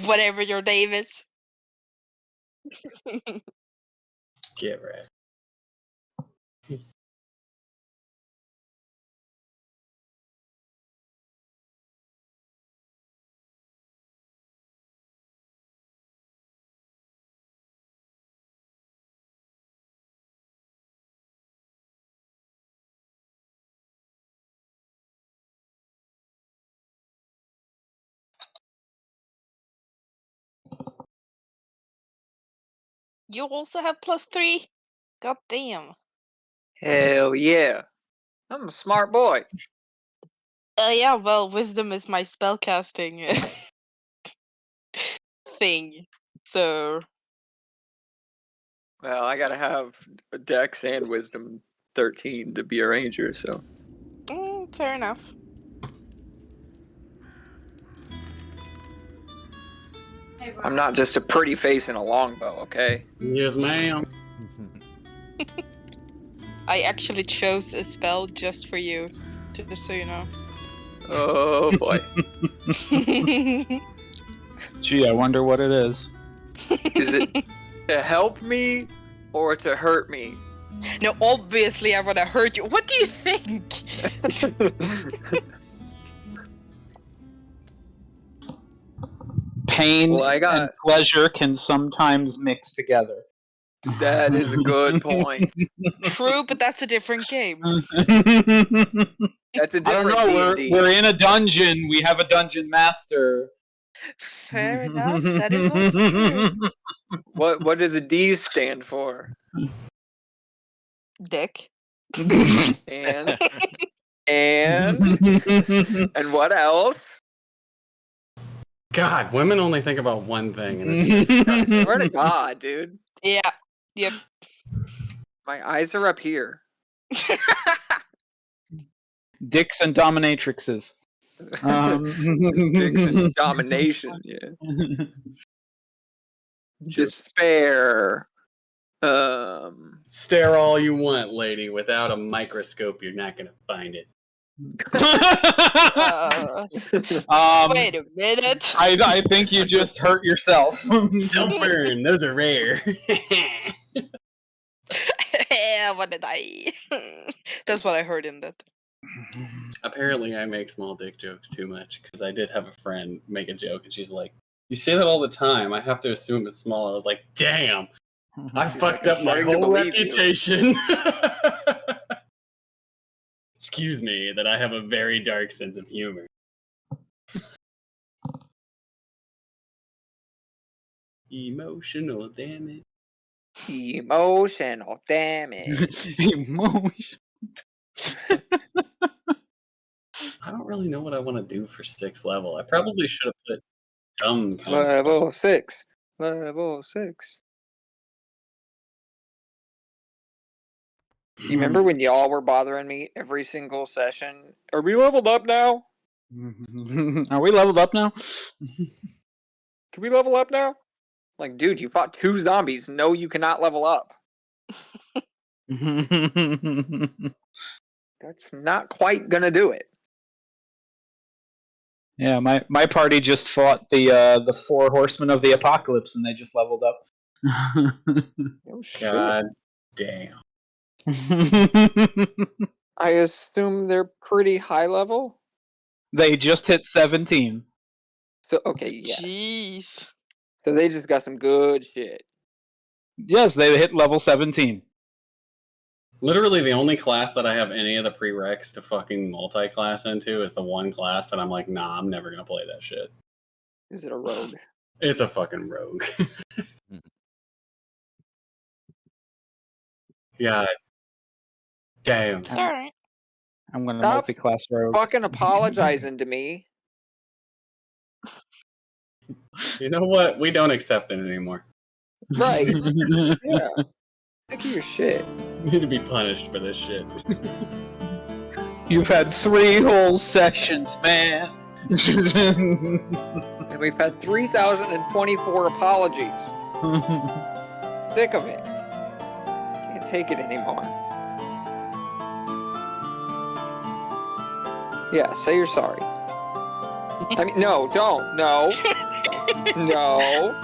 Whatever your name is. Get right. You also have +3? God damn. Hell yeah. I'm a smart boy. Yeah, well, wisdom is my spellcasting thing. So Well, I gotta have Dex and Wisdom 13 to be a ranger, so. fair enough. I'm not just a pretty face and a longbow, okay? Yes, ma'am. I actually chose a spell just for you, just so you know. Oh boy. Gee, I wonder what it is. Is it to help me or to hurt me? No, obviously I wanna hurt you. What do you think? Pain Well, I got- and pleasure can sometimes mix together. That is a good point. True, but that's a different game. That's a I don't different know. D&D. We're in a dungeon. We have a dungeon master. Fair enough. That is also true. What does a D stand for? Dick. And and what else? God, women only think about one thing, and it's I swear to God, dude. Yeah. Yep. My eyes are up here. Dicks and dominatrixes. Dicks and domination, yeah. Despair. Stare all you want, lady. Without a microscope, you're not gonna find it. Wait a minute. I think you just hurt yourself. Self-burn, those are rare. I wanna die. That's what I heard in that. Apparently, I make small dick jokes too much, because I did have a friend make a joke, and she's like, "You say that all the time. I have to assume it's small." I was like, "Damn, I fucked up my starting to whole believe you. reputation." Excuse me, that I have a very dark sense of humor. Emotional damage. Emotional damage. Emotion. I don't really know what I want to do for 6th level. I probably should have put some kind of Level 6. Level 6. You remember when y'all were bothering me every single session? Are we leveled up now? Are we leveled up now? Can we level up now? Like, dude, you fought 2 zombies. No, you cannot level up. That's not quite gonna do it. Yeah, my party just fought the 4 horsemen of the apocalypse, and they just leveled up. Oh shit. God damn. I assume they're pretty high level? They just hit 17. So, okay, yeah. Jeez. So they just got some good shit. Yes, they hit level 17. Literally, the only class that I have any of the prereqs to fucking multi-class into is the one class that I'm like, nah, I'm never gonna play that shit. Is it a rogue? It's a fucking rogue. God damn. It's alright. I'm gonna Stop multi-class rogue. fucking apologizing to me. You know what? We don't accept it anymore. Right. Yeah. Sick of your shit. We need to be punished for this shit. You've had 3 whole sessions, man. And we've had 3,024 apologies. Sick of it. Can't take it anymore. Yeah, say you're sorry. I mean, no, don't. No. No.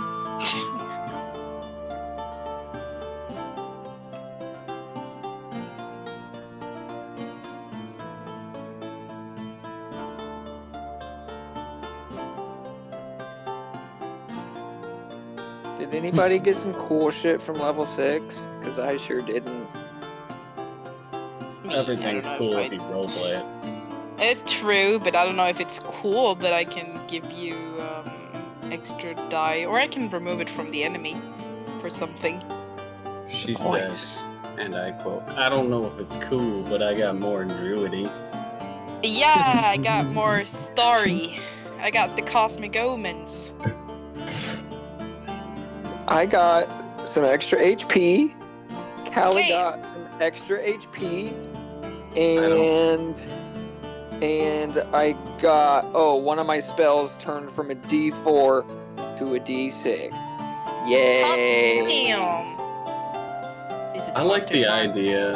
Did anybody get some cool shit from level 6? Because I sure didn't. Me, Everything's I don't know cool if if you roleplay it. It's true, but I don't know if it's cool that I can give you extra die, or I can remove it from the enemy for something. She Nice. says, and I quote, I don't know if it's cool, but I got more druidy. Yeah, I got more starry. I got the cosmic omens. I got some extra HP. Callie Damn. got some extra HP. And I got one of my spells turned from a D4 to a D6. Yay! Damn. Is it the I like hunter's the mark? idea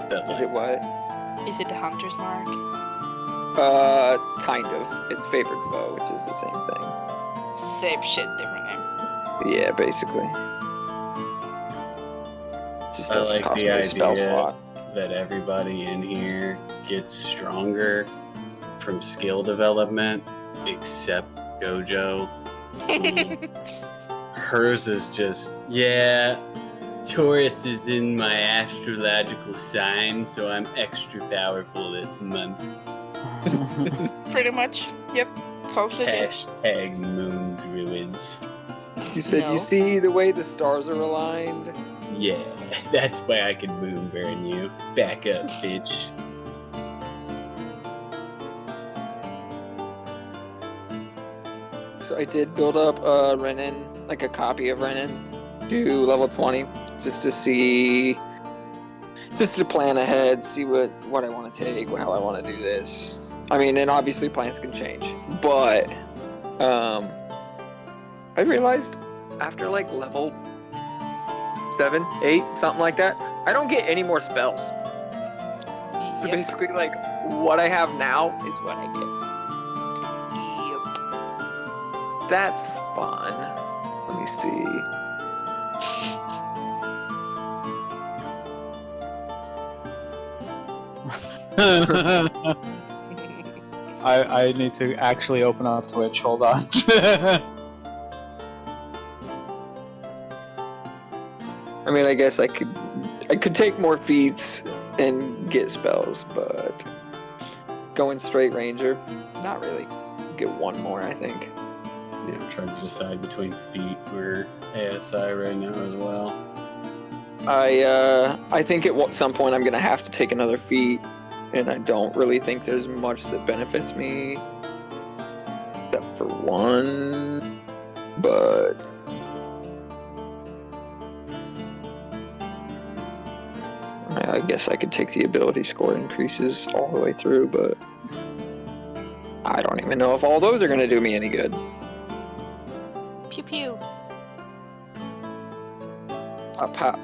that Is like it what? Is it the hunter's mark? Kind of. It's favored foe, which is the same thing. Same shit, different name. Yeah, basically. Just I doesn't like cost the me a spell idea slot. that everybody in here gets stronger from skill development, except Gojo. Hers is just, yeah, Taurus is in my astrological sign, so I'm extra powerful this month. Pretty much. Yep. Sounds legit. Hashtag moon druids. You said No. you see the way the stars are aligned? Yeah, that's why I can moon burn you. Back up, bitch. So I did build up Renin, like a copy of Renin, to level 20, just to see, just to plan ahead, see what I want to take, how I want to do this. I mean, and obviously plans can change, but I realized after like level 7, 8, something like that, I don't get any more spells. So Yep. basically, like, what I have now is what I get. Yep. That's fun. Let me see. I need to actually open up Twitch. Hold on. I mean, I guess I could take more feats and get spells, but going straight ranger, not really. Get one more, I think. Yeah, I'm trying to decide between feet or ASI right now as well. I think at some point I'm gonna have to take another feat, and I don't really think there's much that benefits me, except for one. But I guess I could take the ability score increases all the way through, but I don't even know if all those are gonna do me any good. Pew pew. Pop pop.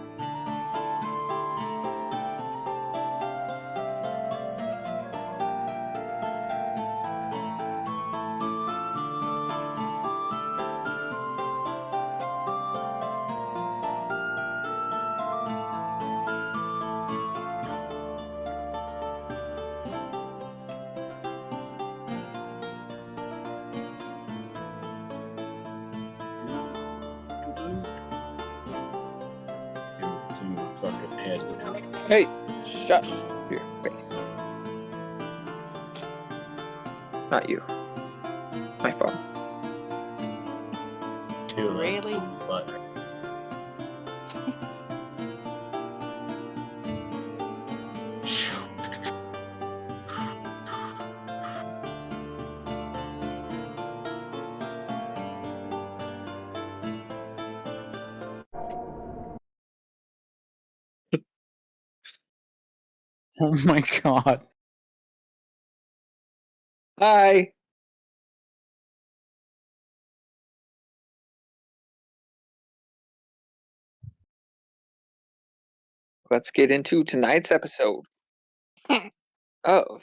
It's in my fucking head now. Hey, shush your face. Not you. My phone. Too late. Really? But Oh my god. Hi. Let's get into tonight's episode of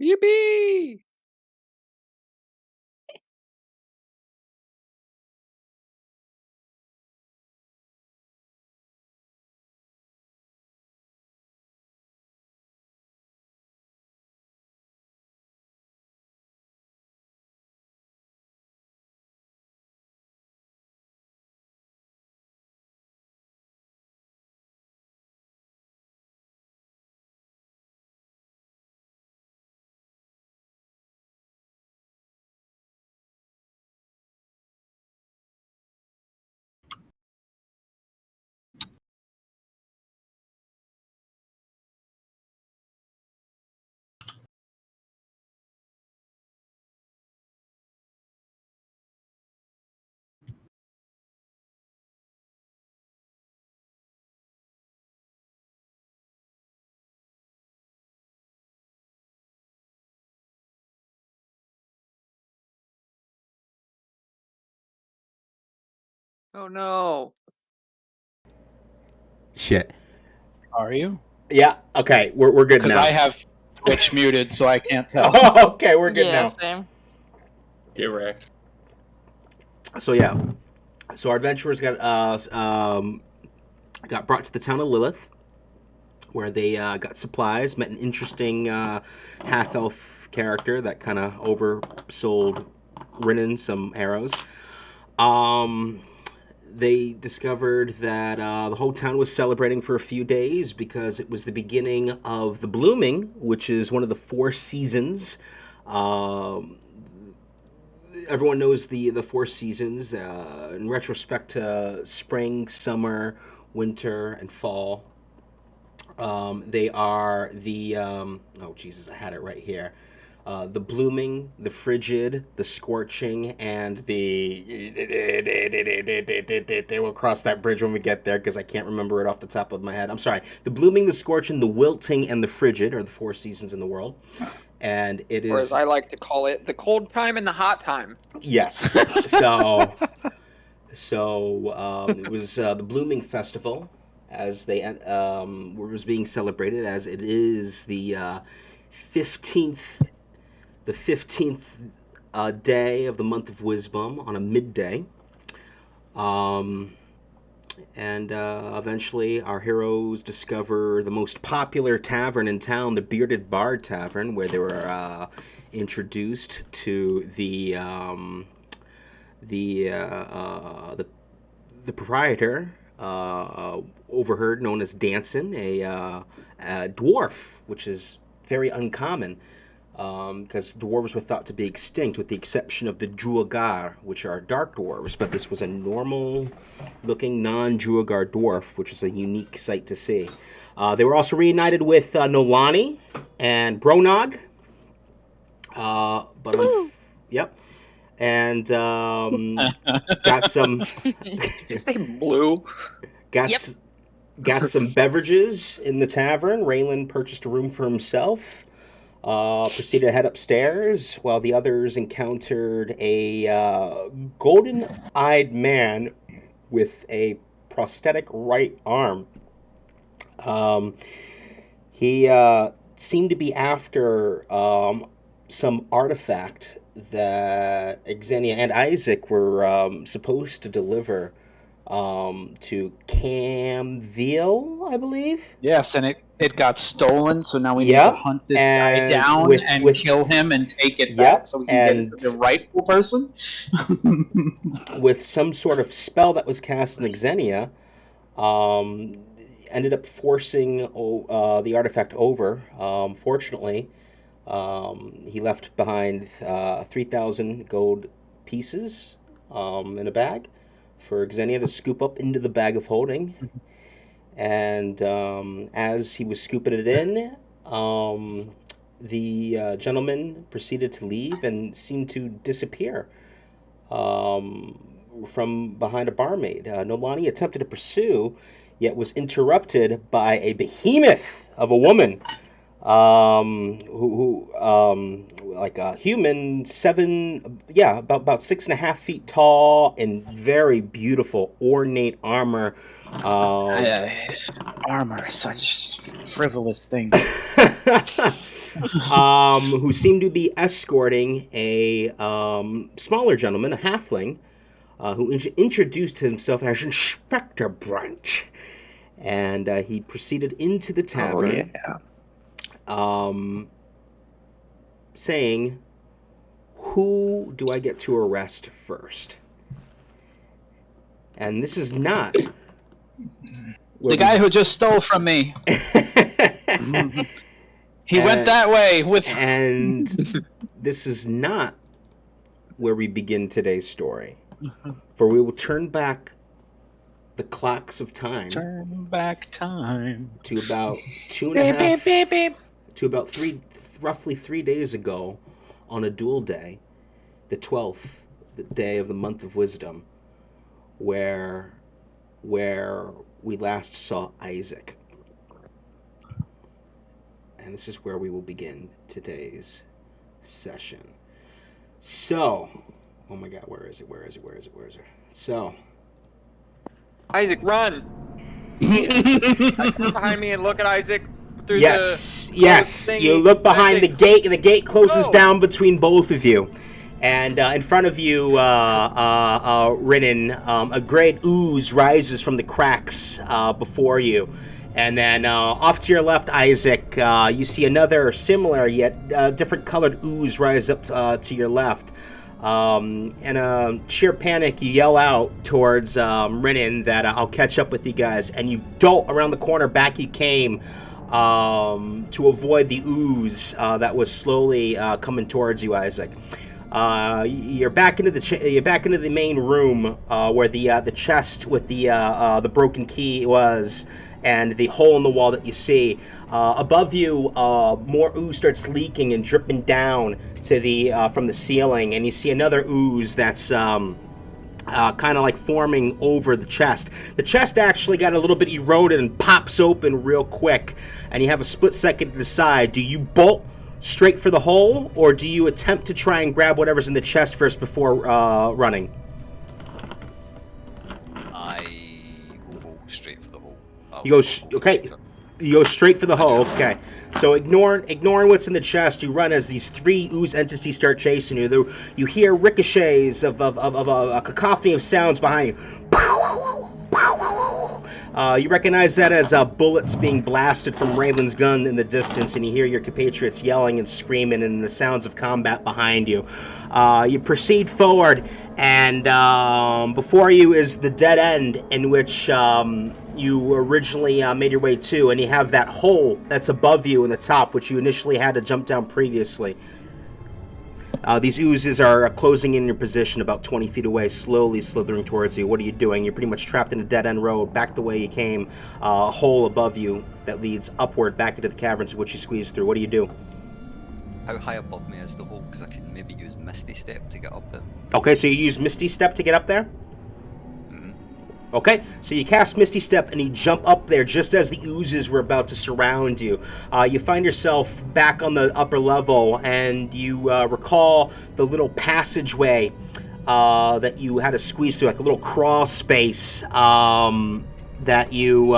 Yippee! Oh no. Shit. Are you? Yeah. Okay. We're good Because now. I have Twitch muted, so I can't tell. Oh, okay. We're good Yeah, now. same. Get wrecked. So yeah. So our adventurers got brought to the town of Lilith, where they got supplies, met an interesting half-elf character that kind of oversold Rinnan some arrows. They discovered that the whole town was celebrating for a few days because it was the beginning of the blooming, which is one of the 4 seasons. Everyone knows the 4 seasons in retrospect to spring, summer, winter, and fall. They are the oh Jesus, I had it right here. The blooming, the frigid, the scorching, and the. We'll cross that bridge when we get there because I can't remember it off the top of my head. I'm sorry. The blooming, the scorching, the wilting, and the frigid are the 4 seasons in the world, and it is. Or as I like to call it, the cold time and the hot time. Yes. So. It was the Blooming Festival, as they was being celebrated, as it is the 15th day of the month of Wisbum on a midday. And eventually our heroes discover the most popular tavern in town, the Bearded Bard Tavern, where they were introduced to the proprietor, overheard, known as Danson, a dwarf, which is very uncommon because dwarves were thought to be extinct, with the exception of the Druagar, which are dark dwarves. But this was a normal-looking non-Druagar dwarf, which is a unique sight to see. They were also reunited with Nolani and Bronog. Yep. And got some You say blue? got some beverages in the tavern. Raylan purchased a room for himself. Proceeded to head upstairs while the others encountered a golden-eyed man with a prosthetic right arm. He seemed to be after some artifact that Xenia and Isaac were supposed to deliver to Camville, I believe. Yes, and it got stolen, so now we need to hunt this guy down and kill him and take it back so we can get it to the rightful person. With some sort of spell that was cast in Xenia, ended up forcing the artifact over. Fortunately, he left behind 3,000 gold pieces in a bag for Xenia to scoop up into the bag of holding. And as he was scooping it in, the gentleman proceeded to leave and seemed to disappear from behind a barmaid. Nolani attempted to pursue, yet was interrupted by a behemoth of a woman like a human, about 6.5 feet tall, and very beautiful, ornate armor. Armor, such frivolous things. Who seemed to be escorting a smaller gentleman, a halfling, who introduced himself as Inspector Brunch. And he proceeded into the tavern, saying, "Who do I get to arrest first?" And this is not the guy who just stole from me. He went that way with. And this is not where we begin today's story, for we will turn back the clocks of time. Turn back time to about roughly 3 days ago, on a Duelday, the 12th day of the month of wisdom, where we last saw Isaac. And this is where we will begin today's session. So, oh my God, where is it? So, Isaac, run! Come behind me and look at Isaac. Yes. You look behind Isaac. The gate closes down between both of you. And in front of you, Rinnan, a great ooze rises from the cracks before you. And then off to your left, Isaac, you see another similar yet different colored ooze rise up to your left. In a sheer panic, you yell out towards Rinnan that I'll catch up with you guys. And you dolt around the corner back you came to avoid the ooze that was slowly coming towards you, Isaac. You're back into the main room where the chest with the broken key was, and the hole in the wall that you see. Above you, more ooze starts leaking and dripping down to the from the ceiling, and you see another ooze that's kind of like forming over the chest. The chest actually got a little bit eroded and pops open real quick, and you have a split second to decide: do you bolt straight for the hole, or do you attempt to try and grab whatever's in the chest first before running? I will go straight for the hole. You go straight for the hole. Okay. So ignoring what's in the chest, you run as these three ooze entities start chasing you. You hear ricochets of a cacophony of sounds behind you. You recognize that as bullets being blasted from Raylan's gun in the distance, and you hear your compatriots yelling and screaming and the sounds of combat behind you. You proceed forward, and before you is the dead end in which you originally made your way to, and you have that hole that's above you in the top, which you initially had to jump down previously. These oozes are closing in your position about 20 feet away, slowly slithering towards you. What are you doing? You're pretty much trapped in a dead-end road, back the way you came, a hole above you that leads upward back into the caverns, which you squeeze through. What do you do? How high above me is the hole? Because I can maybe use Misty Step to get up there. Okay, so you use Misty Step to get up there? Okay, so you cast Misty Step and you jump up there just as the oozes were about to surround you. You find yourself back on the upper level, and you recall the little passageway that you had to squeeze through, like a little crawl space that you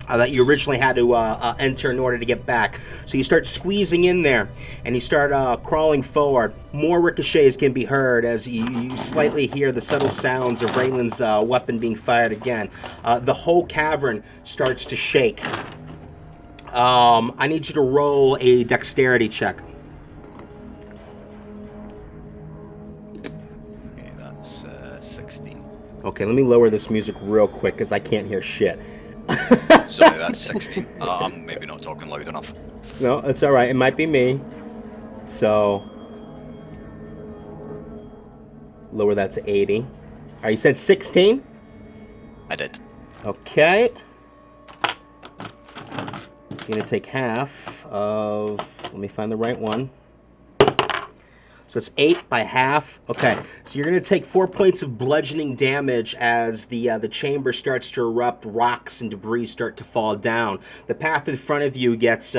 originally had to enter in order to get back. So you start squeezing in there, and you start crawling forward. More ricochets can be heard as you slightly hear the subtle sounds of Raylan's weapon being fired again. The whole cavern starts to shake. I need you to roll a dexterity check. Okay, that's 16. Okay, let me lower this music real quick because I can't hear shit. Sorry, that's 16. I'm maybe not talking loud enough. No, it's alright. It might be me. So, lower that to 80. Alright, you said 16? I did. Okay. So you're going to take half of... Let me find the right one. So it's 8 by half. Okay, so you're going to take 4 points of bludgeoning damage as the chamber starts to erupt. Rocks and debris start to fall down. The path in front of you gets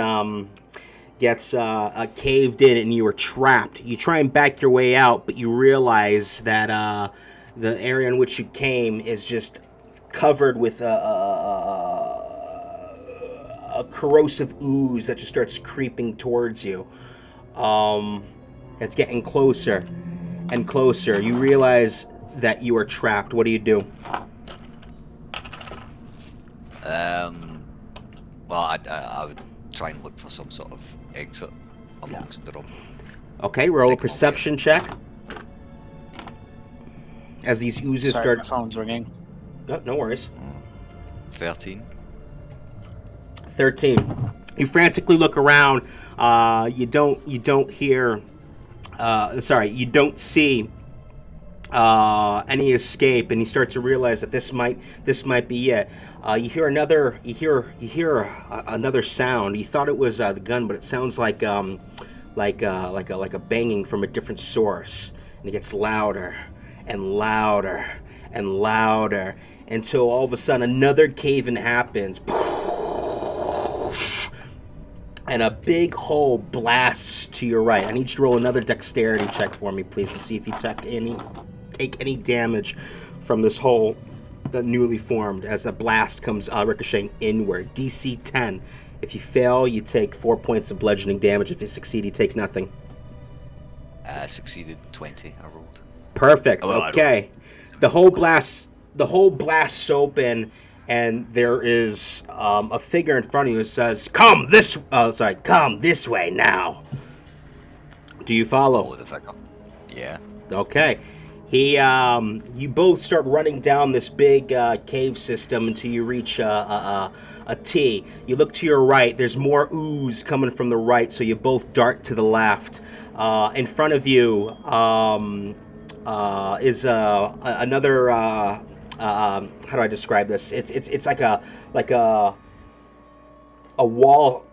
caved in, and you are trapped. You try and back your way out, but you realize that the area in which you came is just covered with a corrosive ooze that just starts creeping towards you. It's getting closer and closer. You realize that you are trapped. What do you do? Well, I would try and look for some sort of exit amongst the room. Okay, roll a perception check. As these oozes start... my phone's ringing. Oh, no worries. 13. 13. You frantically look around. You don't hear... you don't see any escape, and you start to realize that this might be it. You hear another sound. You thought it was the gun, but it sounds like a banging from a different source, and it gets louder and louder and louder until all of a sudden another cave-in happens. And a big hole blasts to your right. I need you to roll another dexterity check for me, please, to see if you take any damage from this hole that newly formed as a blast comes ricocheting inward. DC 10. If you fail, you take 4 points of bludgeoning damage. If you succeed, you take nothing. Succeeded 20. I rolled. Perfect. Okay. The whole blasts open. And there is a figure in front of you that says, come this way now. Do you follow? Follow the figure. Yeah. Okay. You both start running down this big cave system until you reach a T. You look to your right. There's more ooze coming from the right, so you both dart to the left. In front of you is another... how do I describe this? It's like a wall,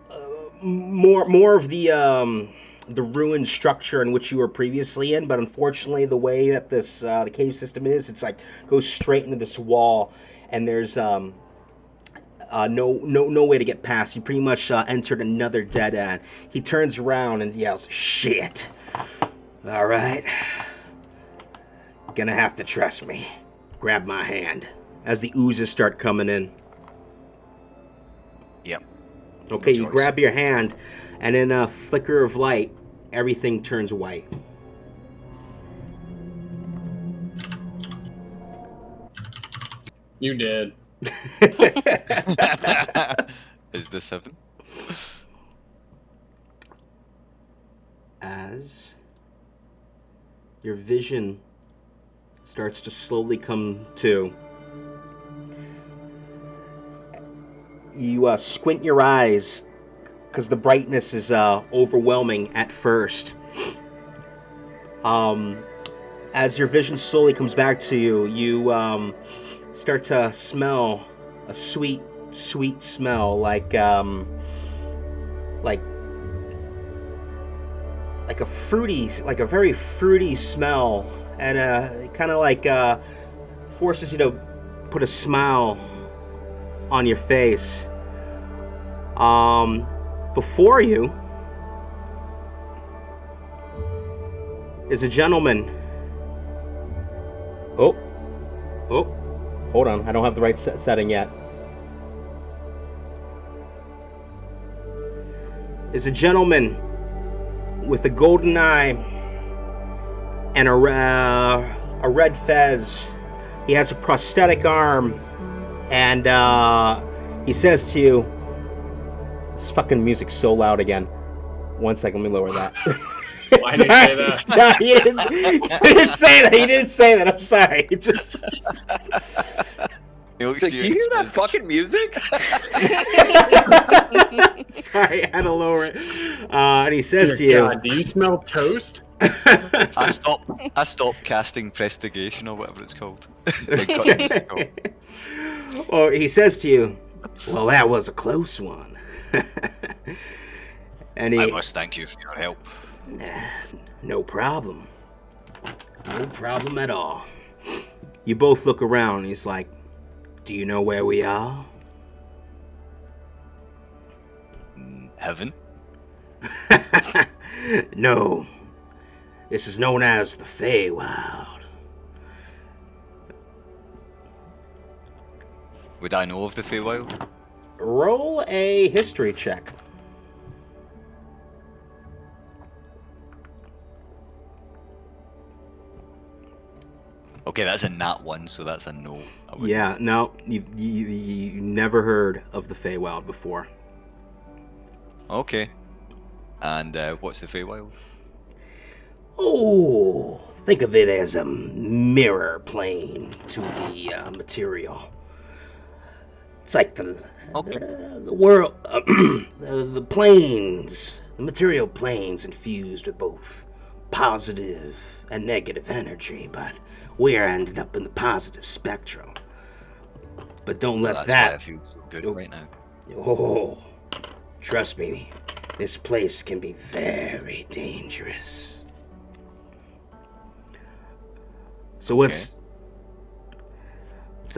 more of the ruined structure in which you were previously in, but unfortunately the way that this the cave system is, it's like goes straight into this wall, and there's no way to get past. You pretty much entered another dead end. He turns around and yells, "Shit! All right, gonna have to trust me. Grab my hand," as the oozes start coming in. Yep. Okay, No you choice. grab your hand, and in a flicker of light, everything turns white. You did. Is this 7? As your vision starts to slowly come to, you squint your eyes because the brightness is overwhelming at first. As your vision slowly comes back to you, you start to smell a sweet smell, like a very fruity smell, and kind of like forces you to put a smile on your face. Before you is a gentleman. Oh, hold on, I don't have the right setting yet. Is a gentleman with a golden eye and a red fez. He has a prosthetic arm, and he says to you, "This fucking music's so loud again." 1 second, let me lower that. Why did you say that? No, he didn't say that. He didn't say that. I'm sorry. It just... Do you hear that fucking music? Sorry, I had to lower it. And he says to you, God, do you smell toast? I stopped casting Prestigation or whatever it's called. Or he says to you, "Well, that was a close one." And I must thank you for your help. No problem. No problem at all. You both look around and he's like, do you know where we are? Heaven? No. This is known as the Feywild. Would I know of the Feywild? Roll a history check. Okay, that's a nat 1, so that's a no. Yeah, no, you never heard of the Feywild before. Okay. And what's the Feywild? Oh, think of it as a mirror plane to the material. It's like the world, the planes, the material planes infused with both positive and negative energy, but we're ended up in the positive spectrum. But don't let that. Why I feel so good right now. Oh, trust me, this place can be very dangerous. So so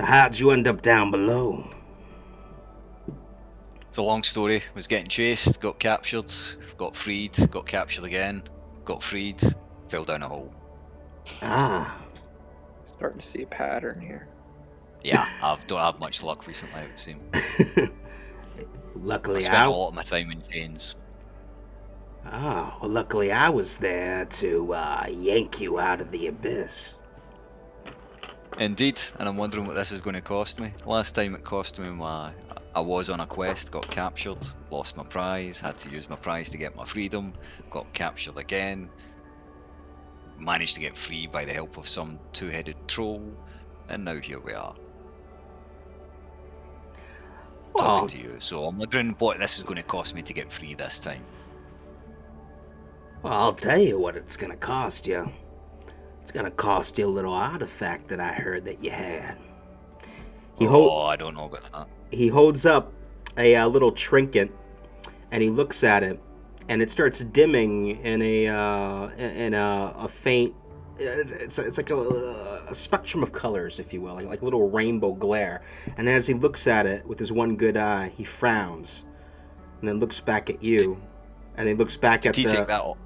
how'd you end up down below? It's a long story. Was getting chased, got captured, got freed, got captured again, got freed, fell down a hole. Ah. Starting to see a pattern here. Yeah, I don't have much luck recently, it would seem. Luckily, I spent a lot of my time in chains. Oh, well, luckily I was there to yank you out of the abyss. Indeed, and I'm wondering what this is going to cost me. Last time it cost me I was on a quest, got captured, lost my prize, had to use my prize to get my freedom, got captured again, managed to get free by the help of some two-headed troll, and now here we are. Talking to you, so I'm wondering what this is going to cost me to get free this time. Well, I'll tell you what it's going to cost you. It's going to cost you a little artifact that I heard that you had. I don't know about that. He holds up a little trinket, and he looks at it, and it starts dimming in a faint. It's like a spectrum of colors, if you will, like little rainbow glare. And as he looks at it with his one good eye, he frowns, and then looks back at you, and then looks back at the. Did he take that off?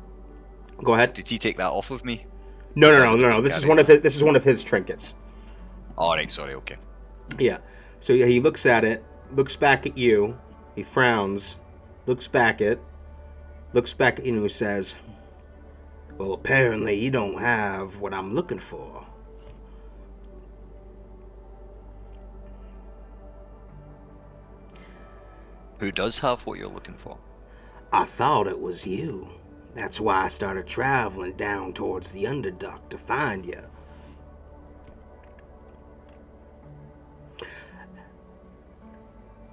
Go ahead. Did he take that off of me? No. This is one of his trinkets. All right, sorry. Okay. Yeah. So he looks at it, looks back at you, he frowns, looks back at you, and he says, well, apparently you don't have what I'm looking for. Who does have what you're looking for? I thought it was you. That's why I started traveling down towards the Underdark to find you.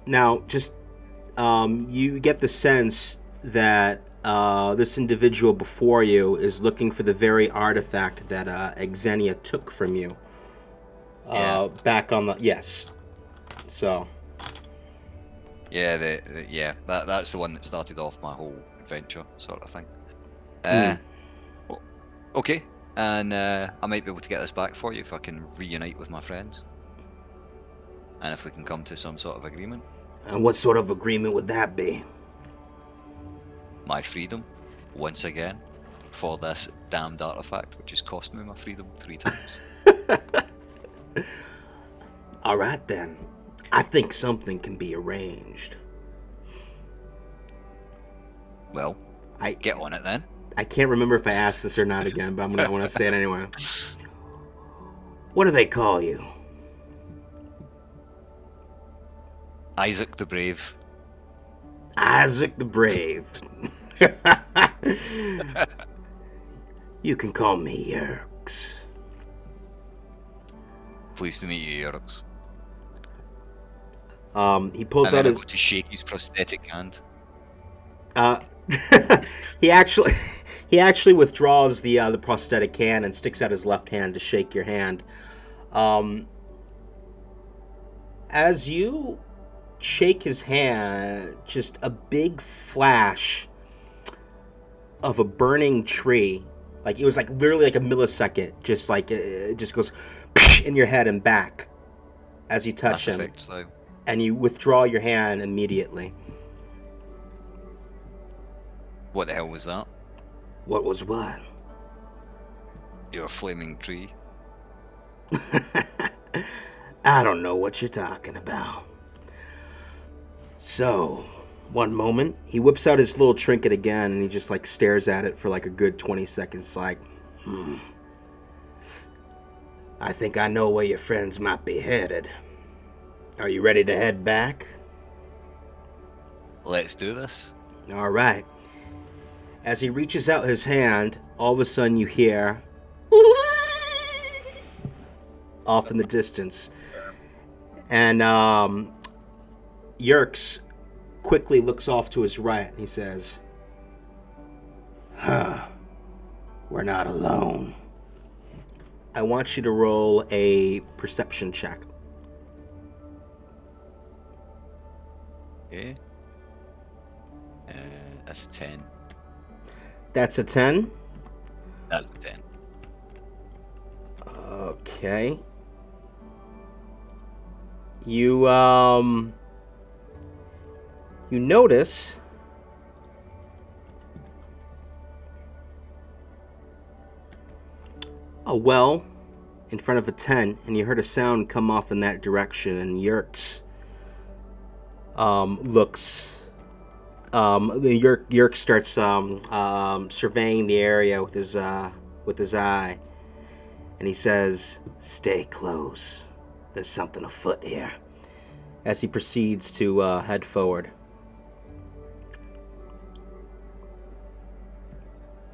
Now, just you get the sense that this individual before you is looking for the very artifact that Xenia took from you. Back on the yes. So. Yeah, that's the one that started off my whole adventure, sort of thing. Okay, and I might be able to get this back for you if I can reunite with my friends, and if we can come to some sort of agreement. And what sort of agreement would that be? My freedom, once again, for this damned artifact, which has cost me my freedom 3 times. All right then. I think something can be arranged. Well, get on it then. I can't remember if I asked this or not again, but I'm gonna say it anyway. What do they call you? Isaac the Brave. Isaac the Brave. You can call me Yerks. Pleased to meet you, Yerks. He pulls out his. To shake his prosthetic hand. He actually withdraws the prosthetic hand and sticks out his left hand to shake your hand. As you shake his hand, just a big flash of a burning tree Like it was like literally like a millisecond, just like it just goes in your head and back as you touch him, Effect, so. and you withdraw your hand immediately. What the hell was that? What was what? Your flaming tree. I don't know what you're talking about. So, one moment, he whips out his little trinket again, and he just like stares at it for like a good 20 seconds, like, I think I know where your friends might be headed. Are you ready to head back? Let's do this. All right. As he reaches out his hand, all of a sudden you hear off in the distance. And Yerks quickly looks off to his right. He says, we're not alone. I want you to roll a perception check. Okay. That's a 10. That's a 10? That's a 10. Okay. You notice a well in front of a tent, and you heard a sound come off in that direction, and Yerks looks Yerk starts surveying the area with his eye, and he says, "Stay close. There's something afoot here." As he proceeds to head forward.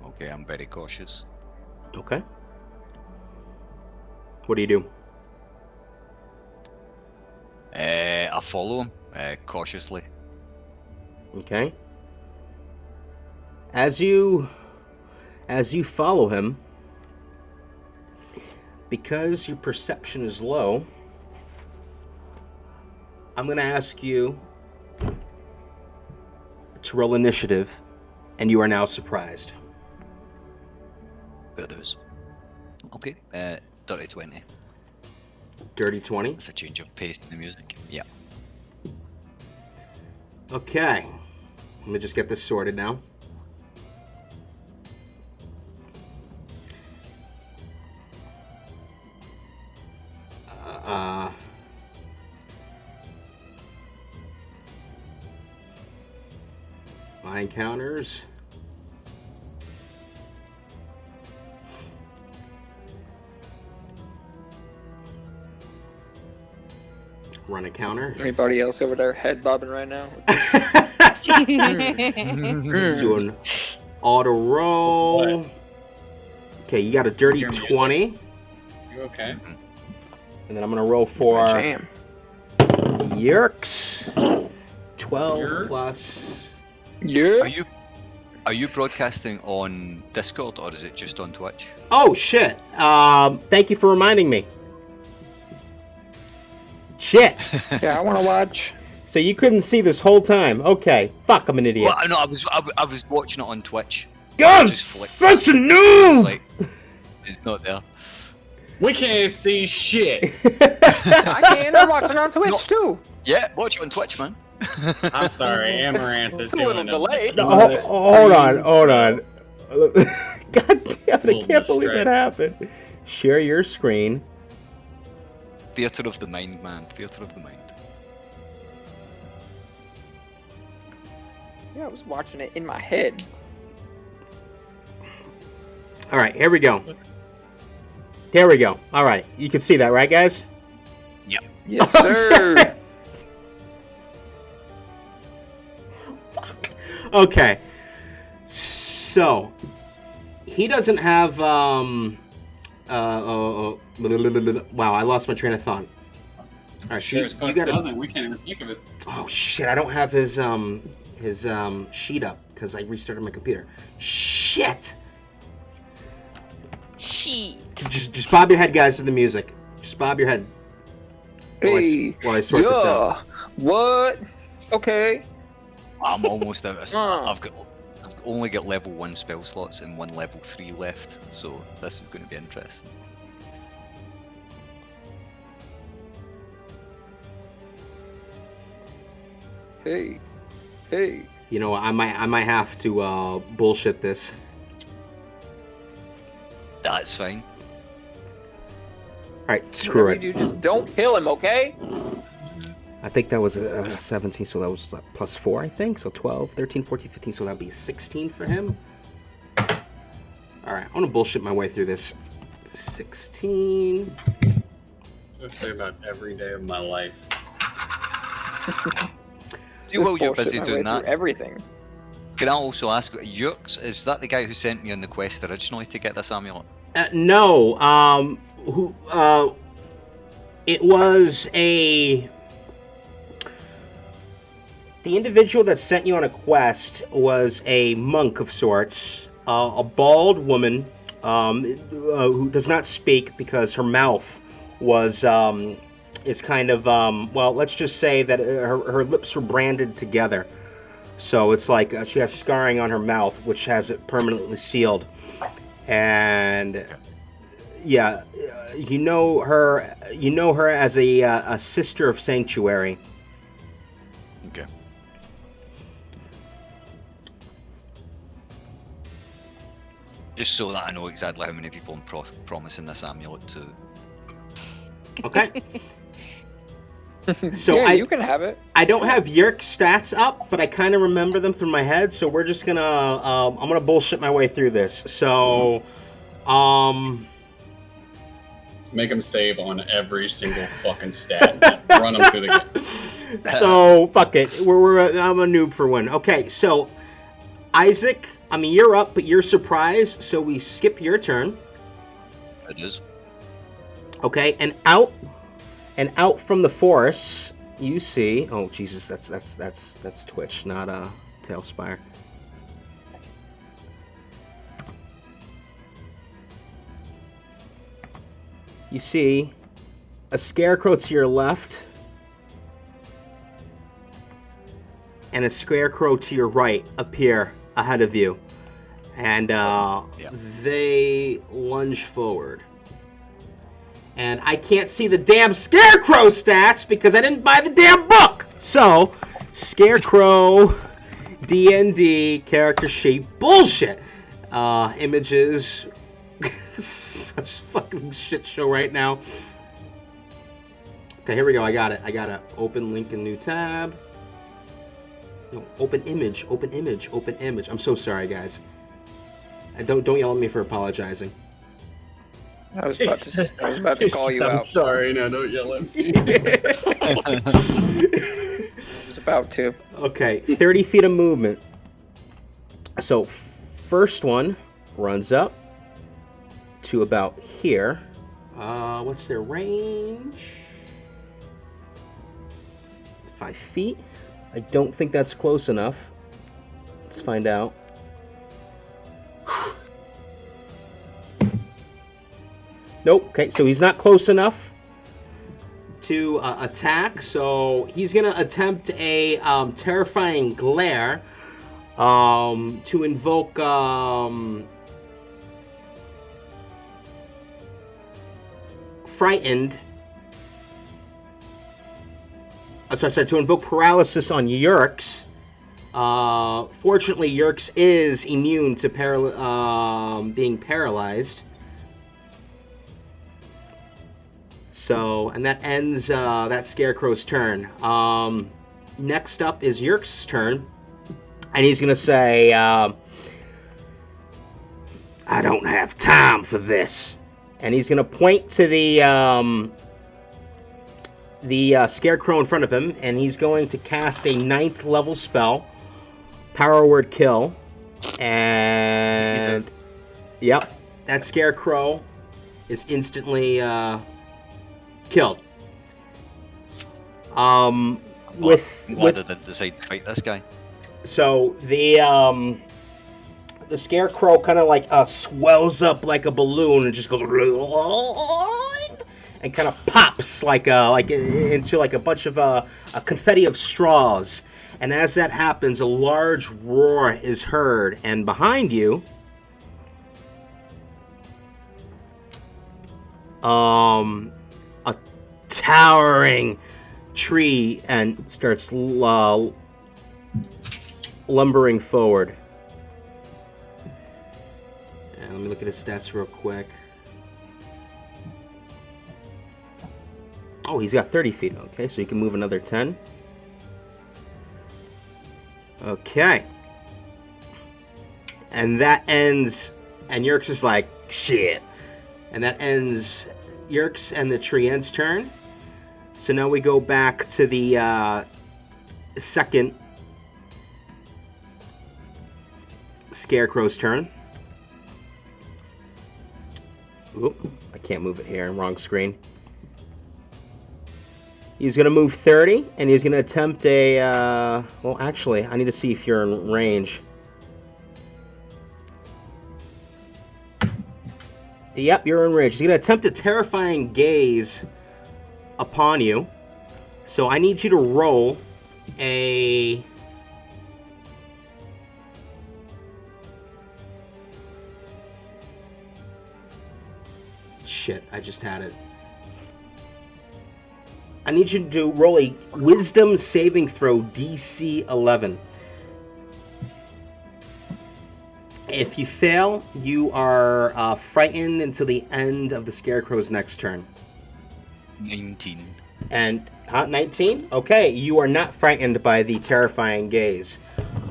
Okay, I'm very cautious. Okay. What do you do? I follow him cautiously. Okay. As you follow him, because your perception is low, I'm going to ask you to roll initiative, and you are now surprised. There it is. Okay, dirty 20. Dirty 20? That's a change of pace in the music. Yeah. Okay. Let me just get this sorted now. My encounters. Run a counter. Anybody else over there head bobbing right now? Let's do an auto roll. What? Okay, you got a dirty You're muted. 20. You okay? And then I'm going to roll for Jam. Yerks. 12 Yerk? plus... Yeah. Are you broadcasting on Discord or is it just on Twitch? Oh, shit. Thank you for reminding me. Shit. Yeah, I want to watch. So you couldn't see this whole time. Okay. Fuck, I'm an idiot. Well, no, I was watching it on Twitch. God, Just flicked such a it. noob! Like, it's not there. We can't see shit. I can. I'm watching on Twitch No. too. Yeah, watch it on Twitch, man. I'm sorry, Amaranth is It's a little doing delayed. No, doing this hold on. screen God damn it, I Little can't believe that distract. happened. Share your screen. Theatre of the mind, man. Theatre of the mind. Yeah, I was watching it in my head. All right, here we go. There we go. All right, you can see that, right, guys? Yes, sir. Okay. So, he doesn't have, wow, I lost my train of thought. All right, Sure as you fuck gotta, doesn't. We can't even think of it. oh shit, I don't have his sheet up because I restarted my computer. Shit! Sheet. Just bob your head, guys, to the music. Just bob your head. Hey. While I sort this out. What? Okay. I'm almost out of Uh. I've got only got level 1 spell slots and 1 level 3 left, so this is going to be interesting. Hey. You know, I might have to bullshit this. That's fine. All right, screw it. You just don't kill him, okay? I think that was a 17, so that was plus 4, I think. So 12, 13, 14, 15, so that'd be 16 for him. All right, I'm going to bullshit my way through this. 16. I say about every day of my life. Do while you're busy doing that. Everything. Can I also ask, Yurks, is that the guy who sent me on the quest originally to get this amulet? No, it was the individual that sent you on a quest was a monk of sorts, a bald woman who does not speak because her mouth was is kind of well, let's just say that her lips were branded together. So it's like she has scarring on her mouth, which has it permanently sealed. And yeah, you know her as a sister of Sanctuary. Okay. Just so that I know exactly how many people I'm promising this amulet to. Okay. So yeah, you can have it. I don't have Yerk's stats up, but I kind of remember them through my head. So we're just gonna I'm gonna bullshit my way through this. So make him save on every single fucking stat. Just run him through the game. So fuck it. I'm a noob for one. Okay, so Isaac, I mean you're up, but you're surprised, so we skip your turn. It is. Okay, and out from the forests, you see. Oh Jesus, that's Twitch, not Tailspire. You see a scarecrow to your left and a scarecrow to your right appear ahead of you, and they lunge forward. And I can't see the damn Scarecrow stats because I didn't buy the damn book. So, Scarecrow, D&D, character sheet, bullshit. Images, such fucking shit show right now. Okay, here we go. I got it. Open link in new tab. No, open image. I'm so sorry, guys. Don't yell at me for apologizing. I was about to call you out. I'm sorry, no, don't yell at me. I was about to. Okay, 30 feet of movement. So, first one runs up to about here. What's their range? 5 feet. I don't think that's close enough. Let's find out. Nope. Okay, so he's not close enough to attack. So he's gonna attempt a terrifying glare to invoke frightened. So I said to invoke paralysis on Yerks. Fortunately, Yerks is immune to being paralyzed. So, and that ends that Scarecrow's turn. Next up is Yerk's turn. And he's going to say, I don't have time for this. And he's going to point to the Scarecrow in front of him. And he's going to cast a 9th level spell. Power Word Kill. And, yep, that Scarecrow is instantly killed. With didn't decide to fight this guy. So the Scarecrow kind of like swells up like a balloon and just goes, and kind of pops like into like a bunch of a confetti of straws. And as that happens, a large roar is heard, and behind you, a towering tree and starts lumbering forward. And let me look at his stats real quick. Oh, he's got 30 feet. Okay, so he can move another 10. Okay. And that ends, and Yerkes is like, shit. And that ends Yerkes and the Treant's turn. So now we go back to the second Scarecrow's turn. Oop, I can't move it here. Wrong screen. He's going to move 30, and he's going to attempt a... well, actually, I need to see if you're in range. Yep, you're in range. He's going to attempt a terrifying gaze upon you. So I need you to roll a... Shit, I just had it. I need you to roll a Wisdom saving throw DC 11. If you fail, you are frightened until the end of the Scarecrow's next turn. 19. And 19? Okay, you are not frightened by the terrifying gaze.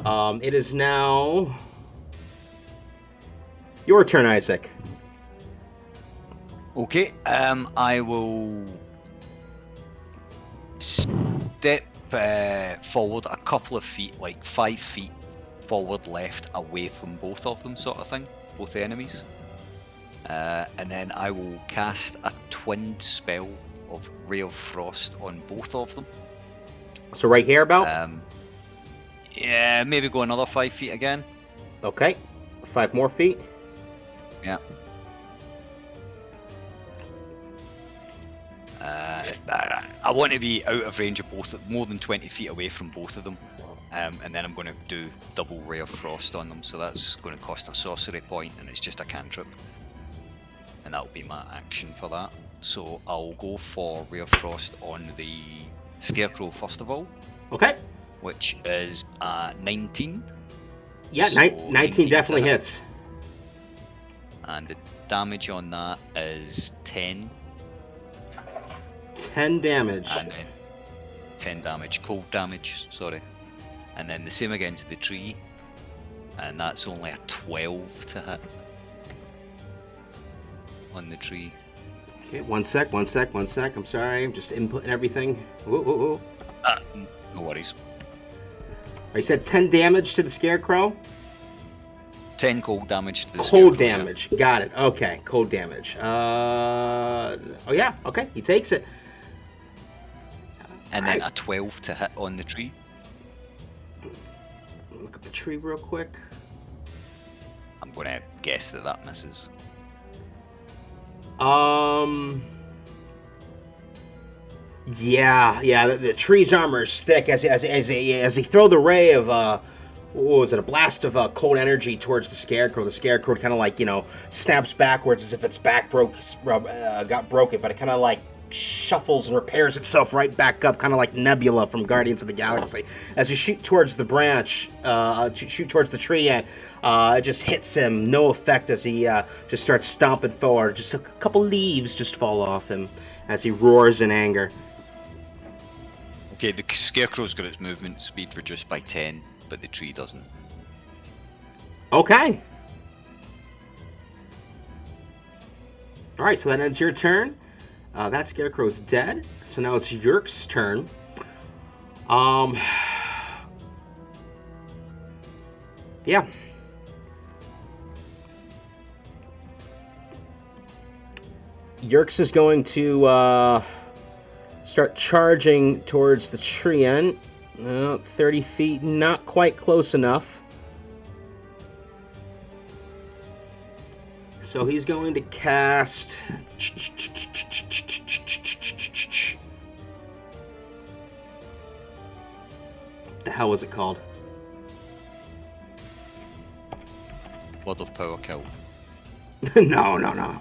It is now your turn, Isaac. Okay, I will step forward a couple of feet, like 5 feet forward left, away from both of them, sort of thing, both the enemies. And then I will cast a twinned spell of Ray of Frost on both of them. So right here about? Yeah, maybe go another 5 feet again. Okay, 5 more feet. Yeah. I want to be out of range of both, more than 20 feet away from both of them. And then I'm going to do double Ray of Frost on them, so that's going to cost a sorcery point, and it's just a cantrip. And that'll be my action for that. So I'll go for Ray of Frost on the Scarecrow first of all. Okay. Which is 19. Yeah, so 19 definitely hits. And the damage on that is 10. 10 damage. And then 10 damage, cold damage, sorry. And then the same again to the tree. And that's only a 12 to hit on the tree. Okay, one sec. I'm sorry, I'm just inputting everything. Whoa. No worries. You said 10 damage to the Scarecrow? 10 cold damage to the Cold Scarecrow, damage, yeah. Got it. Okay, cold damage. Oh yeah, okay, he takes it. And then a 12 to hit on the tree. Look up the tree real quick. I'm going to guess that misses. Yeah. The tree's armor is thick as he throw the ray of what was it? A blast of cold energy towards the Scarecrow. The Scarecrow kind of like snaps backwards as if its back got broken, but it kind of like shuffles and repairs itself right back up, kind of like Nebula from Guardians of the Galaxy. As you shoot towards the branch, shoot towards the tree, and it just hits him. No effect as he just starts stomping forward. Just a couple leaves just fall off him as he roars in anger. Okay, the Scarecrow's got its movement speed reduced by 10, but the tree doesn't. Okay. Alright, so that ends your turn. That Scarecrow's dead. So now it's Yerk's turn. Yeah. Yerkes is going to start charging towards the tree end. 30 feet, not quite close enough. So he's going to cast. What the hell was it called? Word of Power Kill. No.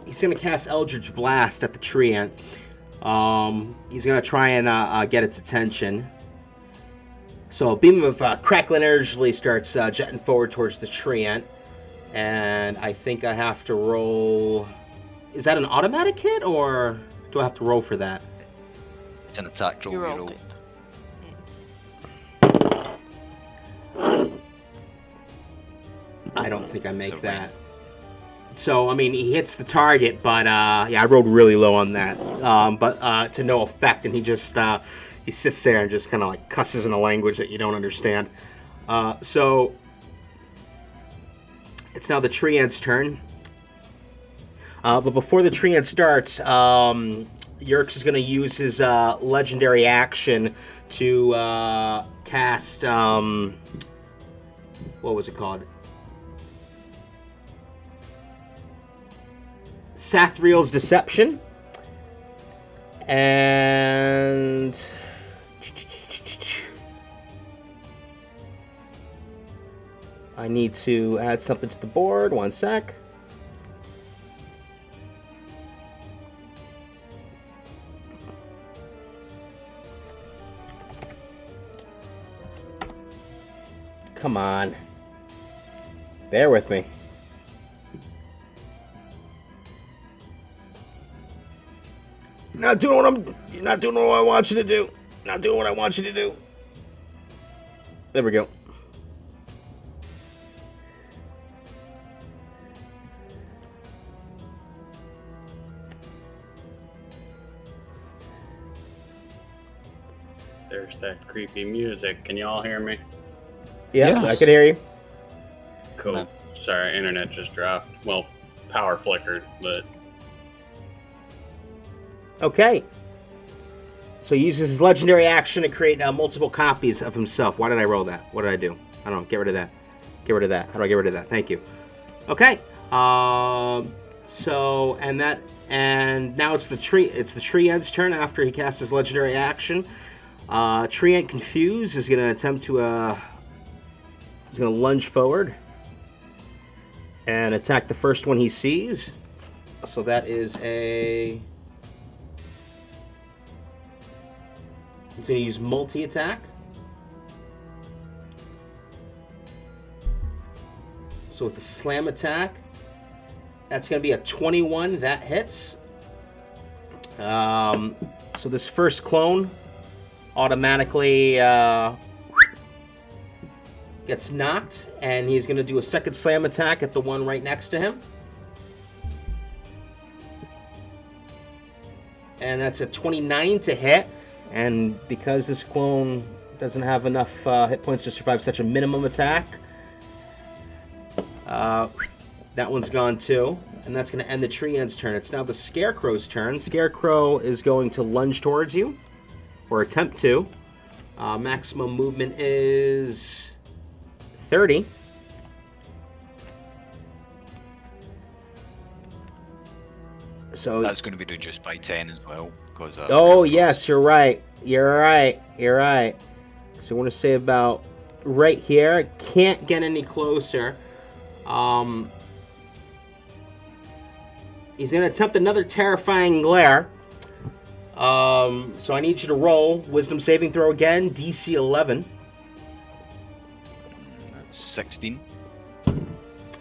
He's going to cast Eldritch Blast at the tree ant. He's going to try and get its attention. So a beam of crackling energy starts jetting forward towards the tree ant. And I think I have to roll... Is that an automatic hit, or do I have to roll for that? It's an attack roll. You You rolled roll. it. I don't think I make So that. So, I mean, he hits the target, but, yeah, I rolled really low on that. But to no effect, and he just, he sits there and just kind of, like, cusses in a language that you don't understand. So, it's now the tree ant's turn. But before the tree ant starts, Yerkes is going to use his legendary action to cast, what was it called? Sathriel's Deception. And I need to add something to the board. One sec. Come on. Bear with me. You're not doing what I want you to do. Not doing what I want you to do. There we go. There's that creepy music. Can you all hear me? Yeah, Yes. I can hear you. Cool. Sorry, internet just dropped. Well, power flickered, but Okay. So he uses his legendary action to create multiple copies of himself. Why did I roll that? What did I do? I don't know. Get rid of that. Get rid of that. How do I get rid of that? Thank you. Okay. So and now it's the tree ant's turn after he casts his legendary action. Tree ant Confuse is going to attempt to he's going to lunge forward and attack the first one he sees. So that is a... He's going to use multi-attack. So with the slam attack, that's going to be a 21. That hits. So this first clone automatically gets knocked, and he's going to do a second slam attack at the one right next to him. And that's a 29 to hit. And because this clone doesn't have enough hit points to survive such a minimum attack, that one's gone too. And that's going to end the tree ant's turn. It's now the Scarecrow's turn. Scarecrow is going to lunge towards you, or attempt to. Maximum movement is 30. So That's going to be reduced by 10 as well. Cause, oh, yes, you're right. You're right. So I want to say about right here. Can't get any closer. He's going to attempt another terrifying glare. So I need you to roll Wisdom saving throw again. DC 11. That's 16.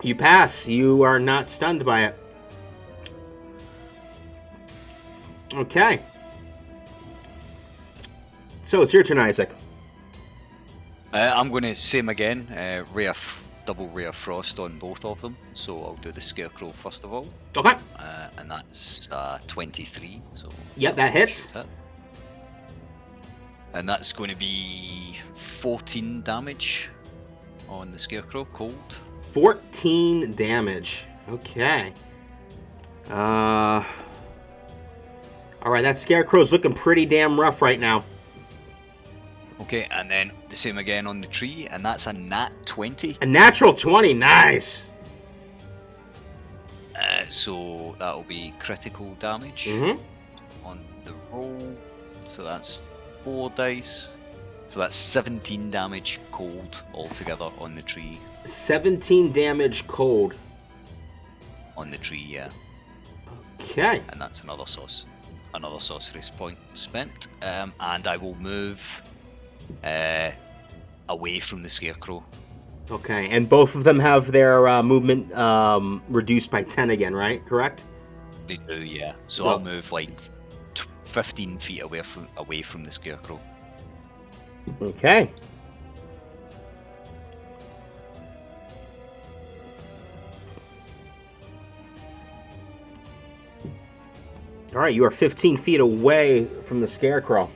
You pass. You are not stunned by it. Okay. So it's your turn, Isaac. I'm going to same again. Double Ray of Frost on both of them. So I'll do the Scarecrow first of all. Okay. And that's 23. So Yep, that hits. hit. And that's going to be 14 damage on the Scarecrow, cold. 14 damage. Okay. All right, that Scarecrow's looking pretty damn rough right now. Okay, and then the same again on the tree, and that's a nat 20. A natural 20, nice. So that'll be critical damage on the roll. So that's 4 dice. So that's 17 damage cold altogether on the tree. 17 damage cold. On the tree, yeah. Okay. And that's another sorceress point spent. And I will move away from the Scarecrow. Okay, and both of them have their movement reduced by 10 again, right? Correct? They do, yeah. So Well, I'll move like 15 feet away from the Scarecrow. Okay. All right, you are 15 feet away from the Scarecrow.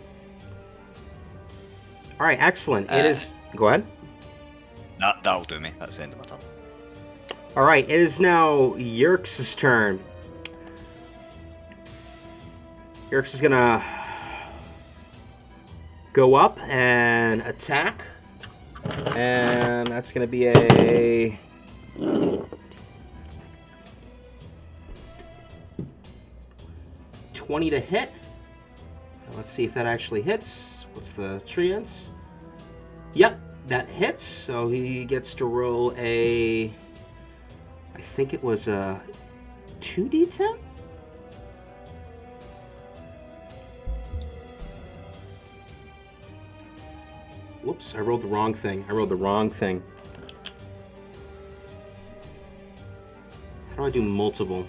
All right, excellent. It is... Go ahead. That'll do me. That's the end of my turn. All right, it is now Yerkes' turn. Yerkes is gonna go up and attack, and that's gonna be a 20 to hit. Let's see if that actually hits. What's the treants? Yep, that hits. So he gets to roll a... I think it was a 2d10? Whoops, I rolled the wrong thing. How do I do multiple?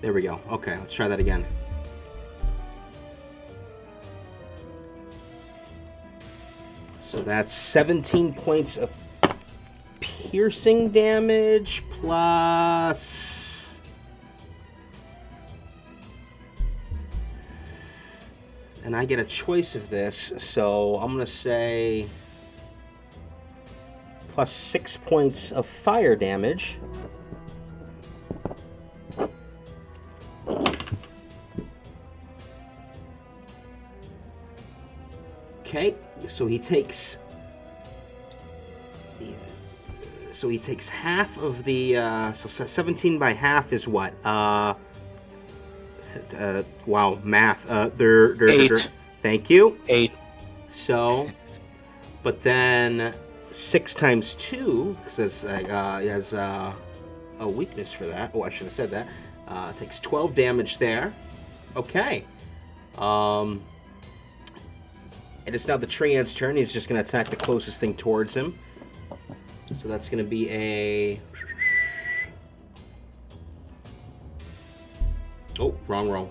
There we go. Okay, let's try that again. So that's 17 points of piercing damage plus... And I get a choice of this, so I'm going to say plus 6 points of fire damage. Okay, so he takes half of the so 17 by half is what? Wow, math. 8. Thank you. 8. So, but then 6 times 2, because he has a weakness for that. Oh, I should have said that. Takes 12 damage there. Okay. And it's now the treant's turn. He's just going to attack the closest thing towards him. So that's going to be a... Oh, wrong roll.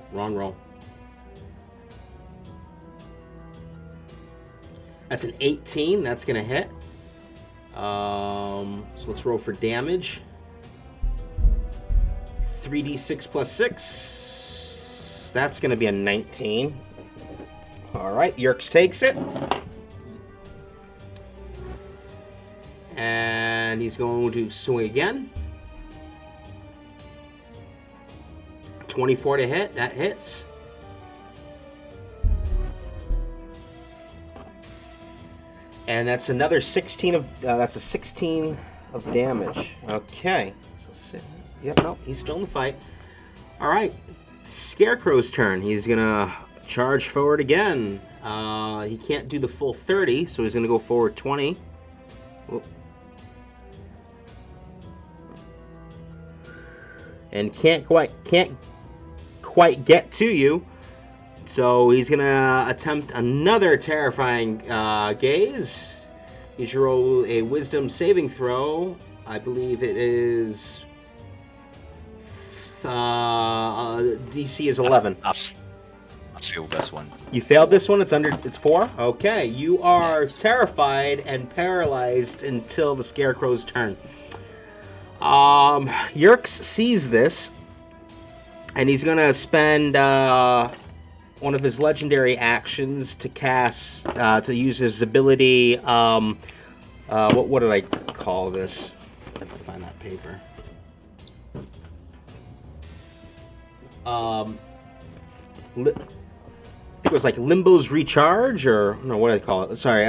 That's an 18. That's going to hit. So let's roll for damage. 3d6 plus 6. That's going to be a 19. All right, Yerkes takes it. And he's going to swing again. 24 to hit. That hits. And that's another 16 of... that's a 16 of damage. Okay. So, yep, no, he's still in the fight. All right. Scarecrow's turn. He's going to charge forward again. He can't do the full 30, so he's going to go forward 20. Whoop. And can't quite get to you. So he's going to attempt another terrifying gaze. You should roll a wisdom saving throw. I believe it is... DC is 11. I failed this one. You failed this one? It's 4? Okay. You are terrified and paralyzed until the Scarecrow's turn. Yerkes sees this, and he's going to spend one of his legendary actions to cast, to use his ability, what did I call this? I can find that paper. I think it was like Limbo's Recharge, or no, what do they call it? Sorry,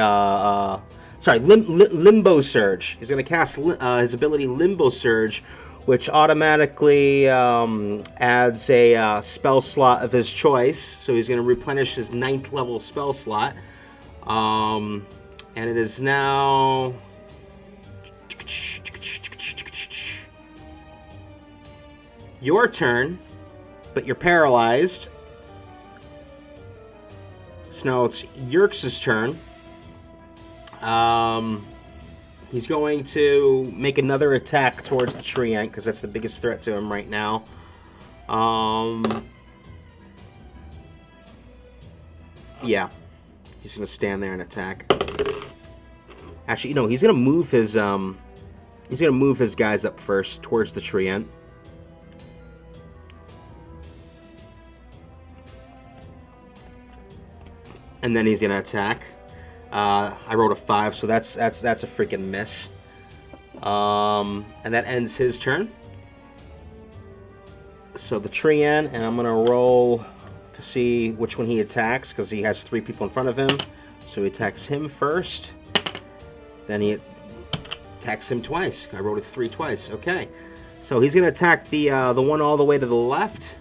Limbo Surge. He's going to cast his ability Limbo Surge, which automatically adds a spell slot of his choice. So he's going to replenish his 9th level spell slot. And it is now... your turn, but you're paralyzed. So now it's Yerkes' turn. He's going to make another attack towards the tree ant because that's the biggest threat to him right now. Yeah, he's going to stand there and attack. Actually, he's going to move his guys up first towards the tree ant. And then he's going to attack. I rolled a 5, so that's a freaking miss. And that ends his turn. So the tree ant, and I'm going to roll to see which one he attacks, because he has 3 people in front of him. So he attacks him first. Then he attacks him twice. I rolled a 3 twice. Okay. So he's going to attack the one all the way to the left.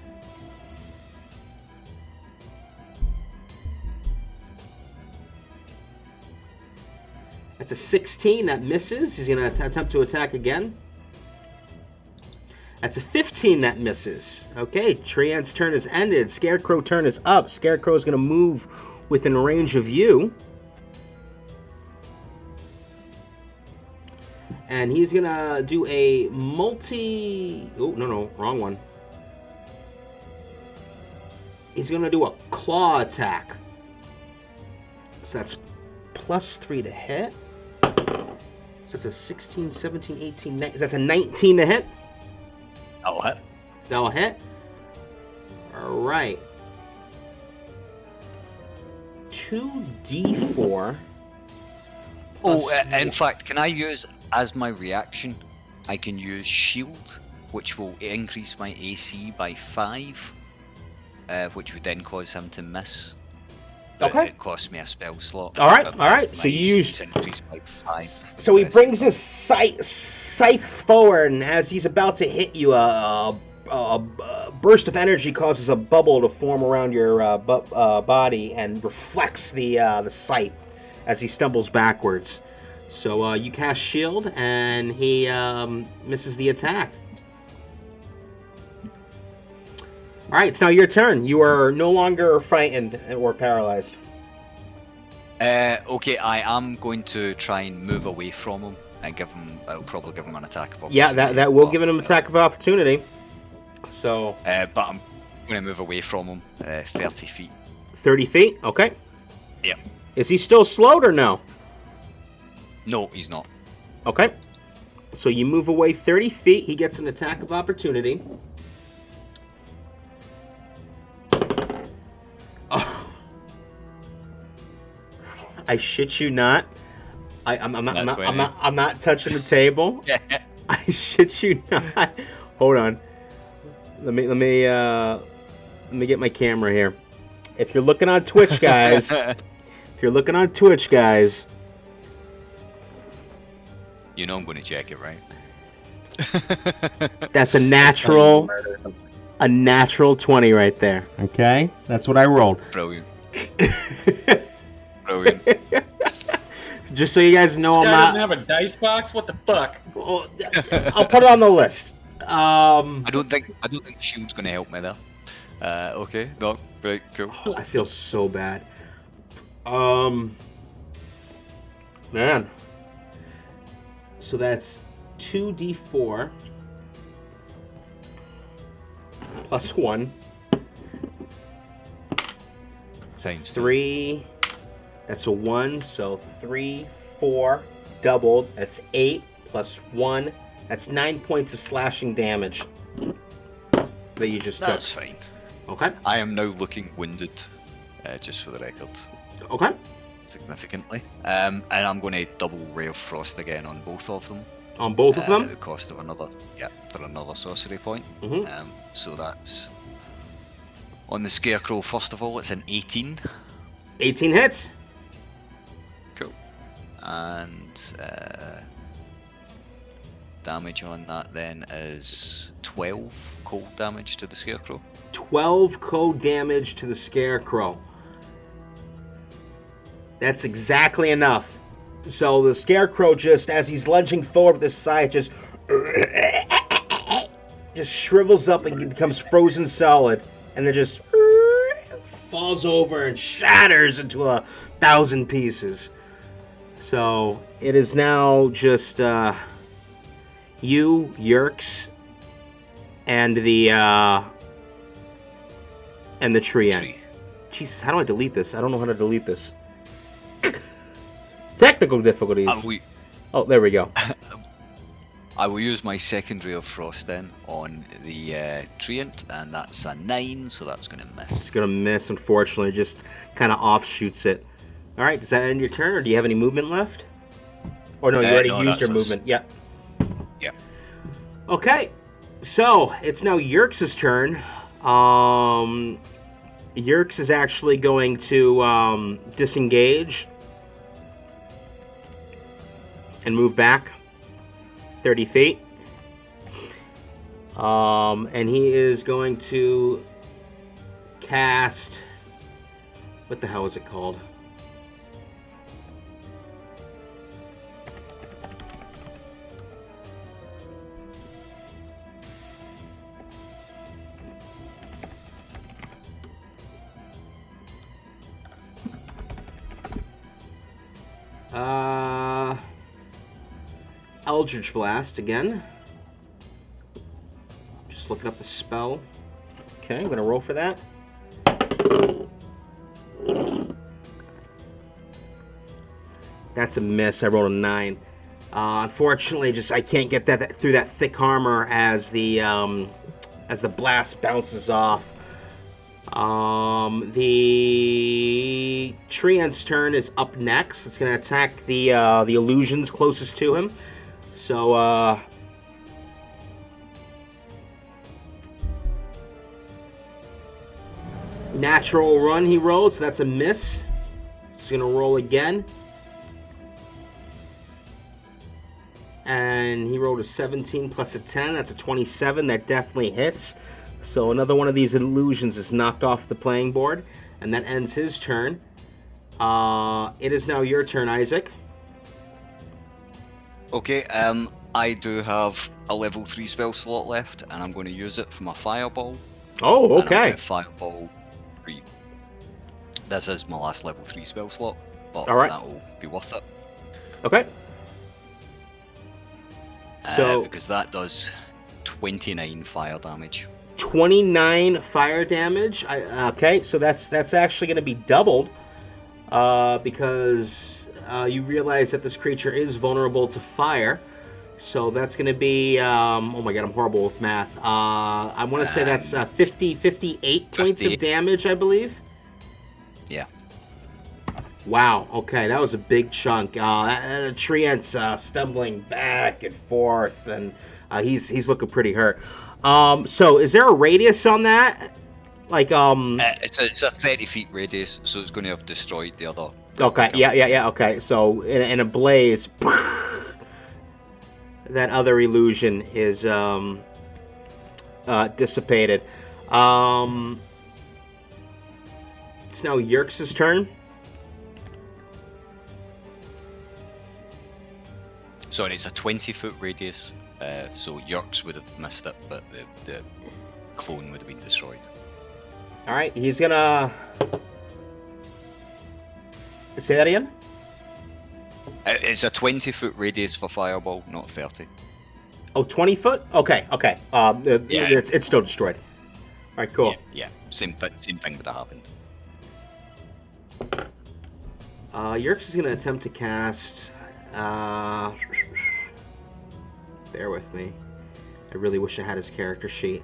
That's a 16. That misses. He's going to attempt to attack again. That's a 15. That misses. Okay, Tree Ant's turn is ended. Scarecrow turn is up. Scarecrow is going to move within range of you. And he's going to do a multi... Oh, no, wrong one. He's going to do a claw attack. So that's +3 to hit. So it's a 16, 17, 18, 19. That's a 19 to hit. That'll hit. That'll hit. All right. 2d4. In fact, can I use, as my reaction, I can use shield, which will increase my AC by 5, which would then cause him to miss. Okay. It costs me a spell slot. All right. So you use. By 5. So he brings his scythe forward, and as he's about to hit you, a burst of energy causes a bubble to form around your body and reflects the scythe as he stumbles backwards. So you cast shield, and he misses the attack. All right, it's now your turn. You are no longer frightened or paralyzed. Okay, I am going to try and move away from him and I'll probably give him an attack of opportunity. Yeah, that will give him an attack of opportunity. So. But I'm going to move away from him 30 feet. 30 feet? Okay. Yep. Is he still slowed or no? No, he's not. Okay. So you move away 30 feet. He gets an attack of opportunity. I shit you not. I'm not touching the table. I shit you not. Hold on. Let me get my camera here. If you're looking on Twitch, guys. You know I'm going to check it, right? That's a natural 20 right there. Okay? That's what I rolled. Brilliant. Just so you guys know, I'm not. Doesn't have a dice box. What the fuck? I'll put it on the list. I don't think shield's gonna help me there. Okay, no, right, cool. I feel so bad. Man. So that's 2d4 plus 1. Times 3. That's a 1, so 3, 4, doubled. That's 8 plus 1. That's 9 points of slashing damage that you just took. That's fine. Okay. I am now looking wounded, just for the record. Okay. Significantly. And I'm going to double Ray of Frost again on both of them. On both of them? At the cost of another, for another sorcery point. Mm-hmm. So that's on the Scarecrow. First of all, it's an 18. 18 hits. Cool. And damage on that then is 12 cold damage to the Scarecrow. 12 cold damage to the Scarecrow. That's exactly enough. So the Scarecrow, just as he's lunging forward with his scythe, just shrivels up and becomes frozen solid, and then just falls over and shatters into 1,000 pieces. So it is now just you, Yerks, and the tree. Jesus, how do I delete this? I don't know how to delete this. Technical difficulties. Oh, there we go. I will use my secondary of Frost then on the Treant, and that's a 9, so that's going to miss. It's going to miss, unfortunately. Just kind of offshoots it. All right, does that end your turn, or do you have any movement left? Or no, you already used your movement. Yep. Yeah. Okay, so it's now Yerks' turn. Yerks is actually going to disengage and move back 30 feet. And he is going to cast... What the hell is it called? Eldritch Blast again. Just looking up the spell. Okay, I'm going to roll for that. That's a miss. I rolled a 9. Unfortunately, I can't get that through that thick armor as the blast bounces off. The Treant's turn is up next. It's going to attack the illusions closest to him. So, natural run he rolled, so that's a miss. He's going to roll again. And he rolled a 17 plus a 10. That's a 27. That definitely hits. So another one of these illusions is knocked off the playing board. And that ends his turn. It is now your turn, Isaac. Okay, I do have a level 3 spell slot left, and I'm going to use it for my Fireball. Oh, okay. Fireball 3. This is my last level 3 spell slot, but all right, that'll be worth it. Okay. So because that does 29 fire damage. 29 fire damage. Okay, so that's actually going to be doubled because you realize that this creature is vulnerable to fire. So that's going to be, oh my god, I'm horrible with math. I want to say that's 58 points of damage, I believe. Yeah. Wow, okay, that was a big chunk. Treant's stumbling back and forth, and he's looking pretty hurt. So is there a radius on that? Like, It's a 30 feet radius, so it's going to have destroyed the other. Okay, yeah, okay. So in a blaze, that other illusion is dissipated. It's now Yerks' turn. Sorry, it's a 20-foot radius, so Yerks would have missed it, but the clone would have been destroyed. Alright, he's gonna... Say that again? It's a 20-foot radius for Fireball, not 30. Oh, 20 foot? Okay. It's still destroyed. Alright, cool. Yeah. Same thing would have happened. Yerks is gonna attempt to cast... Bear with me. I really wish I had his character sheet.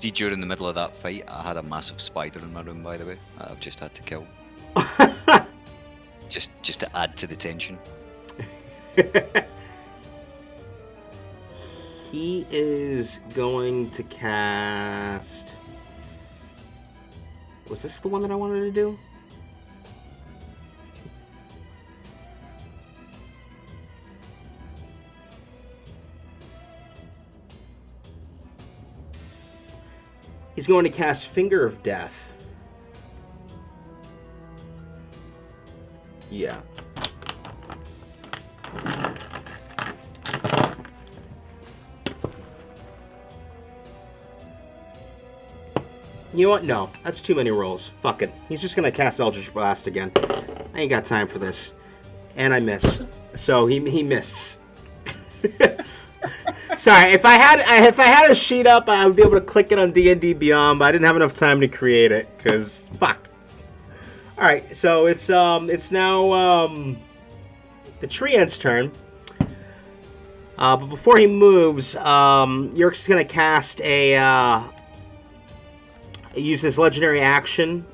See, during the middle of that fight, I had a massive spider in my room, by the way, that I've just had to kill. just to add to the tension. He is going to cast... Was this the one that I wanted to do? He's going to cast Finger of Death. Yeah. You know what? No. That's too many rolls. Fuck it. He's just going to cast Eldritch Blast again. I ain't got time for this. And I miss. So he misses. Sorry, if I had a sheet up, I would be able to click it on D&D Beyond, but I didn't have enough time to create it, because fuck. Alright, so it's now the Treant's turn. But before he moves, Yerk's gonna cast use his legendary action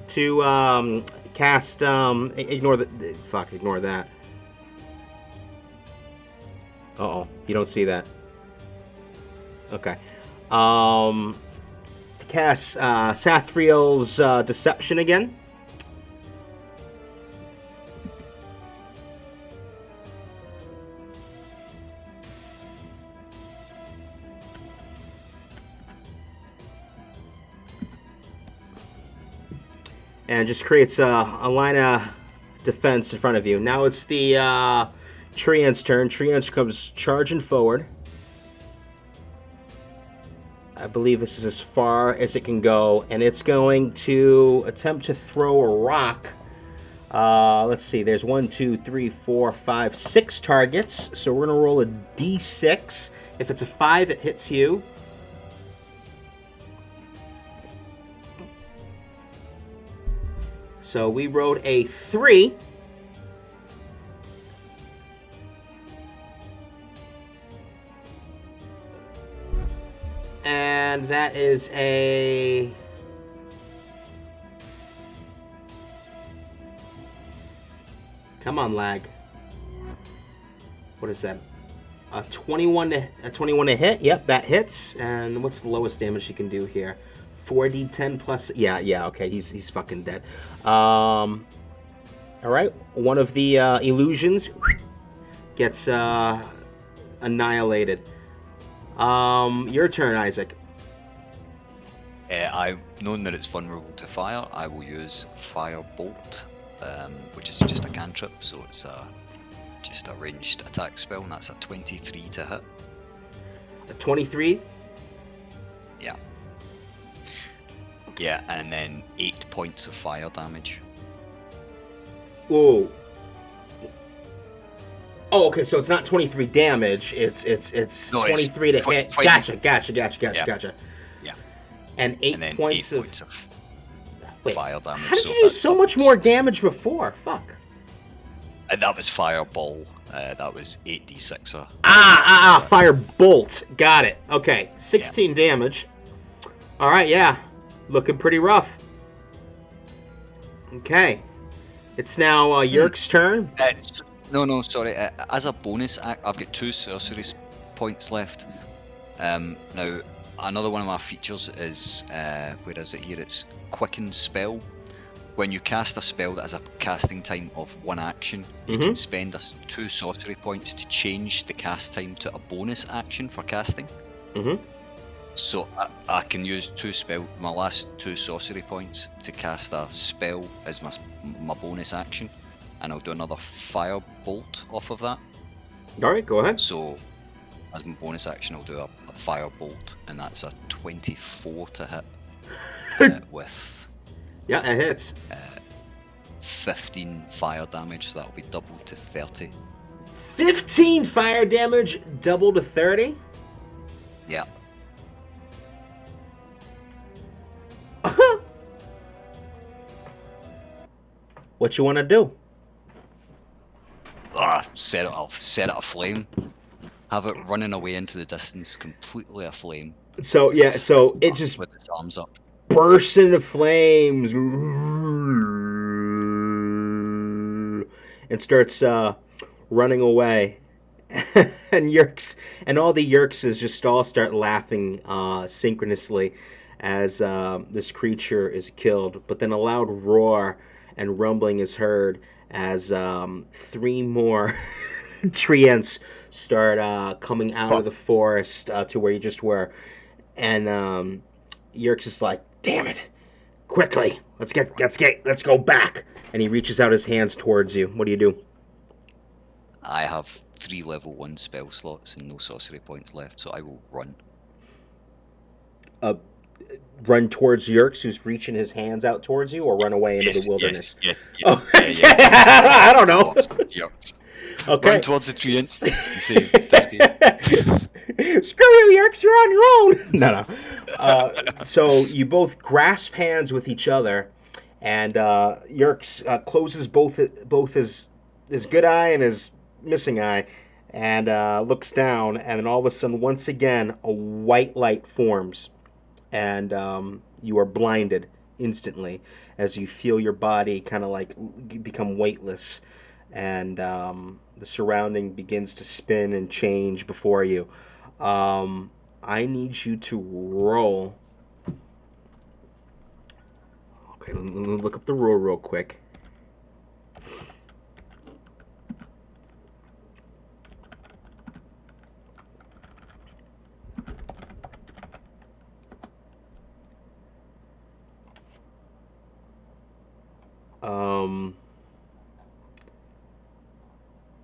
to cast ignore that. Uh-oh, you don't see that. Okay. Cast Sathriel's Deception again. And just creates a line of defense in front of you. Now it's the Treant's turn. Treant comes charging forward. I believe this is as far as it can go, and it's going to attempt to throw a rock. Let's see, there's 1, 2, 3, 4, 5, 6 targets, so we're going to roll a d6. If it's a 5, it hits you. So we rolled a 3. And that is a... Come on, lag. What is that? A 21 to hit? Yep, that hits. And what's the lowest damage you can do here? 4d10 plus... Yeah, okay, he's fucking dead. Alright, one of the illusions gets annihilated. Your turn, Isaac. I've known that it's vulnerable to fire. I will use Fire Bolt, which is just a cantrip, so it's just a ranged attack spell, and that's a 23 to hit. A 23? Yeah. Yeah, and then 8 points of fire damage. Whoa. Oh, okay, so it's not 23 damage, it's no, 23 to hit. Gotcha. Yeah. And 8 points of fire damage. How did you do so much more damage before? Fuck. And that was Fireball. That was 8d6. Fire Bolt. Got it. Okay, 16 damage. Alright, yeah. Looking pretty rough. Okay. It's now Yerk's turn. No, sorry. As a bonus, I've got 2 sorcery points left. Now, another one of my features is, where is it here? It's Quicken Spell. When you cast a spell that has a casting time of 1 action, you can spend 2 sorcery points to change the cast time to a bonus action for casting. So I can use my last 2 sorcery points to cast a spell as my bonus action, and I'll do another Fire Bolt off of that. Alright, go ahead. So, as my bonus action, I'll do a Fire Bolt, and that's a 24 to hit with... Yeah, it hits. 15 fire damage, so that'll be doubled to 30. 15 fire damage, double to 30? Yeah. What you want to do? Set it aflame. Have it running away into the distance, completely aflame. So yeah, so it just with his arms up. bursts into flames and starts running away. And Yerks and all the Yerkses just all start laughing synchronously as this creature is killed. But then a loud roar and rumbling is heard as three more treants start coming out of the forest to where you just were. And Yerks is like, "Damn it! Quickly, let's go back." And he reaches out his hands towards you. What do you do? I have 3 level 1 spell slots and no sorcery points left, so I will run. Run towards Yerks, who's reaching his hands out towards you, or run away into the wilderness? Yes. Oh, I don't know. Okay. Run towards the treants. You say 30. Screw you, Yerks, you're on your own. No. So you both grasp hands with each other, and Yerks closes both his good eye and his missing eye, and looks down, and then all of a sudden, once again, a white light forms, and you are blinded instantly as you feel your body kind of like become weightless, and the surrounding begins to spin and change before you. I need you to roll. Okay, let me look up the rule real quick.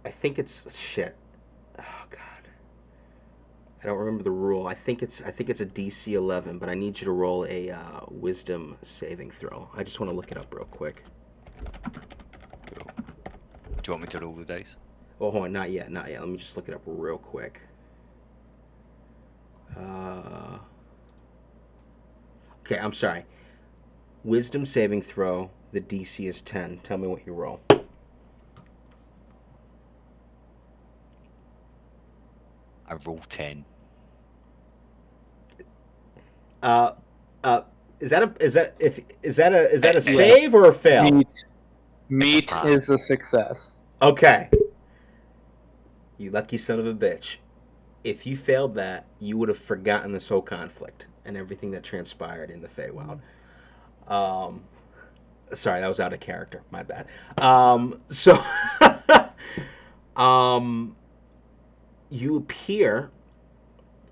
I think it's shit. Oh God, I don't remember the rule. I think it's a DC 11, but I need you to roll a Wisdom saving throw. I just want to look it up real quick. Cool. Do you want me to roll the dice? Oh, hold on, not yet. Let me just look it up real quick. Okay, I'm sorry. Wisdom saving throw. The DC is 10. Tell me what you roll. I roll 10. Is that a save or a fail? Meat is a success. Okay. You lucky son of a bitch. If you failed that, you would have forgotten this whole conflict and everything that transpired in the Feywild. Sorry, that was out of character. My bad. You appear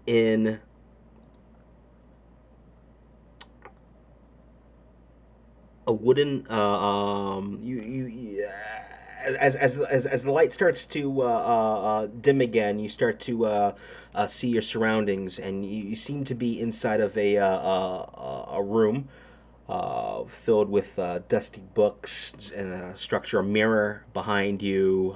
in a wooden. As the light starts to dim again, you start to see your surroundings, and you seem to be inside of a room filled with dusty books and a structure, a mirror behind you,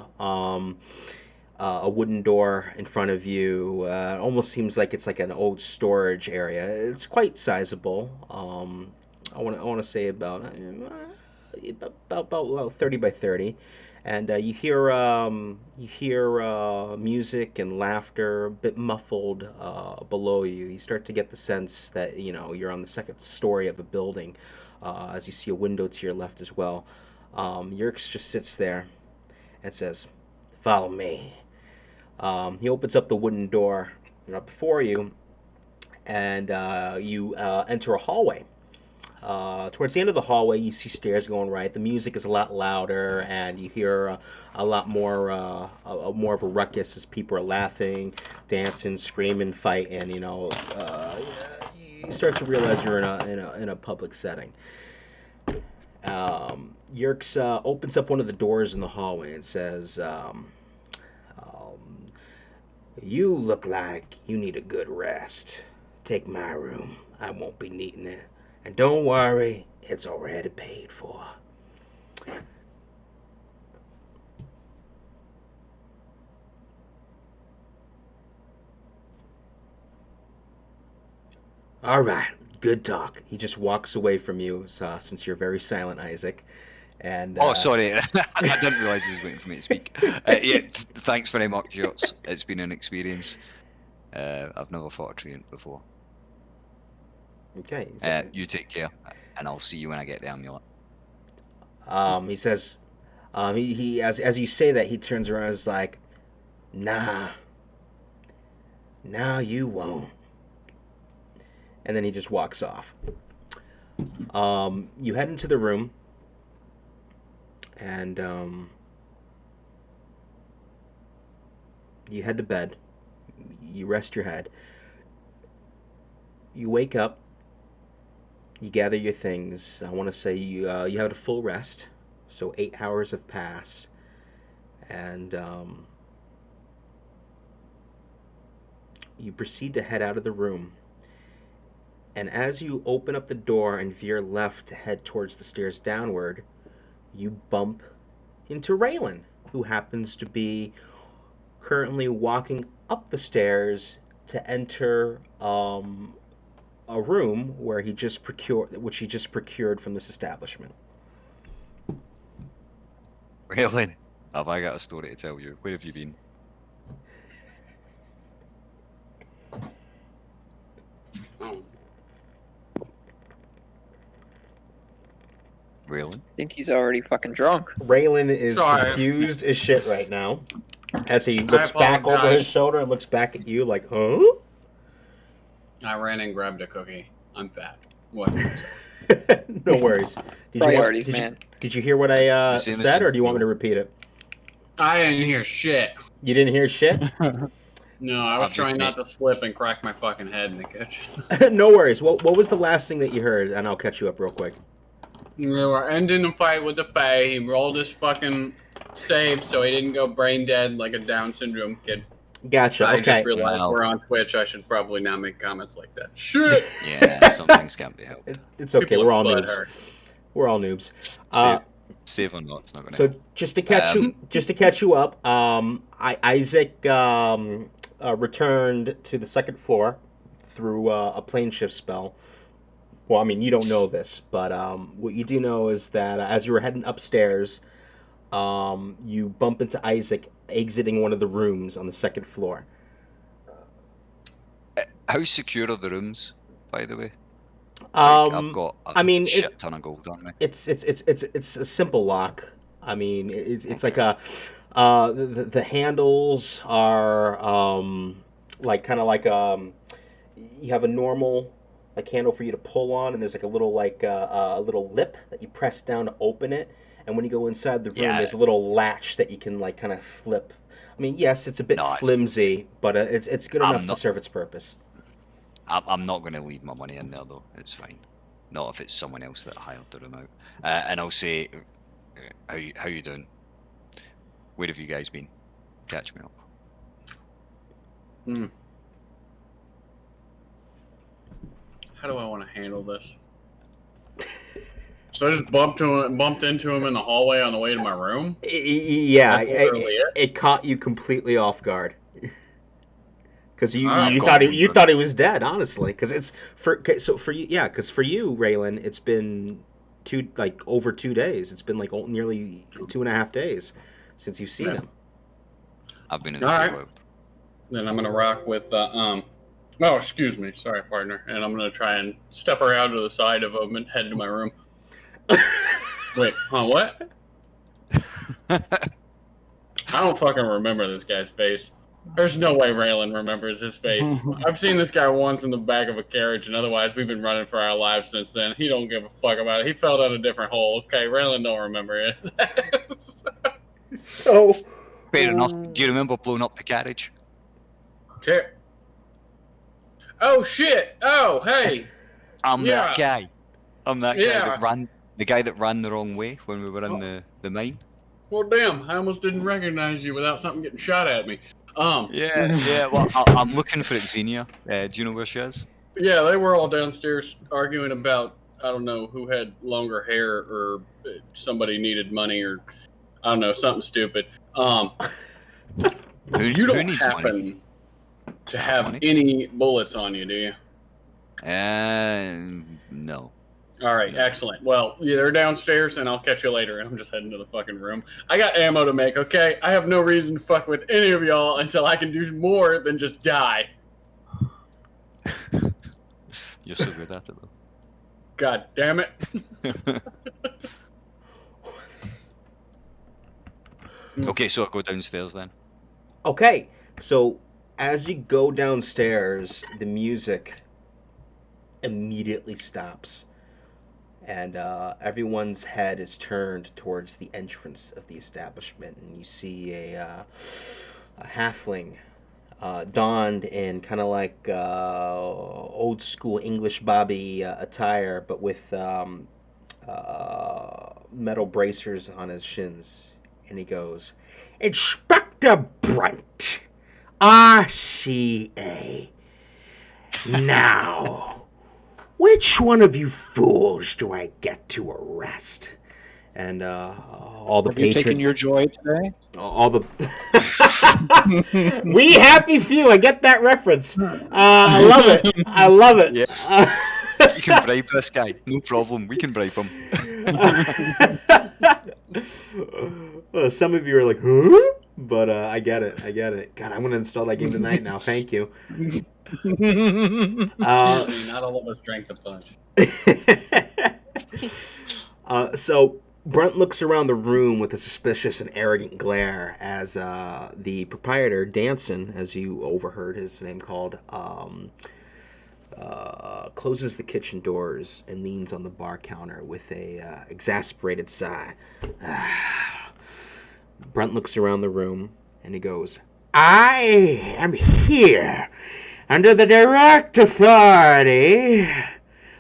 a wooden door in front of you. It almost seems like it's like an old storage area. It's quite sizable. I want to say about 30 by 30. And you hear music and laughter, a bit muffled below you. You start to get the sense that you're on the second story of a building, as you see a window to your left as well. Yerks just sits there and says, "Follow me." He opens up the wooden door before you, and you enter a hallway. Towards the end of the hallway, you see stairs going right. The music is a lot louder, and you hear a lot more of a ruckus as people are laughing, dancing, screaming, fighting. You start to realize you're in a public setting. Yerks opens up one of the doors in the hallway and says, "You look like you need a good rest. Take my room. I won't be needing it. And don't worry, it's already paid for." All right, good talk. He just walks away from you, since you're very silent, Isaac. And Oh, sorry, I didn't realise he was waiting for me to speak. Yeah, thanks very much, Yots. It's been an experience. I've never fought a treant before. Okay. You take care, and I'll see you when I get the amulet. He says, he as you say that, he turns around and is like, nah, you won't. And then he just walks off. You head into the room, and you head to bed. You rest your head. You wake up. You gather your things. I want to say you had a full rest, so 8 hours have passed, and you proceed to head out of the room. And as you open up the door and veer left to head towards the stairs downward, you bump into Raylan, who happens to be currently walking up the stairs to enter a room where he just procured from this establishment. Raylan, have I got a story to tell you? Where have you been? Raylan? I think he's already fucking drunk. Raylan is confused as shit right now as he looks back over his shoulder and looks back at you like, huh? I ran and grabbed a cookie. I'm fat. What? No worries. Did you hear what I said, or do you want me to repeat it? I didn't hear shit. You didn't hear shit? No, I was trying not to slip and crack my fucking head in the kitchen. No worries. What was the last thing that you heard? And I'll catch you up real quick. We were ending the fight with the Fae. He rolled his fucking save so he didn't go brain dead like a Down syndrome kid. Gotcha. I just realized we're on Twitch. I should probably not make comments like that. Shit. Yeah, some things can't be helped. It's okay. We're all noobs. We're all noobs. Save or not, it's not gonna. So just to catch you up, Isaac returned to the second floor through a plane shift spell. Well, I mean, you don't know this, but what you do know is that as you were heading upstairs, you bump into Isaac exiting one of the rooms on the second floor. How secure are the rooms, by the way? I've got a shit ton of gold on me. It's a simple lock. I mean, it's like the handles are you have a normal handle for you to pull on, and there's like a little little lip that you press down to open it. And when you go inside the room, there's a little latch that you can kind of flip. I mean, yes, it's a bit flimsy, but it's good enough to serve its purpose. I'm not going to leave my money in there though. It's fine. Not if it's someone else that hired the room out. And I'll say, how you doing? Where have you guys been? Catch me up. How do I want to handle this? So I just bumped into him in the hallway on the way to my room? Yeah, it caught you completely off guard. Because you thought he was dead, honestly. Because for you, Raylan, it's been over 2 days. It's been nearly 2.5 days since you've seen him. I've been in the world. Then I'm gonna rock with oh, excuse me, sorry, partner. And I'm gonna try and step around to the side of him and head to my room. Wait, what? I don't fucking remember this guy's face. There's no way Raylan remembers his face. I've seen this guy once in the back of a carriage, and otherwise we've been running for our lives since then. He don't give a fuck about it. He fell down a different hole. Okay, Raylan don't remember it. So fair enough. Do you remember blowing up the carriage? Oh shit! Oh hey! I'm that guy. I'm that guy that ran. The guy that ran the wrong way when we were in the mine. Well, damn! I almost didn't recognize you without something getting shot at me. Yeah. Well, I'm looking for Xenia. Do you know where she is? Yeah, they were all downstairs arguing about I don't know who had longer hair or somebody needed money or I don't know something stupid. You don't happen to have any bullets on you, do you? No. All right, excellent. Well, they're downstairs, and I'll catch you later. I'm just heading to the fucking room. I got ammo to make, okay? I have no reason to fuck with any of y'all until I can do more than just die. You're so good at it, though. God damn it. Okay, so I go downstairs then. Okay, so as you go downstairs, the music immediately stops, and everyone's head is turned towards the entrance of the establishment, and you see a halfling donned in kind of like old school English Bobby attire, but with metal bracers on his shins, and he goes, "Inspector Brunt, RCA. Now, which one of you fools do I get to arrest?" And all the Have you patrons. taken your joy today? All the we happy few. I get that reference. I love it. I love it. Yeah. You can bribe this guy. No problem. We can bribe him. Some of you are like, huh? But I get it. I get it. God, I'm going to install that game tonight now. Thank you. Not all of us drank the punch. So Brunt looks around the room with a suspicious and arrogant glare as the proprietor, Danson, as you overheard his name called, closes the kitchen doors and leans on the bar counter with a exasperated sigh. Brunt looks around the room and he goes, "I am here under the direct authority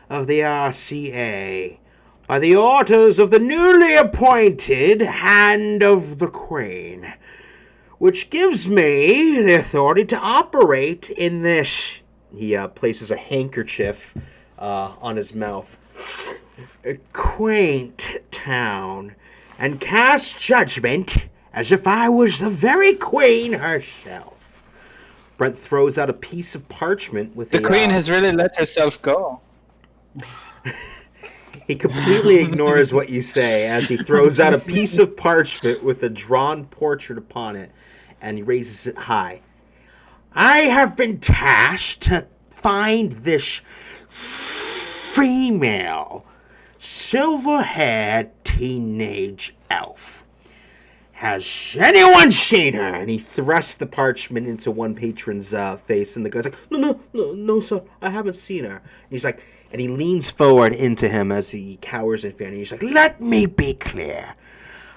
of the RCA, by the orders of the newly appointed Hand of the Queen, which gives me the authority to operate in this," he places a handkerchief on his mouth, "quaint town, and cast judgment as if I was the very queen herself." Brent throws out a piece of parchment with The queen has really let herself go. He completely ignores what you say as he throws out a piece of parchment with a drawn portrait upon it, and he raises it high. "I have been tasked to find this female, silver-haired teenage elf. Has anyone seen her?" And he thrusts the parchment into one patron's face, and the guy's like, no, sir, I haven't seen her. And he's like, and he leans forward into him as he cowers in fear, and he's like, "Let me be clear.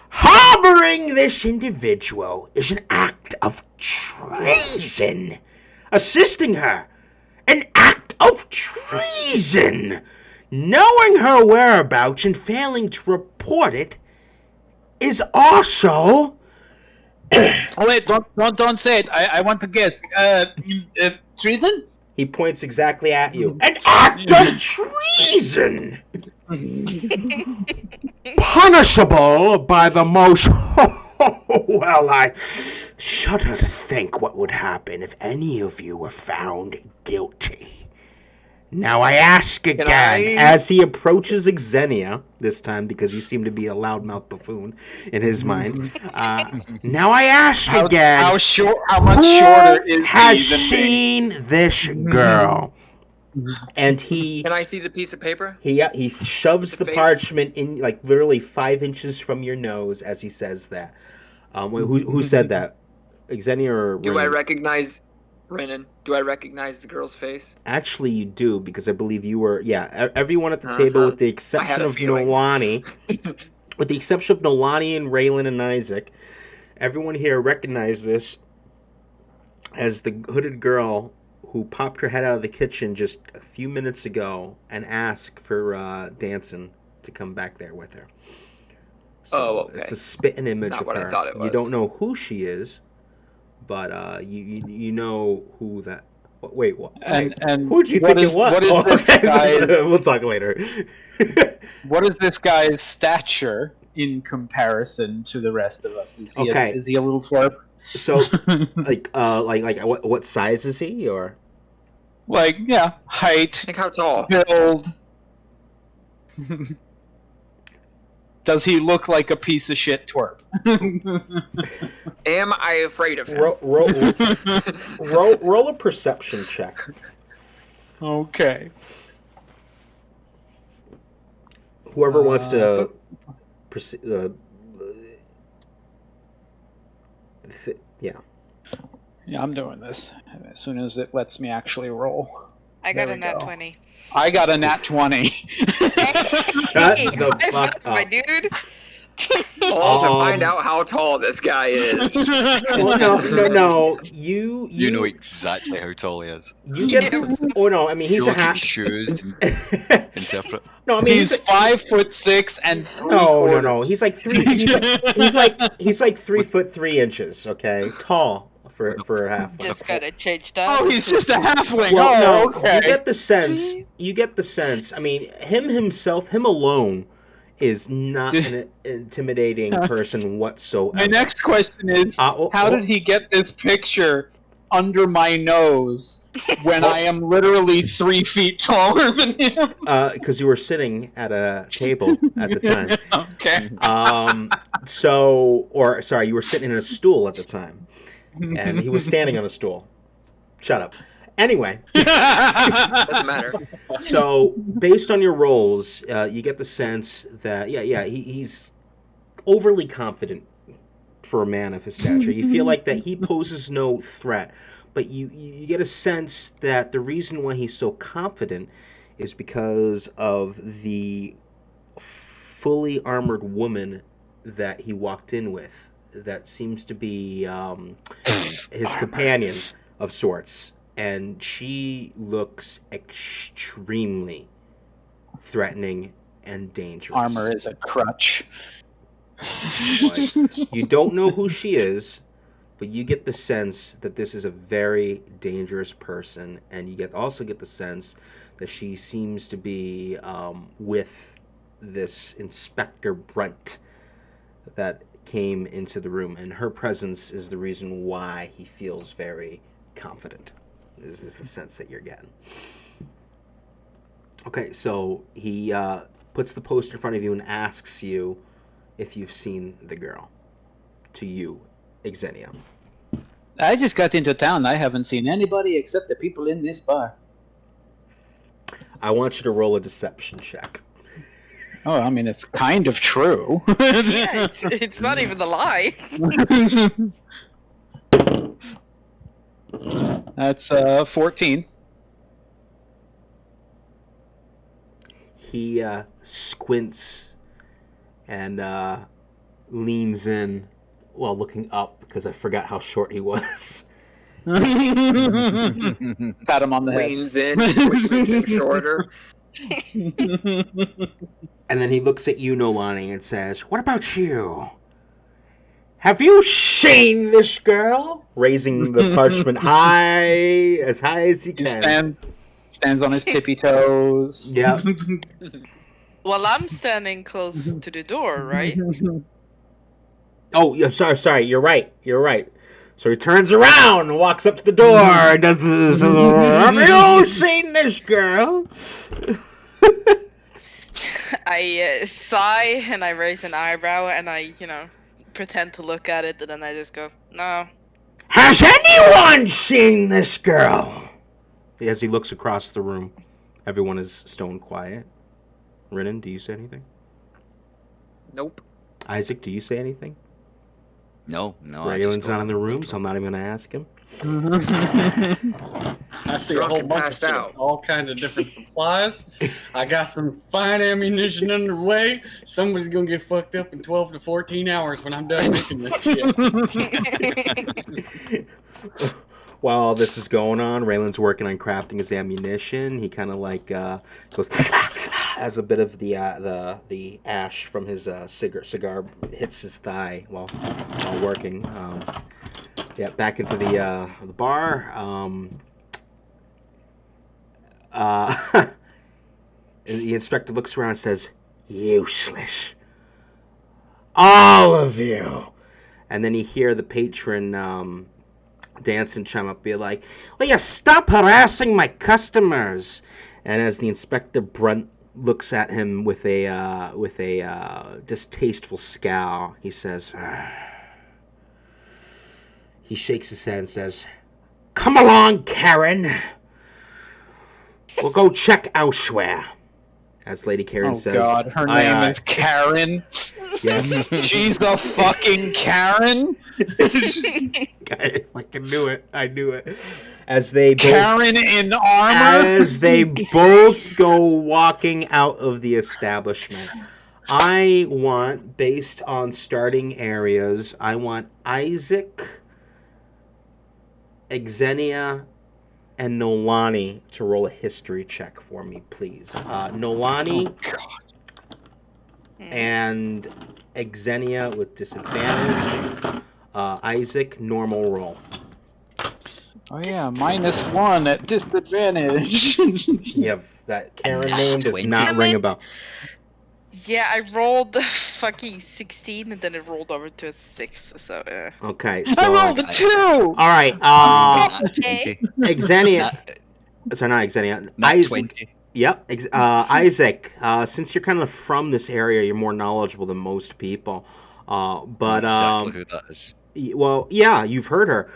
Harboring this individual is an act of treason. Assisting her, an act of treason. Knowing her whereabouts and failing to report it is also..." Oh wait, don't say it. I want to guess. Treason? He points exactly at you. "An act of treason! Punishable by the most..." Well, I shudder to think what would happen if any of you were found guilty. Now I ask again, as he approaches Xenia, this time because he seemed to be a loudmouth buffoon in his mind. Now I ask again, how much shorter is has he than seen me? this girl? And he... Can I see the piece of paper? He shoves the face? parchment in, like, literally 5 inches from your nose as he says that. Wait, who said that? Xenia or Do I Renan? recognize Renan? Do I recognize the girl's face? Actually, you do, because I believe you were... Yeah, everyone at the table, with the exception of Nolani. With the exception of Nolani and Raylan and Isaac, everyone here recognized this as the hooded girl who popped her head out of the kitchen just a few minutes ago and asked for Danson to come back there with her. So okay. It's a spitting image Not of what her. I thought it was. You don't know who she is, but you know who that... Wait, what? And who do you think it was? What is this guy's... We'll talk later. What is this guy's stature in comparison to the rest of us? Is he is he a little twerp? So, what size is he, or? Like, yeah, height. Like how tall? Build. Does he look like a piece of shit twerp? Am I afraid of him? Roll a perception check. Okay. Whoever wants to yeah. Yeah, I'm doing this as soon as it lets me actually roll. I got a nat 20. I got a nat 20. Shut the fuck up, my dude. All to find out how tall this guy is. Well, no. You know exactly how tall he is. You get the. Oh no, I mean he's a half. Shoes. Interpret. No, I mean he's 5'6" and no. He's like 3. He's like 3 foot 3 inches. Okay, tall for a halfling. Just gotta change that. Oh, he's just a halfling. Well, okay. You get the sense. I mean, him alone is not an intimidating person whatsoever. My next question is, how did he get this picture under my nose when I am literally 3 feet taller than him? Because you were sitting at a table at the time. Okay. You were sitting in a stool at the time, and he was standing on a stool. Shut up. Anyway. Doesn't matter. So, based on your rolls, you get the sense that, he's overly confident for a man of his stature. You feel like that he poses no threat, but you get a sense that the reason why he's so confident is because of the fully armored woman that he walked in with. That seems to be his companion of sorts. And she looks extremely threatening and dangerous. Armor is a crutch. You don't know who she is, but you get the sense that this is a very dangerous person, and you also get the sense that she seems to be with this Inspector Brunt that came into the room, and her presence is the reason why he feels very confident. Is the sense that you're getting. Okay, so he puts the poster in front of you and asks you if you've seen the girl. To you, Xenia. I just got into town. I haven't seen anybody except the people in this bar. I want you to roll a deception check. Oh, I mean, it's kind of true. Yeah, it's not even the lie. That's 14. He squints and leans in while looking up because I forgot how short he was. Pat him on the head. Leans in, which makes him shorter. And then he looks at you, Nolani, and says, "What about you? Have you seen this girl?" Raising the parchment as high as he can. Stands on his tippy toes. Yeah. Well, I'm standing close to the door, right? Oh, I'm sorry. You're right. So he turns around and walks up to the door and does this. Have you seen this girl? I sigh and I raise an eyebrow and I, pretend to look at it, and then I just go, no. Has anyone seen this girl? As he looks across the room, everyone is stone quiet. Renan, do you say anything? Nope. Isaac, do you say anything? No. Raylan's not in the room, so I'm not even going to ask him. I see a whole bunch of stuff, all kinds of different supplies. I got some fine ammunition underway. Somebody's gonna get fucked up in 12 to 14 hours when I'm done making this shit. While all this is going on, Raylan's working on crafting his ammunition. He kind of goes as a bit of the ash from his cigar hits his thigh while working. Back into the bar. The inspector looks around and says, "Useless. All of you." And then you hear the patron Danson chime up, be like, "Will you stop harassing my customers?" And as the Inspector Brunt looks at him with a distasteful scowl, he says, he shakes his head and says, "Come along, Karen. We'll go check elsewhere." As Lady Karen Oh says. God, her name is Karen. Yes. She's the fucking Karen. I fucking knew it. I knew it. As they both, Karen in armor. as they both go walking out of the establishment, I want, based on starting areas, I want Isaac, Xenia, and Nolani to roll a history check for me, please. Nolani and Xenia with disadvantage. Isaac, normal roll. Oh yeah, -1 at disadvantage. You have that Karen name does 20. not ring a bell. Yeah, I rolled fucking 16 and then it rolled over to a 6. So. Okay, I so rolled a 2. all right. Not 20. Xenia. Not, Sorry, not Xenia. not Isaac. 20. Yep. Isaac. Since you're kind of from this area, you're more knowledgeable than most people. But Exactly who that is. well, yeah, you've heard her.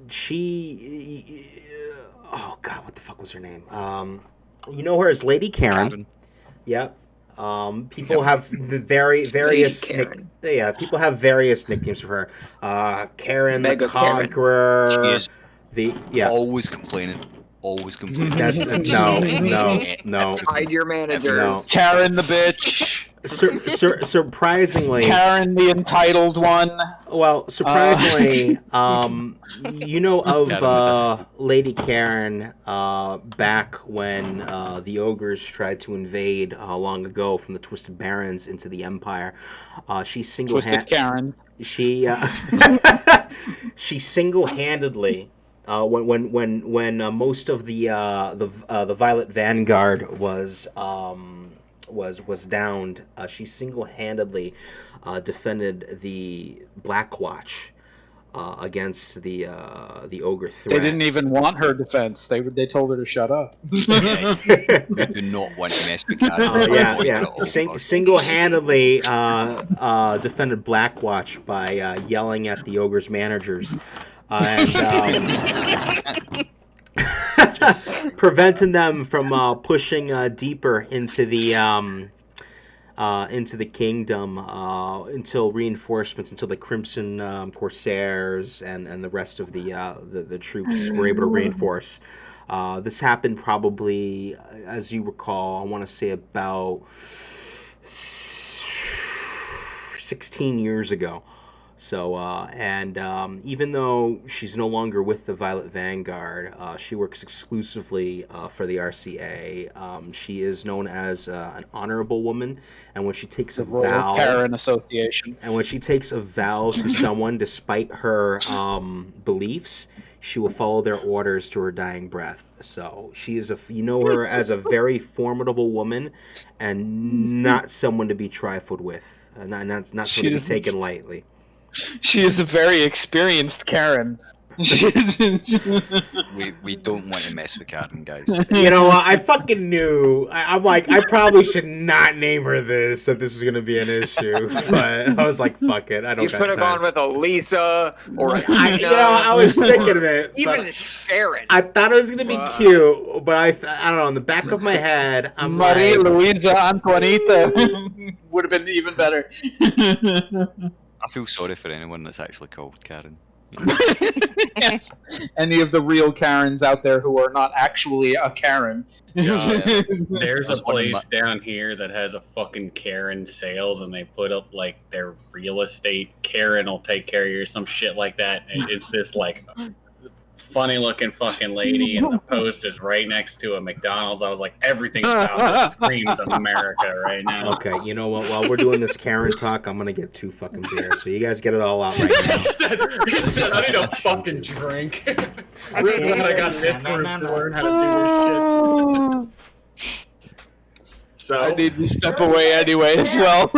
She. Oh God, what the fuck was her name? You know her as Lady Karen. Yep. People have various people have various nicknames for her. Karen Mega the Conqueror. She is always complaining. Always complaining. That's no. Hide your managers. No. Karen the bitch. Surprisingly, Karen the entitled one. well, surprisingly, you know of Lady Karen back when the ogres tried to invade long ago from the Twisted Barons into the Empire. She Twisted Karen. She she single-handedly. When most of the Violet Vanguard was downed, she single-handedly defended the Black Watch against the ogre threat. They didn't even want her defense. They told her to shut up. You do not want to mess with Karen. Yeah. Single-handedly defended Black Watch by yelling at the ogre's managers. And preventing them from pushing deeper into the kingdom until reinforcements, until the Crimson Corsairs and the rest of the troops were able to reinforce. This happened probably, as you recall, I want to say about 16 years ago. So, even though she's no longer with the Violet Vanguard, she works exclusively for the RCA. She is known as an honorable woman, and when she takes a vow, Karen Association, and when she takes a vow to someone, despite her beliefs, she will follow their orders to her dying breath. So she is you know her as a very formidable woman, and not someone to be trifled with, and not someone to be taken lightly. She is a very experienced Karen. We don't want to mess with Karen, guys. You know what? I fucking knew. I'm like, I probably should not name her this, so this is gonna be an issue. But I was like, fuck it. I don't. You could have gone with a Lisa or a Nina. I was thinking of it. Even Sharon. I thought it was gonna be cute, but I don't know. In the back of my head, I'm Maria like, Luisa Antoinita would have been even better. I feel sorry for anyone that's actually called Karen. Yes. Any of the real Karens out there who are not actually a Karen. There's a That's one of place down here that has a fucking Karen sales, and they put up like their real estate. Karen will take care of you, or some shit like that. And it's this like funny looking fucking lady, and the post is right next to a McDonald's. I was like, everything about this screams of America right now. okay, you know what? While we're doing this Karen talk, I'm gonna get 2 fucking beers, so you guys get it all out right now. He said, I need a fucking drink. Really glad I got this room to learn how to do this shit. So I need to step away anyway as well.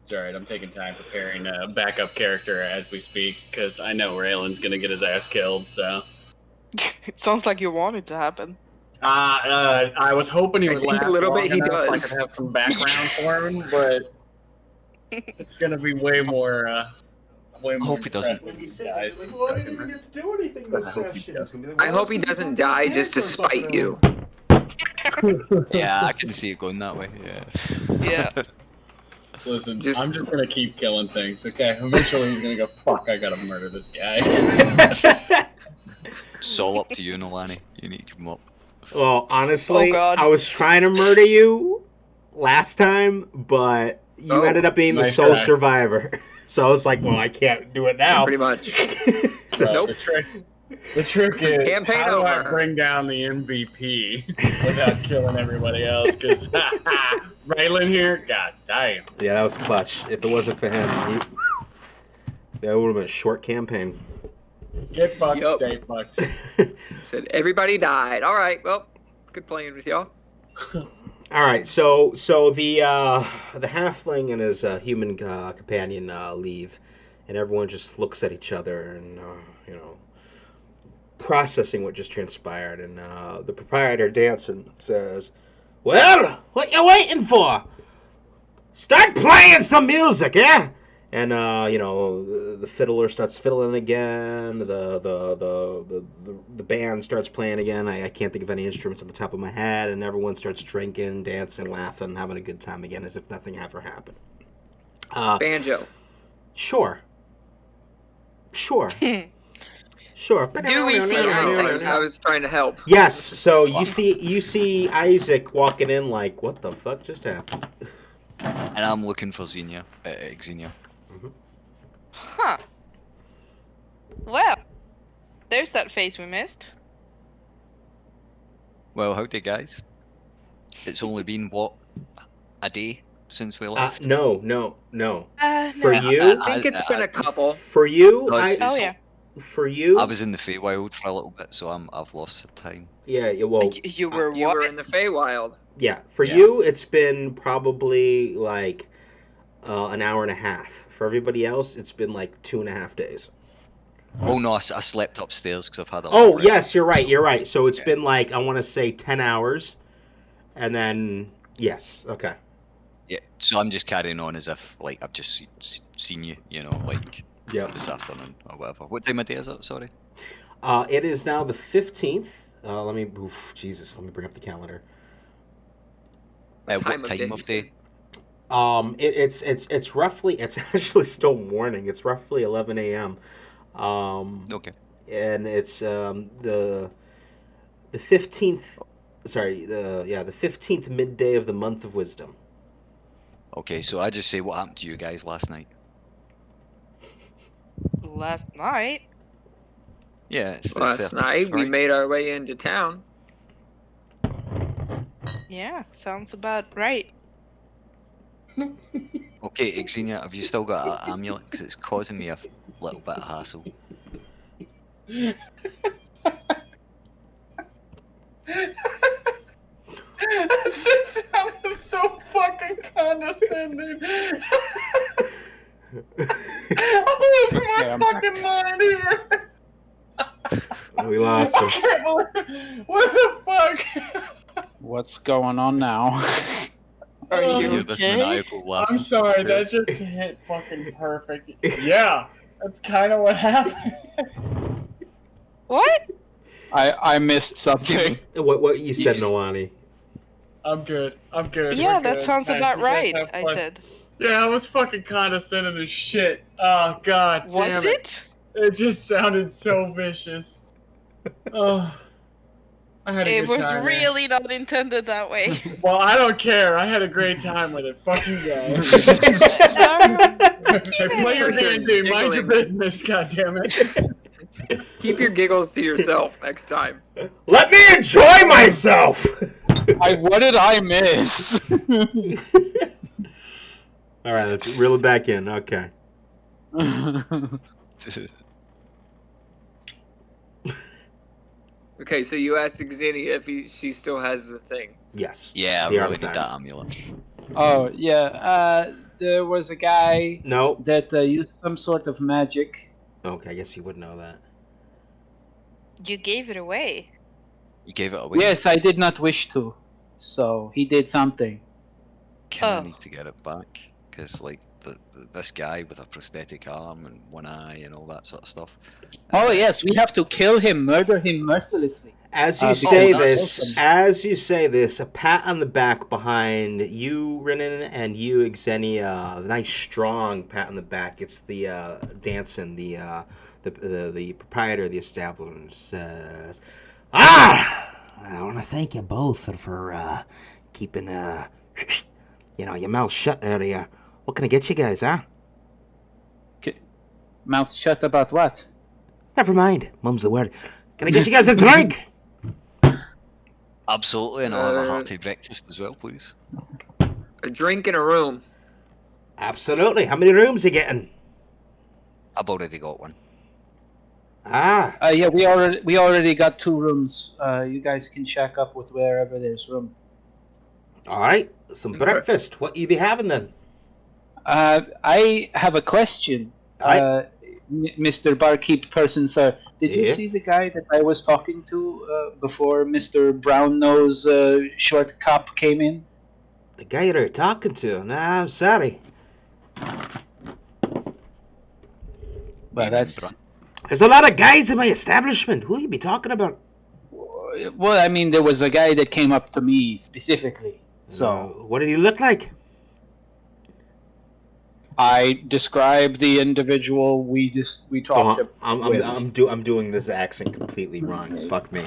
it's alright, I'm taking time preparing a backup character as we speak, because I know Raylan's gonna get his ass killed, so. It sounds like you want it to happen. I was hoping he I would think last a little bit long he enough does. I could have some background for him, but it's gonna be way more way more hope he doesn't. impressive if he dies. Well, I didn't even get to do anything this session. It's gonna be like, I well, hope he let's doesn't keep die on just to cancer or spite something. you. Yeah, I can see it going that way. Yeah. Yeah. Listen, Just- I'm just gonna keep killing things, okay? Eventually he's gonna go, fuck, I gotta murder this guy. It's all up to you, Nolani. You need to come up. Well, honestly, Oh, God. I was trying to murder you last time, but you Oh, ended up being the nice sole try. survivor. So I was like, well, I can't do it now. Pretty much. Bro, Nope. the trick is, Campaign how do I over. bring down the MVP without killing everybody else? Because Raylan here, god damn. Yeah, that was clutch. If it wasn't for him, that would have been a short campaign. Get fucked, Yup. stay fucked. Said everybody died. All right. Well, good playing with y'all. All right, so the halfling and his human companion leave, and everyone just looks at each other and processing what just transpired. And the proprietor Danson says, "Well, what you waiting for? Start playing some music, yeah." And the fiddler starts fiddling again. The band starts playing again. I can't think of any instruments on the top of my head. And everyone starts drinking, dancing, laughing, having a good time again, as if nothing ever happened. Banjo. Sure. Sure. Do we see Isaac? I was trying to help. Yes. So you see Isaac walking in like, what the fuck just happened? And I'm looking for Xenia. Huh. Well, there's that face we missed. Well, howdy, guys. It's only been, what, a day since we left? No. For No. you, I think it's been a couple. for you, No, it's- Oh yeah. for you. I was in the Feywild for a little bit, so I've lost the time. Yeah. Well, You were You what? were in the Feywild. yeah. For Yeah. you, it's been probably like an hour and a half. For everybody else, it's been like 2.5 days. Oh no, I slept upstairs because I've had a Oh, lot of yes, you're right. So it's Yeah. been like, I want to say 10 hours. And then, yes, okay. Yeah, so I'm just carrying on as if, like, I've just seen you, like, Yep. this afternoon or whatever. What time of day is it, sorry? It is now the 15th. Let me bring up the calendar. What Time of time day, of you day? It's roughly, it's actually still morning. It's roughly 11 a.m. Okay. And it's the 15th, sorry, the 15th midday of the month of wisdom. Okay, so I just say what happened to you guys last night. Last night. Yeah, it's the Last 30th, night, we right? made our way into town. Yeah, sounds about right. Okay, Xenia, have you still got an amulet? Because it's causing me a little bit of hassle. That shit sounded so fucking condescending. I lose my I'm fucking mind here. We lost I him. can't believe. What the fuck? What's going on now? Are Oh, you Hear this okay? maniacal laugh. I'm sorry, that just hit fucking perfect. Yeah, that's kind of what happened. What? I missed something. What you said, Nolani? I'm good. Yeah, We're that good. sounds Thanks, about you guys right. have I fun. said. Yeah, I was fucking condescending as shit. Oh god damn Was it? It just sounded so vicious. Oh, I had a It good was time, man. really not intended that way. Well, I don't care. I had a great time with it. Fuck you guys. Play your damn game. Mind your business. God damn it. Keep your giggles to yourself next time. Let me enjoy myself. What did I miss? All right, let's reel it back in. Okay. Okay, so you asked Xenia if she still has the thing. Yes. Yeah, I The really need artifact. that amulet. Oh yeah, there was a guy No. that used some sort of magic. Okay, I guess you would know that. You gave it away. You gave it away? Yes, I did not wish to, so he did something. Kinda Oh. need to get it back. Because, like, this guy with a prosthetic arm and one eye and all that sort of stuff. Oh yes, we have to kill him, murder him mercilessly. As you say this, a pat on the back behind you, Renan, and you, Xenia. A nice, strong pat on the back. It's the Danson, the proprietor of the establishment, says, I want to thank you both for keeping your mouth shut earlier. What can I get you guys, huh? Mouth shut about what? Never mind. Mum's the word. Can I get you guys a drink? Absolutely, and I'll have a hearty breakfast as well, please. A drink in a room. Absolutely. How many rooms are you getting? I've already got one. Yeah, we already got 2 rooms. You guys can shack up with wherever there's room. All right. Some breakfast. What you be having then? I have a question. Mr. Barkeep person, sir. Did you see the guy that I was talking to before Mr. Brown Nose Short Cop came in? The guy you're talking to? Nah, I'm sorry. Well, There's a lot of guys in my establishment. Who you be talking about? Well, I mean, there was a guy that came up to me specifically. So, what did he look like? I described the individual we talked about. I'm doing this accent completely wrong. Fuck me.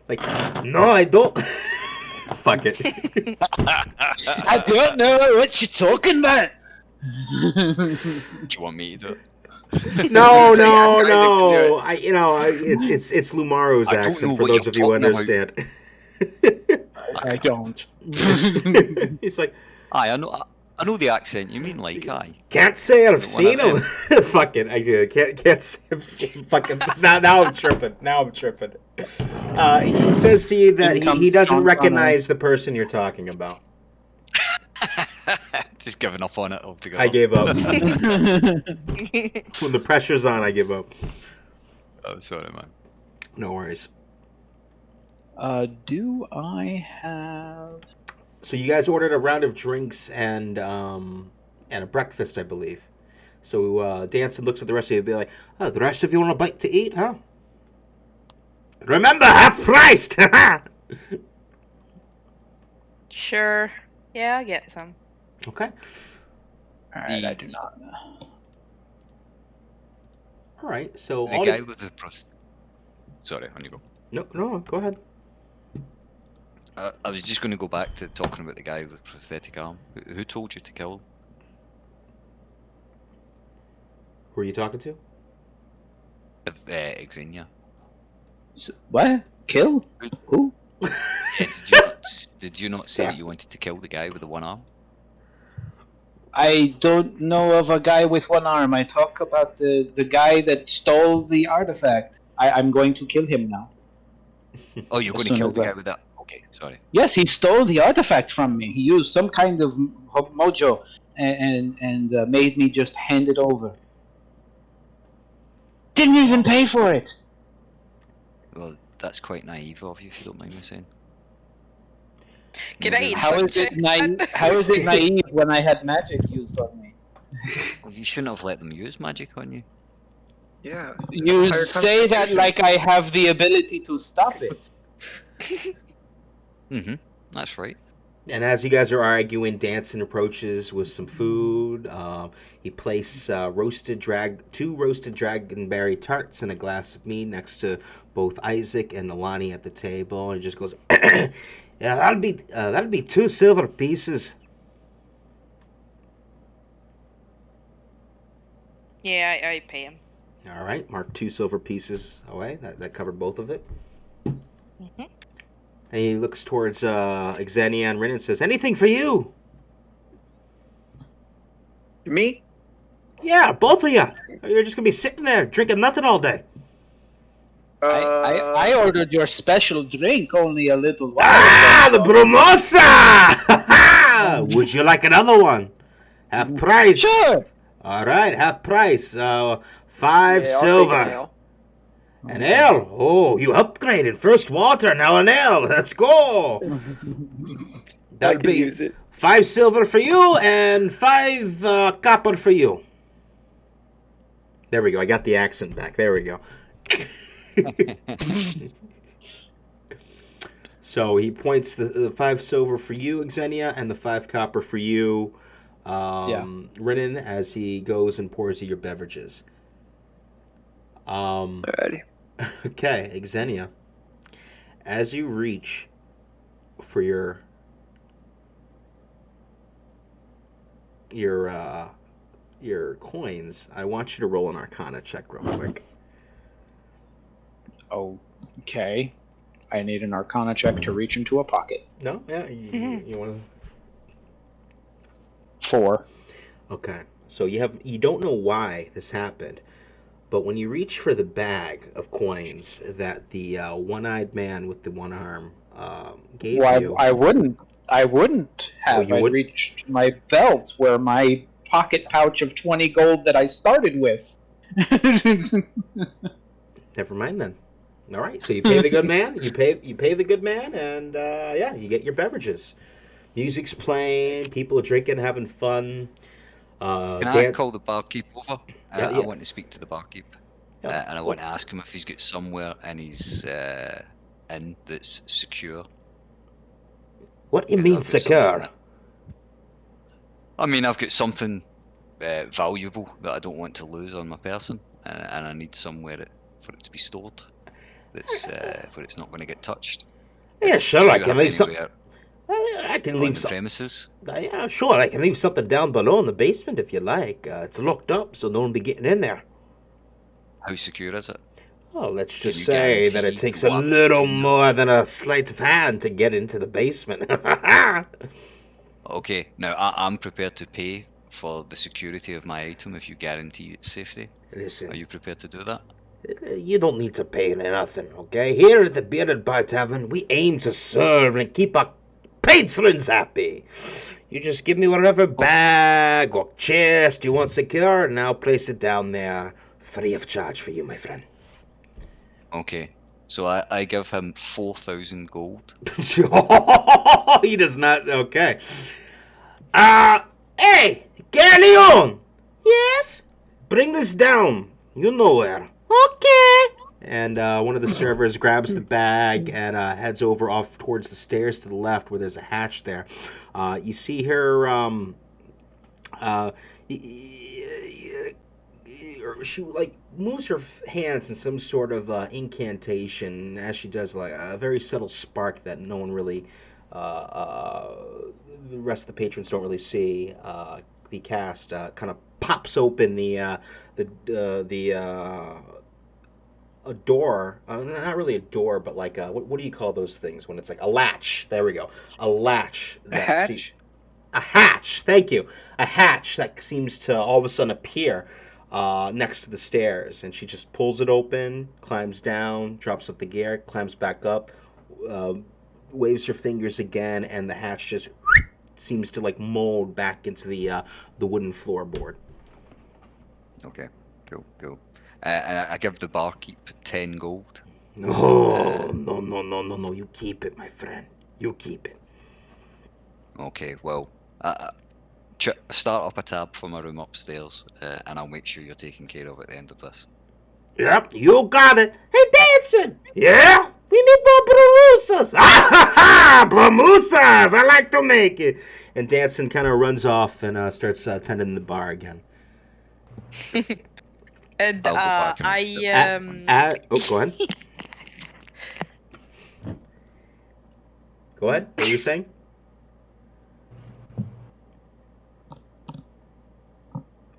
Like, no, I don't. Fuck it. I don't know what you're talking about. Do you want me to do it? No. It's Lumaro's accent for those of you who understand. I don't. He's like, I know the accent. You mean like I? Can't say I've seen him. Fuck it. I can't say I've seen fucking. Now I'm tripping. He says to you that he doesn't recognize the person you're talking about. Just giving up on it altogether. I gave up. When the pressure's on, I give up. Oh, sorry, man. No worries. Do I have... So you guys ordered a round of drinks and a breakfast, I believe. So Danson looks at the rest of you and be like, "Oh, the rest of you want a bite to eat, huh? Remember, half priced!" Sure. Yeah, I'll get some. Okay. Alright, I do not know. Alright, so the guy with the Sorry, on you go. No, go ahead. I was just going to go back to talking about the guy with the prosthetic arm. Who told you to kill him? Who are you talking to? Xenia. What? Kill? Who? Did you not say that you wanted to kill the guy with the one arm? I don't know of a guy with one arm. I talk about the guy that stole the artifact. I'm going to kill him now. Oh, you're going to kill the guy with that? Okay, sorry. Yes, he stole the artifact from me. He used some kind of mojo and made me just hand it over. Didn't even pay for it. Well, that's quite naive of you, if you don't mind me saying. How is it naive when I had magic used on me? Well, you shouldn't have let them use magic on you. Yeah. You say that like I have the ability to stop it. Mm-hmm. That's right. And as you guys are arguing, Danson approaches with some food. He placed two roasted dragonberry tarts and a glass of mead next to both Isaac and Alani at the table. And he just goes, "Yeah, that'll be 2 silver pieces." Yeah, I pay him. All right, mark 2 silver pieces away. That covered both of it. Mm-hmm. And he looks towards Xenia and Rin and says, "Anything for you?" Me? Yeah, both of you. You're just gonna be sitting there drinking nothing all day. I ordered your special drink only a little while ago. The Brumosa! Would you like another one? Half price. Sure. All right, half price. 5 silver. An ale? Oh, you upgraded. First water, now an ale. Let's go. That'll be 5 silver for you and 5 copper for you. There we go. I got the accent back. There we go. So he points the 5 silver for you, Xenia, and the 5 copper for you, Renan, as he goes and pours you your beverages. Alrighty. Okay, Xenia. As you reach for your coins, I want you to roll an Arcana check real quick. Okay. I need an Arcana check to reach into a pocket. No? Yeah, you want to... 4. Okay. So you don't know why this happened, but when you reach for the bag of coins that the one-eyed man with the one arm gave you... I wouldn't have. you I'd wouldn't? reached my belt where my pocket pouch of 20 gold that I started with. Never mind then. All right, so you pay the good man. You pay the good man, and you get your beverages. Music's playing, people are drinking, having fun. Can I call the barkeep over? Yeah. I want to speak to the barkeep, Yeah. and I want to ask him if he's got somewhere in his inn that's secure. What do you mean secure? I mean, I've got something valuable that I don't want to lose on my person, and I need somewhere for it to be stored. That's where it's not going to get touched. Yeah, sure, I can leave something. I can leave some premises. Yeah, sure, I can leave something down below in the basement if you like. It's locked up, so no one will be getting in there. How secure is it? Oh, let's just say that it takes a little more than a sleight of hand to get into the basement. Okay, now I'm prepared to pay for the security of my item if you guarantee its safety. Listen. Are you prepared to do that? You don't need to pay nothing, okay? Here at the Bearded Bar Tavern, we aim to serve and keep our patrons happy. You just give me whatever bag or chest you want secure, and I'll place it down there free of charge for you, my friend. Okay, so I give him 4,000 gold. He does not, okay. Hey, Galeon! Yes? Bring this down. You know where. Okay. And one of the servers grabs the bag and heads over off towards the stairs to the left where there's a hatch there. You see her, she like moves her hands in some sort of incantation. As she does, like a very subtle spark that no one really, the rest of the patrons don't really see be cast. Kind of pops open a door, not really a door, but like what do you call those things when it's like a latch? There we go, a latch. A hatch? A hatch, thank you. A hatch that seems to all of a sudden appear next to the stairs, and she just pulls it open, climbs down, drops up the gear, climbs back up, waves her fingers again, and the hatch just seems to like mold back into the wooden floorboard. Okay, cool. I give the barkeep 10 gold. No, no. You keep it, my friend. You keep it. Okay, well, start up a tab for my room upstairs, and I'll make sure you're taken care of at the end of this. Yep, you got it. Hey, Dancing! Yeah? We need more blamusas! Ah, blamusas! I like to make it! And Dancing kind of runs off and starts tending the bar again. And I'll go back and go ahead. Go ahead. What were you saying?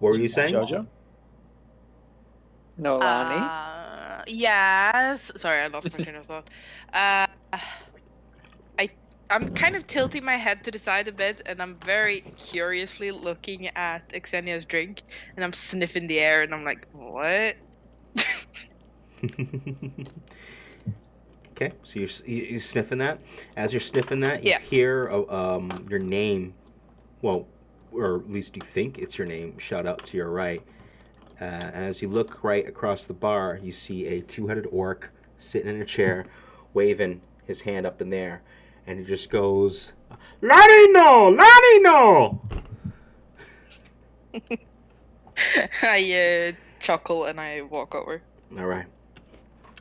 What were you saying? Jojo? No, Lonnie. Yes. Sorry, I lost my train of thought. I'm kind of tilting my head to the side a bit, and I'm very curiously looking at Xenia's drink, and I'm sniffing the air, and I'm like, what? Okay, so you're sniffing that. As you're sniffing that, you hear your name, well, or at least you think it's your name, shout out to your right. And as you look right across the bar, you see a two-headed orc sitting in a chair, waving his hand up in there. and he just goes, Ladino, Ladino. I chuckle and I walk over. All right.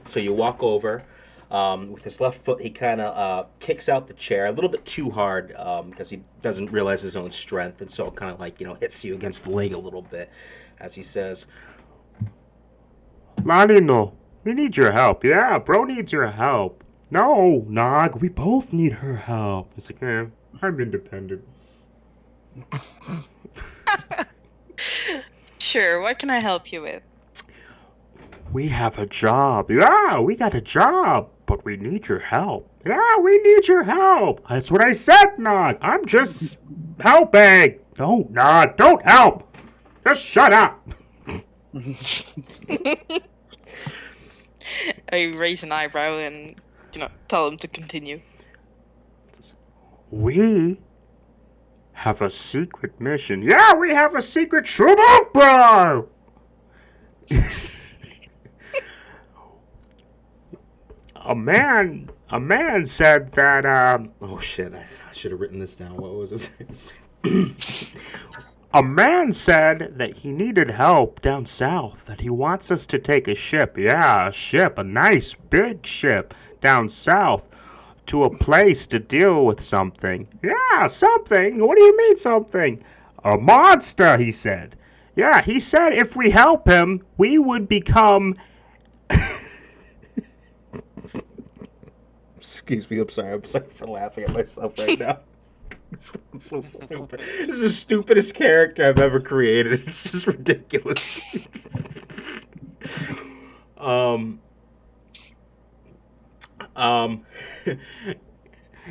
So you walk over. With his left foot, he kind of kicks out the chair a little bit too hard because he doesn't realize his own strength, and so it kind of like, hits you against the leg a little bit as he says, Ladino, we need your help. Yeah, bro needs your help. No, Nog, we both need her help. It's like, I'm independent. Sure, what can I help you with? We have a job. Yeah, we got a job, but we need your help. Yeah, we need your help. That's what I said, Nog. I'm just helping. No, Nog, don't help. Just shut up. I raise an eyebrow and, tell him to continue. We have a secret mission. Yeah, we have a secret trouble, bro. A man said that, oh shit, I should have written this down. What was it? a man said that he needed help down south, that he wants us to take a ship. Yeah, a ship, a nice big ship down south to a place to deal with something. Yeah, something? What do you mean something? A monster, he said. Yeah, he said if we help him, we would become... Excuse me, I'm sorry for laughing at myself right now. I'm so stupid. This is the stupidest character I've ever created. It's just ridiculous.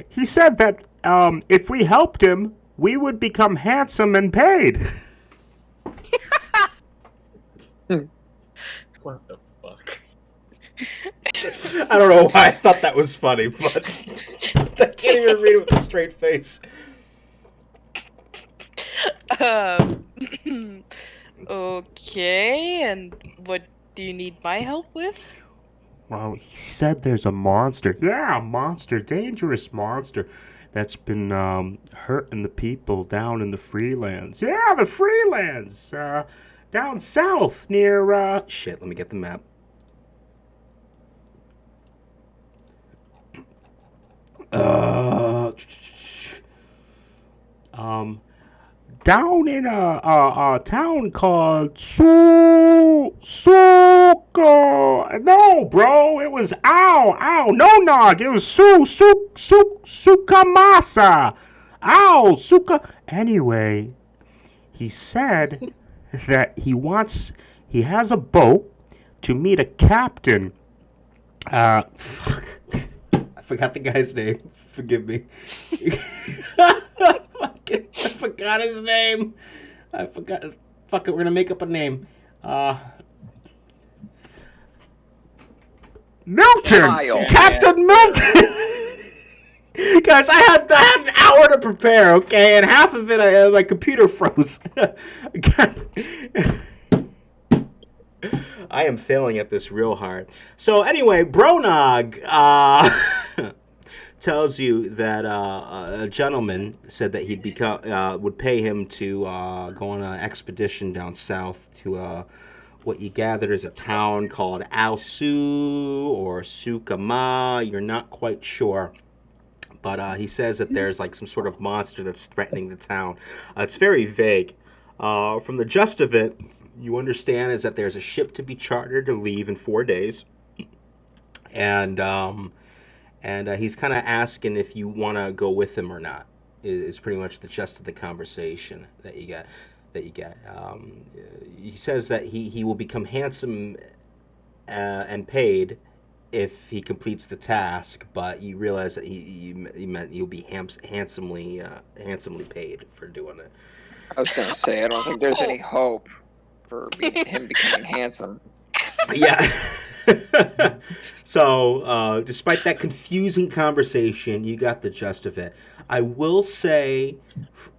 He said that if we helped him, we would become handsome and paid. What the fuck? I don't know why I thought that was funny, but I can't even read it with a straight face. Okay, and what do you need my help with? Well, he said there's a monster. Yeah, a monster, dangerous monster that's been hurting the people down in the Freelands. Yeah, the Freelands, down south near. Shit, let me get the map. Down in a town called No, bro, it was no, Nog, it was Sukamasa. Suka. Anyway, he said that he has a boat to meet a captain. Fuck. I forgot the guy's name. Forgive me. I forgot his name. I forgot. Fuck it, we're gonna make up a name. Milton! Kyle. Captain Milton! Guys, I had an hour to prepare, okay? And half of it, my computer froze. I am failing at this real hard. So anyway, Bronog tells you that a gentleman said that he'd would pay him to go on an expedition down south to what you gathered is a town called Alsu or Sukama. You're not quite sure. But he says that there's like some sort of monster that's threatening the town. It's very vague. From the gist of it, you understand is that there's a ship to be chartered to leave in 4 days. And he's kind of asking if you want to go with him or not. Is pretty much the gist of the conversation that you get. He says that he will become handsome and paid if he completes the task, but you realize that he meant you'll be handsomely paid for doing it. I was gonna say I don't think there's any hope for him becoming handsome. Yeah. So, despite that confusing conversation, you got the gist of it. I will say,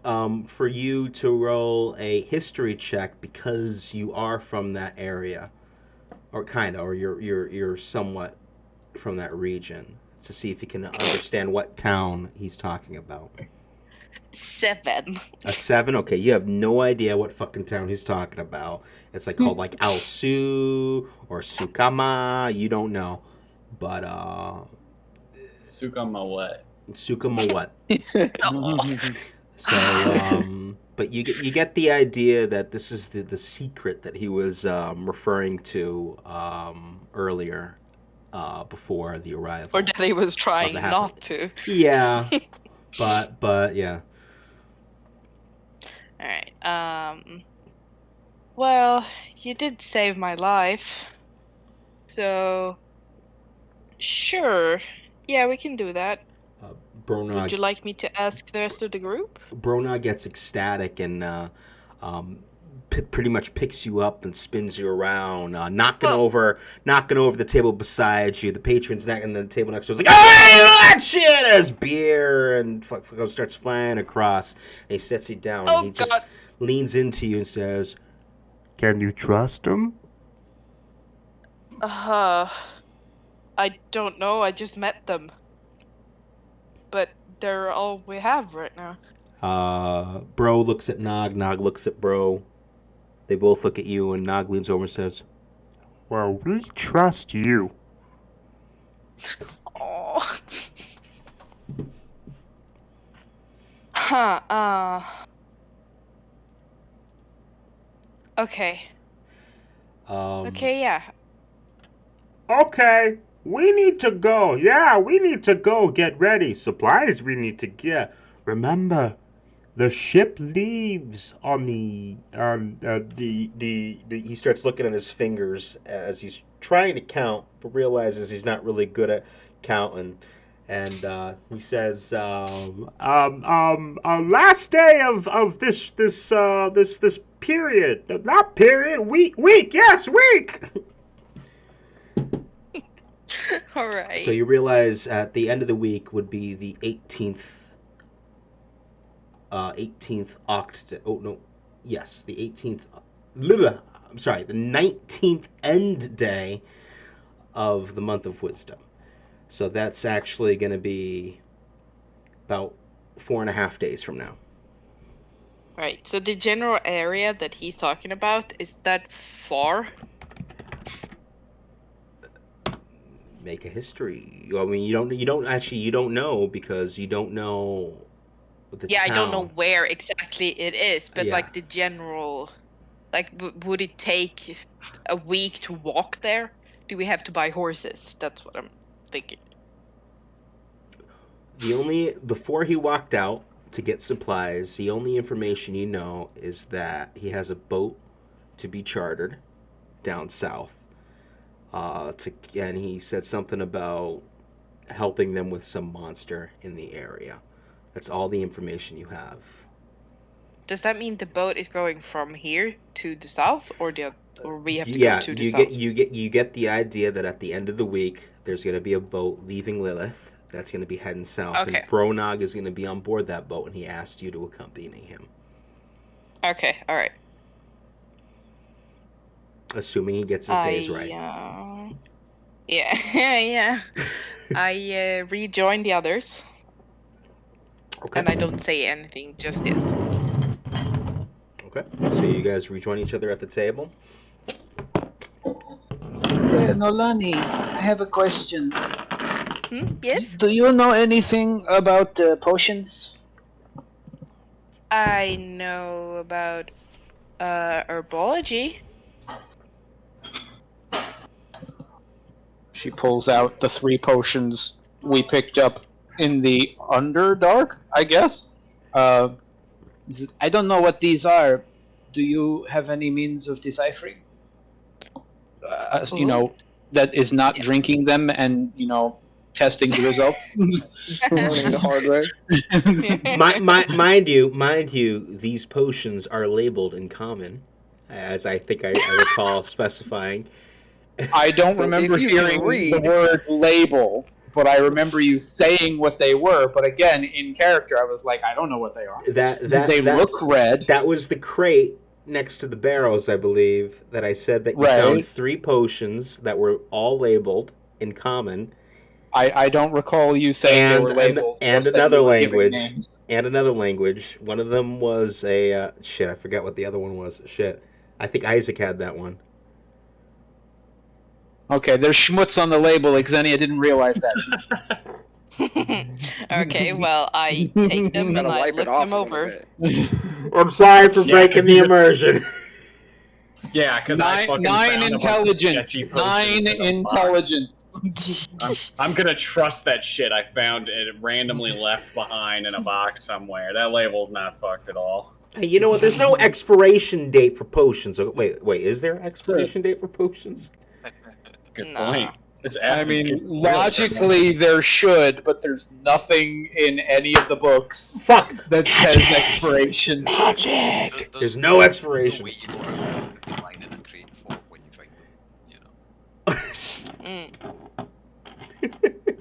for you to roll a history check because you are from that area, or kind of, or you're somewhat from that region. to see if he can understand what town he's talking about. 7. A 7? Okay, you have no idea what fucking town he's talking about. It's like called like Alsu or Sukama. You don't know, but Sukama what? Sukama what? Oh. So, but you get the idea that this is the secret that he was referring to earlier, before the arrival. Or that he was trying the not to. Yeah, but yeah. Alright, well, you did save my life. So, sure. Yeah, we can do that. Would you Bronag like me to ask the rest of the group? gets ecstatic and pretty much picks you up and spins you around, knocking Oh. over the table beside you. The patron's neck and the table next to is like, oh, that shit! As beer and fuck starts flying across. And he sets you down. Oh, and he just God. leans into you and says, Can you trust him? I don't know, I just met them. But they're all we have right now. Bro looks at Nog looks at Bro. They both look at you, and Nog leans over and says, Well, we trust you. Oh. Huh, okay. Okay, yeah. Okay, we need to go. Yeah, we need to go get ready. Supplies we need to get. Remember, the ship leaves on the he starts looking at his fingers as he's trying to count, but realizes he's not really good at counting. And he says, last day of this period. Not period, week, yes, week. Alright. so you realize at the end of the week would be the 18th the 18th, I'm sorry, the 19th end day of the month of wisdom. So that's actually going to be about 4.5 days from now. Right, so the general area that he's talking about, is that far? Make a history. I mean, you don't know because you don't know the Yeah, town. I don't know where exactly it is, but Yeah. like the general, like would it take a week to walk there? Do we have to buy horses? That's what I'm thinking. Before he walked out to get supplies, the only information you know is that he has a boat to be chartered down south. And he said something about helping them with some monster in the area. That's all the information you have. Does that mean the boat is going from here to the south, or we have to go to the south? You get the idea that at the end of the week there's going to be a boat leaving Lilith that's going to be heading south, Okay. and Bronog is going to be on board that boat, and he asked you to accompany him. Okay, all right. Assuming he gets his days right. Yeah, yeah. I rejoin the others, Okay. and I don't say anything just yet. Okay. So you guys rejoin each other at the table. Nolani, I have a question. Yes? Do you know anything about potions? I know about herbology. She pulls out the 3 potions we picked up in the Underdark, I guess. I don't know what these are. Do you have any means of deciphering? You know, that is not drinking them and, you know, testing the result. Learning the hard way. Mind you, these potions are labeled in common, as I think I recall specifying. I don't remember If you can hearing read. the word label, but I remember you saying what they were. But again, in character, I was like, I don't know what they are. They look red. That was the crate next to the barrels, I believe, that I said that you found 3 potions that were all labeled in common, I don't recall you saying they were labels. And just that another you were giving language. names. And another language. One of them was a shit. I forgot what the other one was. Shit. I think Isaac had that one. Okay, there's schmutz on the label. Xenia didn't realize that. Okay, well, I take them Gotta and I wipe it look off them a little over. bit. I'm sorry for Yeah, breaking 'cause the he's a- immersion. Yeah, because I fucking Nine found a bunch of intelligence. sketchy potions 9 in a box. intelligence. I'm gonna trust that shit I found it randomly left behind in a box somewhere. That label's not fucked at all. Hey, you know what? There's no expiration date for potions. Wait, is there an expiration date for potions? Good Nah. point. This I acid is mean, getting real logically there should, but there's nothing in any of the books Fuck! that says Magic! expiration. Magic! There's no expiration. No way you know how to be lying in a crate for when you find them. You know.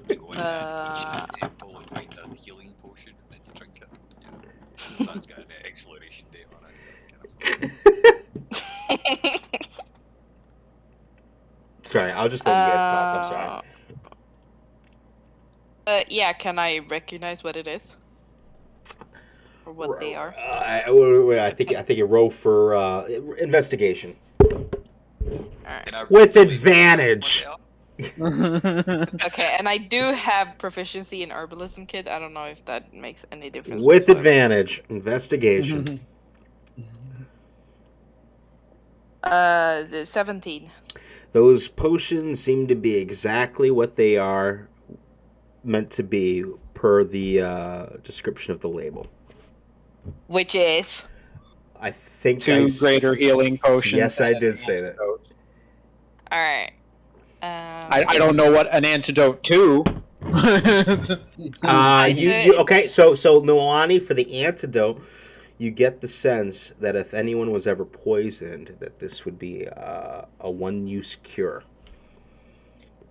You go into a temple and find a healing potion and then you drink it. You know. That's got an expiration date on it. Sorry, I'll just let you guys talk. I'm sorry. Yeah, can I recognize what it is? Or what they are? I think you roll for investigation Alright. with advantage. Okay, and I do have proficiency in herbalism, kid. I don't know if that makes any difference. With whatsoever. advantage, investigation. The 17. Those potions seem to be exactly what they are meant to be per the description of the label. Which is? I think 2 greater healing potions. Yes, I and did an say that. antidote. Alright. I don't know what an antidote to. Okay, so Milani, for the antidote, you get the sense that if anyone was ever poisoned, that this would be a one-use cure.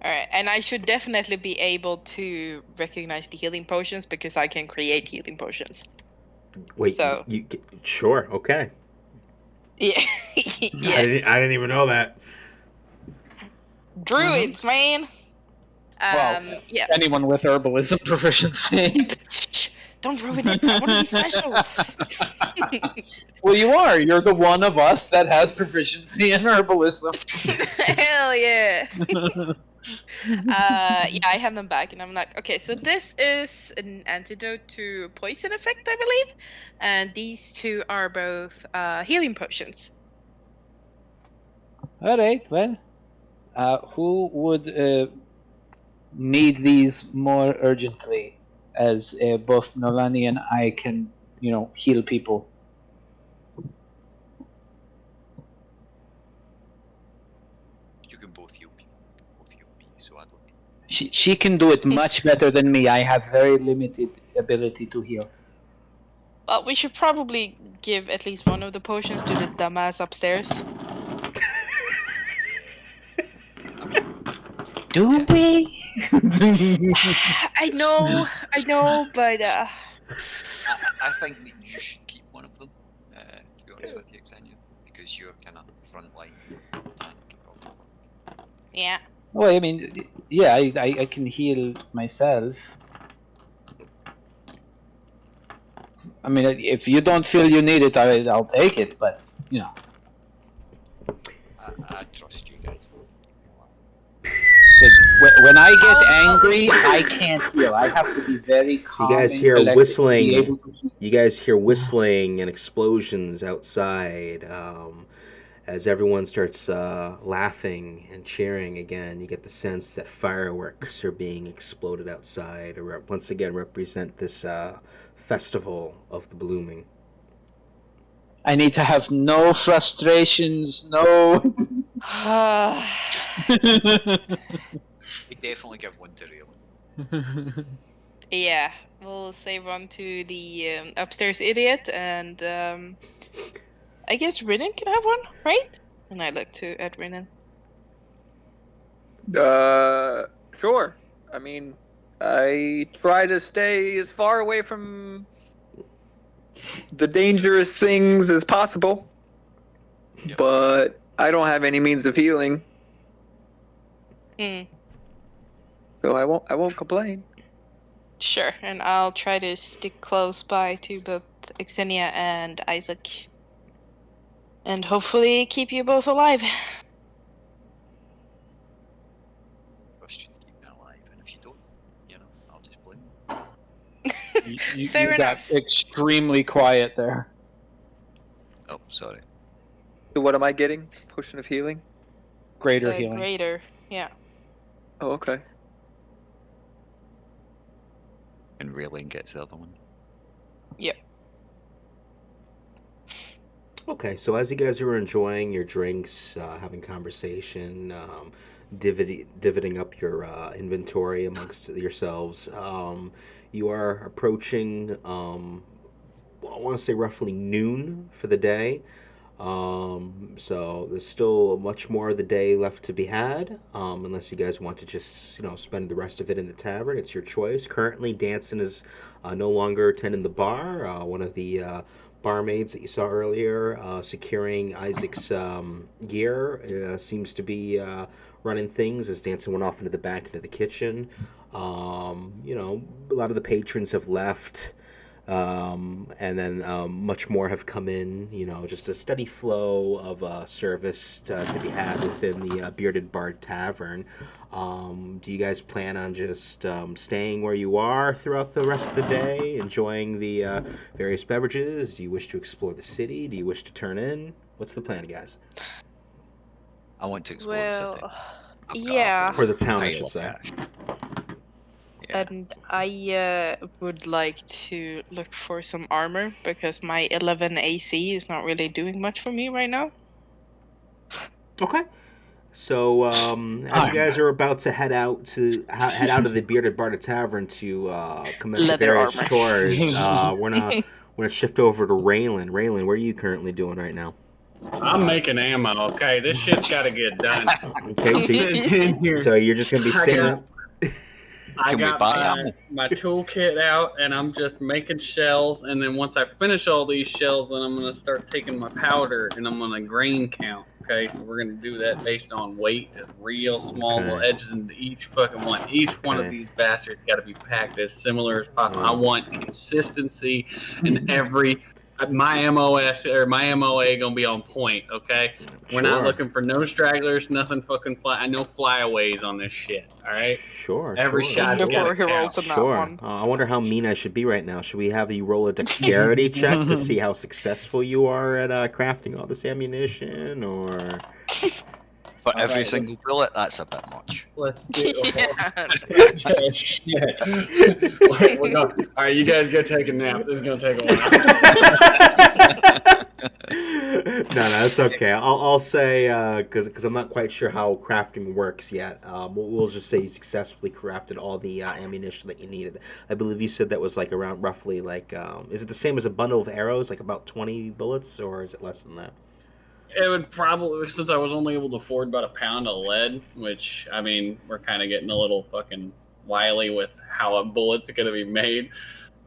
Alright, and I should definitely be able to recognize the healing potions because I can create healing potions. Wait, So- sure, okay. Yeah. Yeah. I didn't even know that. Druids, man. Well, Yeah. Anyone with herbalism proficiency. Shh, don't ruin it. I want to be special. Well, you are. You're the one of us that has proficiency in herbalism. Hell yeah. Yeah, I have them back, and I'm like, okay, so this is an antidote to poison effect, I believe, and these two are both healing potions. All right. Well, who would need these more urgently? As both Nolani and I can, heal people. You can both heal people. Both heal me, so I don't need. She can do it much better than me. I have very limited ability to heal. Well, we should probably give at least one of the potions to the dumbass upstairs. Do we? I know, but I think that you should keep one of them, to be honest with you, Xenia, because you're kind of frontline tank. yeah. Well, I mean, yeah, I can heal myself. I mean, if you don't feel you need it, I'll take it, but, I trust you guys. When I get angry, I can't heal. I have to be very calm. You guys and hear collected to whistling. be able to heal. You guys hear whistling and explosions outside. As everyone starts laughing and cheering again, you get the sense that fireworks are being exploded outside, or once again represent this festival of the blooming. I need to have no frustrations, no. We definitely give one to Raylan. Yeah, we'll save one to the upstairs idiot, and I guess Rinnen can have one, right? And I look at Rinnen. Sure. I mean, I try to stay as far away from the dangerous things as possible, Yep. but I don't have any means of healing. So I won't complain. Sure, and I'll try to stick close by to both Xenia and Isaac. And hopefully keep you both alive. Trust you to keep me alive, and if you don't, I'll just blame you. Fair you got enough. extremely quiet there. Oh, sorry. So what am I getting? Potion of healing? Greater healing. Greater, yeah. Oh, okay. And Raylan gets the other one. Yep. Okay, so as you guys are enjoying your drinks, having conversation, dividing up your inventory amongst yourselves, you are approaching, I want to say roughly noon for the day. So there's still much more of the day left to be had, unless you guys want to just, spend the rest of it in the tavern. It's your choice. Currently, Danson is no longer attending the bar. One of the barmaids that you saw earlier, securing Isaac's gear, seems to be running things as Danson went off into the back into the kitchen. A lot of the patrons have left. And then much more have come in, just a steady flow of service to be had within the Bearded Bard Tavern. Do you guys plan on just staying where you are throughout the rest of the day, enjoying the various beverages? Do you wish to explore the city? Do you wish to turn in? What's the plan, guys? I want to explore the city. Well, I've got a yeah. Or the town, I pile should of say. cash. Yeah. And I would like to look for some armor because my 11 AC is not really doing much for me right now. Okay. So, as you guys are about to head out of the Bearded Bard Tavern to commence the Leather various armor. chores, we're gonna shift over to Raylan. Raylan, what are you currently doing right now? I'm making ammo. Okay, this shit's got to get done. Okay, I'm sitting in here. so you're just gonna be sitting. I Can we got buy ammo? my toolkit out, and I'm just making shells. And then once I finish all these shells, then I'm gonna start taking my powder, and I'm gonna grain count. Okay, so we're gonna do that based on weight, just real small little Okay. edges into each fucking one. Each one of Okay. these bastards got to be packed as similar as possible. I want consistency in every. My MOS or my MOA gonna be on point. Okay, we're not Sure. looking for no stragglers, nothing fucking fly. I know flyaways on this shit. All right. Sure. Every sure, shot's sure. gotta Before he rolls in that Sure. one. I wonder how mean I should be right now. Should we have you roll a dexterity check to see how successful you are at crafting all this ammunition, or? For All every right, single bullet, that's a bit much. Let's do. Yeah. Shit. We're going. All right, you guys go take a nap. This is gonna take a while. No, that's okay. I'll say because I'm not quite sure how crafting works yet. We'll just say you successfully crafted all the ammunition that you needed. I believe you said that was like around roughly like is it the same as a bundle of arrows, like about 20 bullets, or is it less than that? It would probably, since I was only able to afford about a pound of lead, which I mean, we're kind of getting a little fucking wily with how a bullet's gonna be made.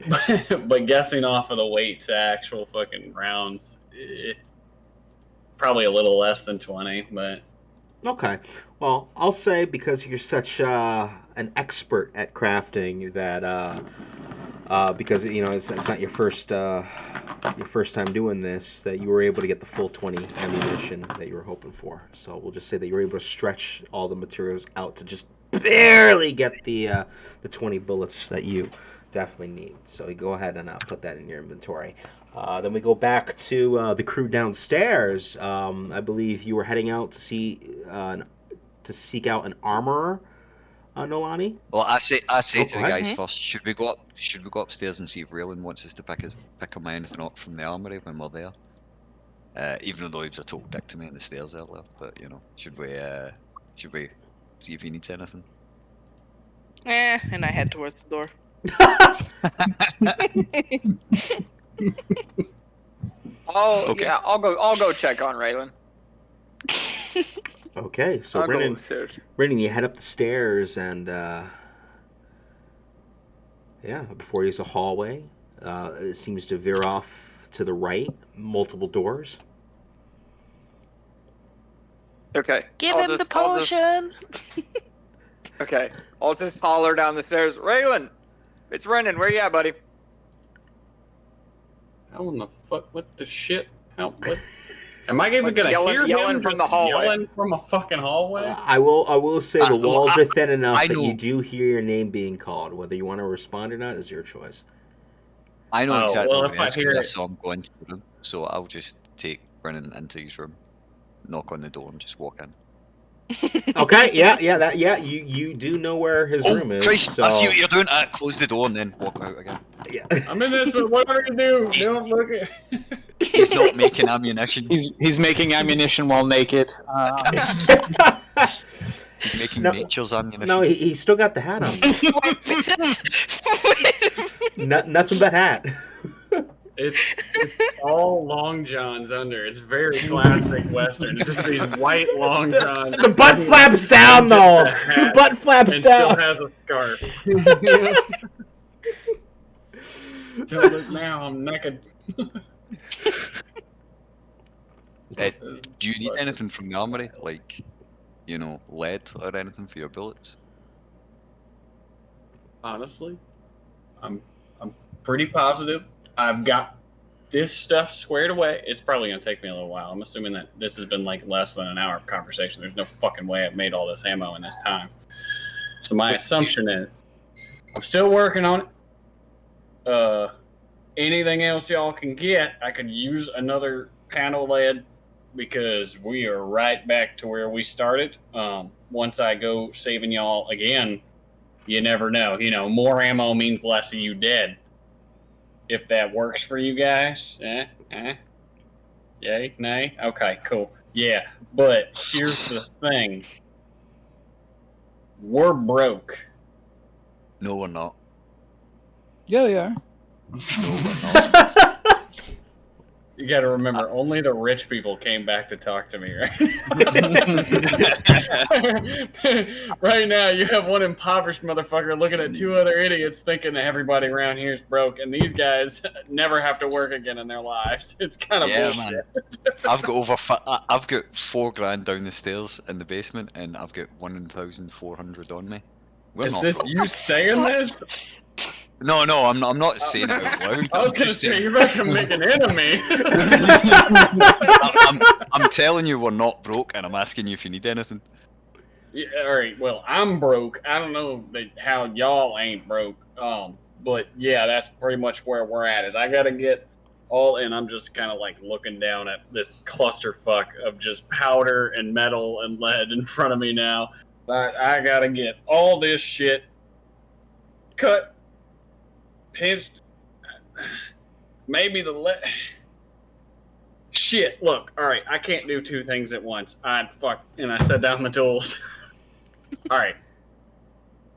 But guessing off of the weight to actual fucking rounds, probably a little less than 20, but Okay. Well, I'll say because you're such an expert at crafting that because it's not your first time doing this, that you were able to get the full 20 ammunition that you were hoping for. So we'll just say that you were able to stretch all the materials out to just barely get the 20 bullets that you definitely need. So you go ahead and put that in your inventory. Then we go back to the crew downstairs. I believe you were heading out to seek out an armorer, Nolani. Well, I say to the Okay. guys first. Should we go upstairs and see if Raylan wants us to pick anything up from the armory when we're there? Even though he was a total dick to me on the stairs earlier, but should we see if he needs anything? And I head towards the door. Okay. Yeah, I'll go check on Raylan. Okay, so I'll go Brennan, upstairs. you head up the stairs, and before you is a hallway. It seems to veer off to the right, multiple doors. Okay. Give I'll him the just- I'll just- potion. Okay, I'll just holler down the stairs. Raylan, it's Renan. Where you at, buddy? How in the fuck? What the shit? How? What? Am I even gonna hear yelling him from just the hallway? Yelling from a fucking hallway? I will say the walls are thin enough I that you know. do hear your name being called. Whether you want to respond or not is your choice. I know Oh, exactly well, what if I it is hear because I it- saw him going to the room. So I'll just take Brennan into his room, knock on the door, and just walk in. Okay, yeah, you do know where his room is. Christ, So I see what you're doing. Close the door and then walk out again. yeah. I'm in this, but whatever you do, don't look at. He's not making ammunition. He's making ammunition while naked. He's making No, nature's ammunition. No, he's still got the hat on. Nothing but hat. It's all long johns under. It's very classic Western. It's just these white long johns. The butt flaps down, though. The butt flaps and down. still has a scarf. Don't look now, I'm naked. Do you need anything from the armory? Like, lead or anything for your bullets? Honestly, I'm pretty positive I've got this stuff squared away. It's probably gonna take me a little while. I'm assuming that this has been like less than an hour of conversation. There's no fucking way I've made all this ammo in this time. So my assumption is I'm still working on it. Anything else y'all can get, I could use another panel lead because we are right back to where we started. Once I go saving y'all again, you never know. More ammo means less of you dead. If that works for you guys, yay, nay, okay, cool, yeah. But here's the thing: we're broke. No, we're not. Yeah, yeah. No, we're not. You got to remember, only the rich people came back to talk to me, right? Right now, you have one impoverished motherfucker looking at two other idiots thinking that everybody around here is broke, and these guys never have to work again in their lives. It's kind of bullshit. Man. I've got $4,000 down the stairs in the basement, and I've got 1,400 on me. We're Is not this broke. you saying this? No, I'm not saying it out loud. I was I'm gonna just say saying- you're about to make an enemy. I'm telling you we're not broke, and I'm asking you if you need anything. Yeah, all right. Well, I'm broke. I don't know how y'all ain't broke. But yeah, that's pretty much where we're at. Is I gotta get all in. I'm just kind of like looking down at this clusterfuck of just powder and metal and lead in front of me now. But I gotta get all this shit cut, pinched. Maybe the lead. Shit, look, alright, I can't do two things at once. And I set down the tools. Alright.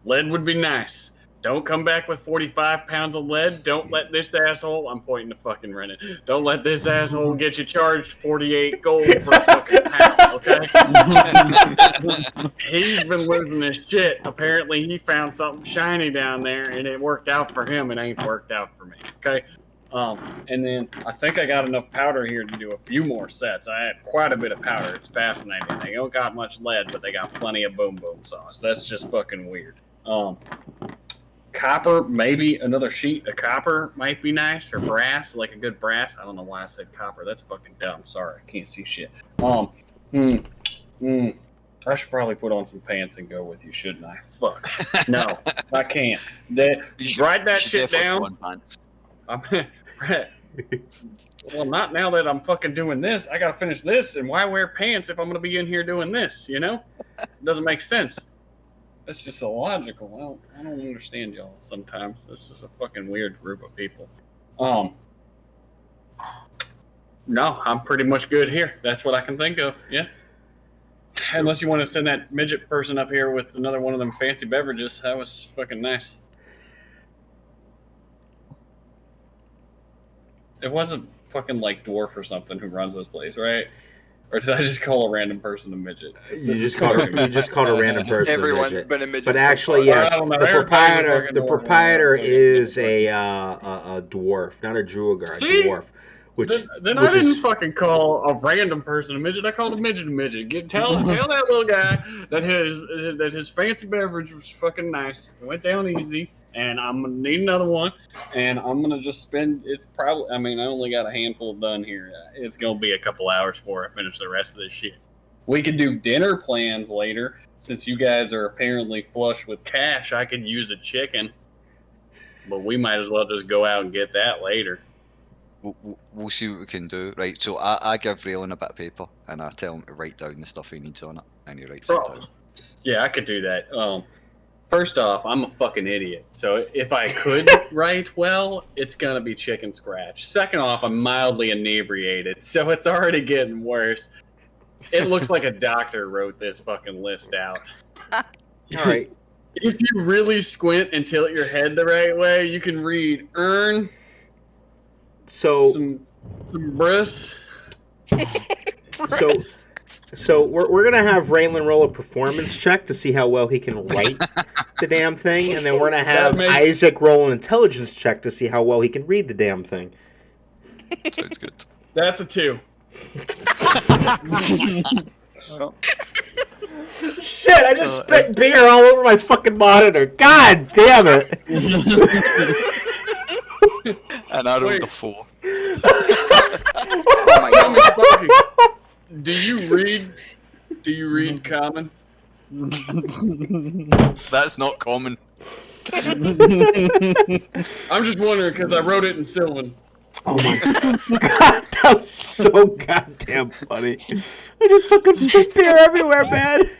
Lead would be nice. Don't come back with 45 pounds of lead. Don't let this asshole, I'm pointing to fucking Renan. Don't let this asshole get you charged 48 gold for a fucking pound, okay? He's been losing his shit. Apparently he found something shiny down there and it worked out for him. It ain't worked out for me, okay? And then I think I got enough powder here to do a few more sets. I had quite a bit of powder. It's fascinating. They don't got much lead, but they got plenty of boom boom sauce. That's just fucking weird. Copper, maybe another sheet of copper might be nice, or brass, like a good brass. I don't know why I said copper. That's fucking dumb. Sorry, I can't see shit. I should probably put on some pants and go with you, shouldn't I? Fuck. No, I can't. Write that shit down. Well, not now that I'm fucking doing this. I gotta finish this, and why wear pants if I'm gonna be in here doing this? It doesn't make sense. That's just illogical. I don't understand y'all sometimes. This is a fucking weird group of people. No, I'm pretty much good here. That's what I can think of. Yeah. Unless you want to send that midget person up here with another one of them fancy beverages. That was fucking nice. It wasn't fucking like Dwarf or something who runs this place, right? Or did I just call a random person a midget? You just called a random person Everyone's a midget. been a midget. But so actually, far. yes, I don't know. the Everybody's proprietor fucking is a dwarf, not a druagar, a See? dwarf. Which Then which I didn't is fucking call a random person a midget. I called a midget a midget. Tell that little guy that his fancy beverage was fucking nice. It went down easy, and I'm gonna need another one. And I'm gonna just spend. It's probably. I mean, I only got a handful done here. It's gonna be a couple hours before I finish the rest of this shit. We could do dinner plans later. Since you guys are apparently flush with cash, I could use a chicken. But we might as well just go out and get that later. We'll see what we can do. Right, so I give Raylan a bit of paper, and I tell him to write down the stuff he needs on it, and he writes it down. Yeah, I could do that. First off, I'm a fucking idiot. So if I could write well, it's gonna be chicken scratch. Second off, I'm mildly inebriated, so it's already getting worse. It looks like a doctor wrote this fucking list out. all right. If you really squint and tilt your head the right way, you can read earn So some bris. so we're gonna have Raylan roll a performance check to see how well he can write the damn thing, and then we're gonna have Isaac roll an intelligence check to see how well he can read the damn thing. Sounds good. That's a 2. Shit! I just spit beer all over my fucking monitor. God damn it! And I rolled a 4. Oh my Tell me, god. Sparky, do you read common? That's not common. I'm just wondering because I wrote it in Sylvan. Oh my god, that was so goddamn funny. I just fucking spit beer everywhere, man.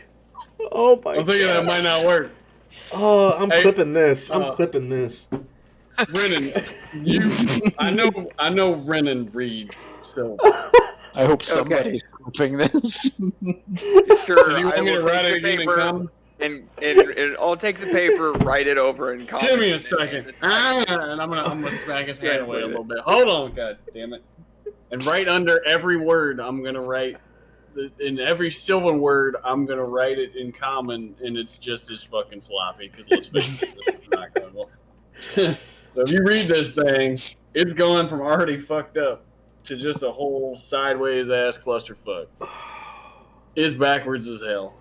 Oh my I'm thinking that might not work. Oh, I'm Hey, clipping this. I'm clipping this. Renan, I know Renan reads, so I hope somebody's hoping this. Sure, do you I want me to will write take it the again in paper common? and I'll take the paper, write it over in common. Give me a second. And I'm gonna smack his hand away a little bit. Hold on, god damn it. And right under every word, I'm gonna write in every Sylvan word, I'm gonna write it in common, and it's just as fucking sloppy. Because let's face it, it's not going well. So if you read this thing, it's going from already fucked up to just a whole sideways ass clusterfuck. It's backwards as hell.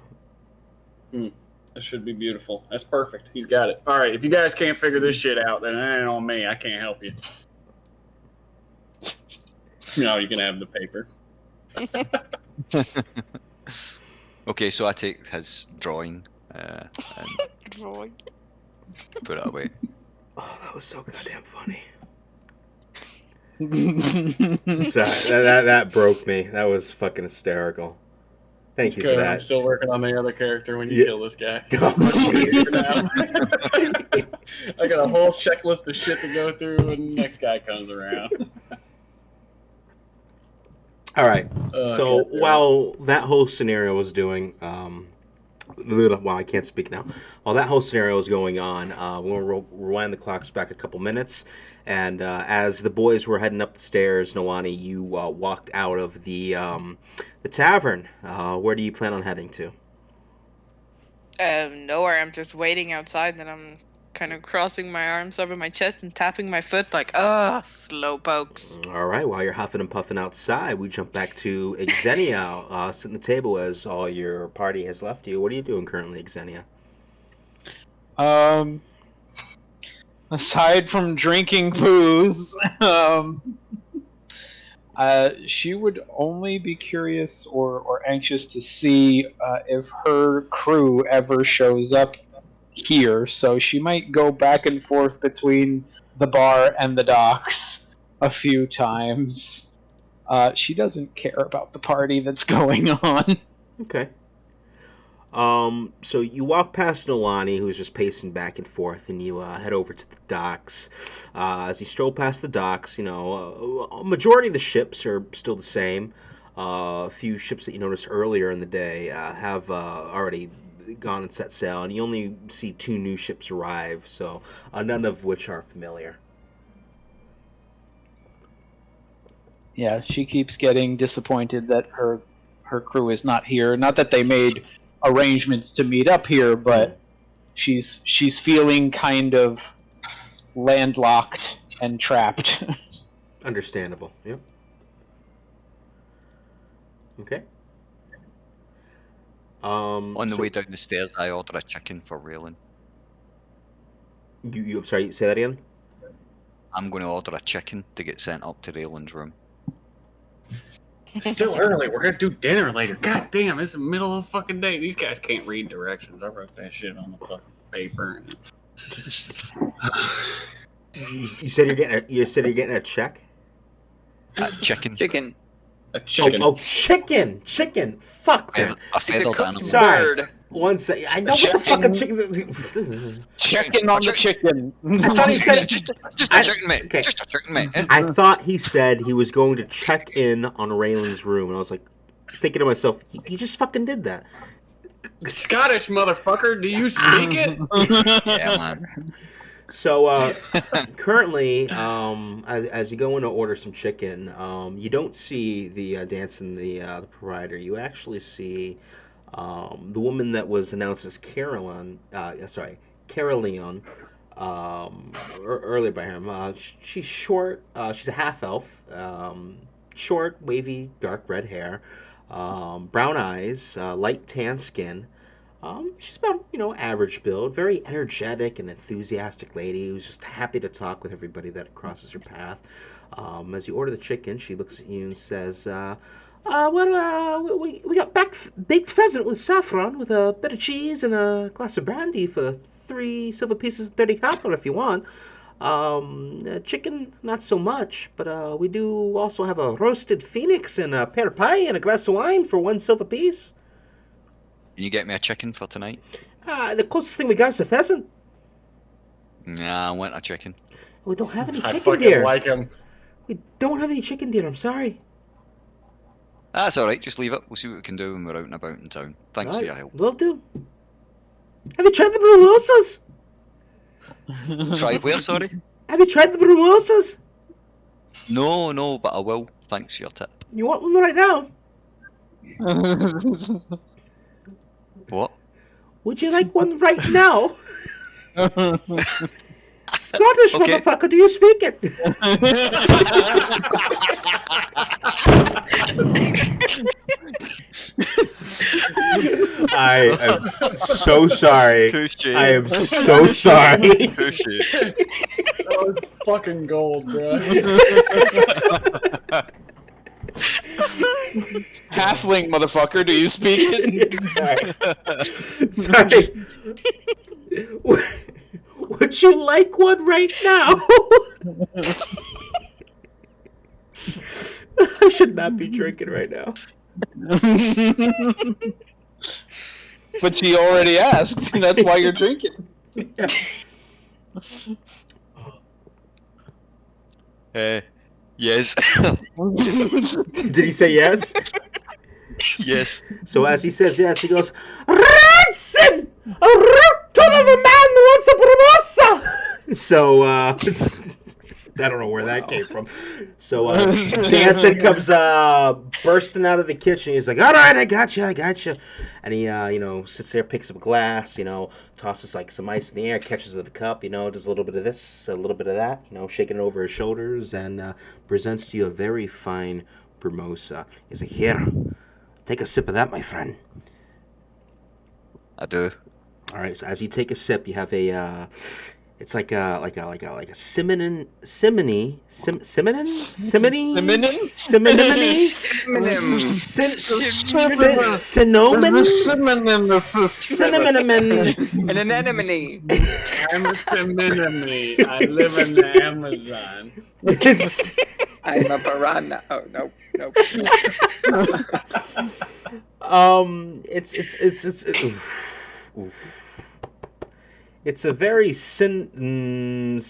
That should be beautiful. That's perfect. He's got it. All right. If you guys can't figure this shit out, then it ain't on me. I can't help you. No, you can have the paper. Okay, so I take his drawing and Drawing. put it away. Oh, that was so goddamn funny. That broke me. That was fucking hysterical. Thank It's you good. for I'm that. still working on the other character when you Yeah. kill this guy. Oh, Jesus. I got a whole checklist of shit to go through when the next guy comes around. All right. So God damn. while that whole scenario was doing, well, I can't speak now. While that whole scenario was going on, we'll rewind the clocks back a couple minutes. And as the boys were heading up the stairs, Nowani, you walked out of the tavern. Where do you plan on heading to? Nowhere. I'm just waiting outside, and I'm kind of crossing my arms over my chest and tapping my foot like, slow pokes. All right. While you're huffing and puffing outside, we jump back to Xenia, sitting at the table as all your party has left you. What are you doing currently, Xenia? Aside from drinking booze, she would only be curious or anxious to see if her crew ever shows up here. So she might go back and forth between the bar and the docks a few times. She doesn't care about the party that's going on. Okay. So you walk past Nolani, who's just pacing back and forth, and you head over to the docks. As you stroll past the docks, you know, a majority of the ships are still the same. A few ships that you noticed earlier in the day have already gone and set sail, and you only see 2 new ships arrive, so none of which are familiar. Yeah, she keeps getting disappointed that her crew is not here. Not that they made arrangements to meet up here, but she's feeling kind of landlocked and trapped. Understandable. Yep. Okay. On the so way down the stairs, I order a chicken for Raylan. I'm sorry. Say that again. I'm going to order a chicken to get sent up to Raylan's room. It's still early. We're gonna do dinner later. God damn, it's the middle of the fucking day. These guys can't read directions. I wrote that shit on the fucking paper. You said you're getting a check. Chicken. Chicken. A chicken. Oh, chicken. Fuck that. A It's a feathered cooked animal. Sorry. bird. One second. I know what the fuck a chicken. Checking on the chicken. I thought he said Just a chicken, mate. okay. Just a chicken, mate. I thought he said he was going to check in on Raylan's room, and I was like, thinking to myself, he just fucking did that. Scottish motherfucker, do you speak it? Yeah, man. So currently, as you go in to order some chicken, you don't see the Danson, the provider. You actually see the woman that was announced as Caroline, earlier by him. She's short. She's a half elf. Short, wavy, dark red hair, brown eyes, light tan skin. She's about, average build, very energetic and enthusiastic lady who's just happy to talk with everybody that crosses her path. As you order the chicken, she looks at you and says, we got baked pheasant with saffron with a bit of cheese and a glass of brandy for 3 silver pieces of 30 copper if you want. Chicken, not so much, but we do also have a roasted phoenix and a pear pie and a glass of wine for 1 silver piece. Can you get me a chicken for tonight? The closest thing we got is a pheasant. Nah, I want a chicken. We don't have any I chicken, fucking dear. like him. We don't have any chicken, dear. I'm sorry. That's alright, just leave it. We'll see what we can do when we're out and about in town. Thanks for your help. Will do. Have you tried the brumosas? Try where, sorry? Have you tried the brumosas? No, but I will. Thanks for your tip. You want one right now? What? Would you like one right now? Scottish Okay. motherfucker, do you speak it? I am so sorry. Touche. I am so sorry. Touche. That was fucking gold, bro. Halfling motherfucker, do you speak it? Sorry. Would you like one right now? I should not be drinking right now. But she already asked, and that's why you're drinking. Yes. Did he say yes? Yes. So as he says yes, he goes, Ransom! A return of a man who wants a promosa! So, I don't know where that came from. So, Danson comes bursting out of the kitchen. He's like, all right, I got you. And he, sits there, picks up a glass, tosses like some ice in the air, catches it with a cup, does a little bit of this, a little bit of that, shaking it over his shoulders, and presents to you a very fine Brumosa. He's like, here, take a sip of that, my friend. I do. All right, so as you take a sip, you have a, it's like a cinnamon, cinnamon, cinnamon, An anemone. I'm a cinnamon. I live in the Amazon. I'm a piranha. Oh no. It's a very cinnamon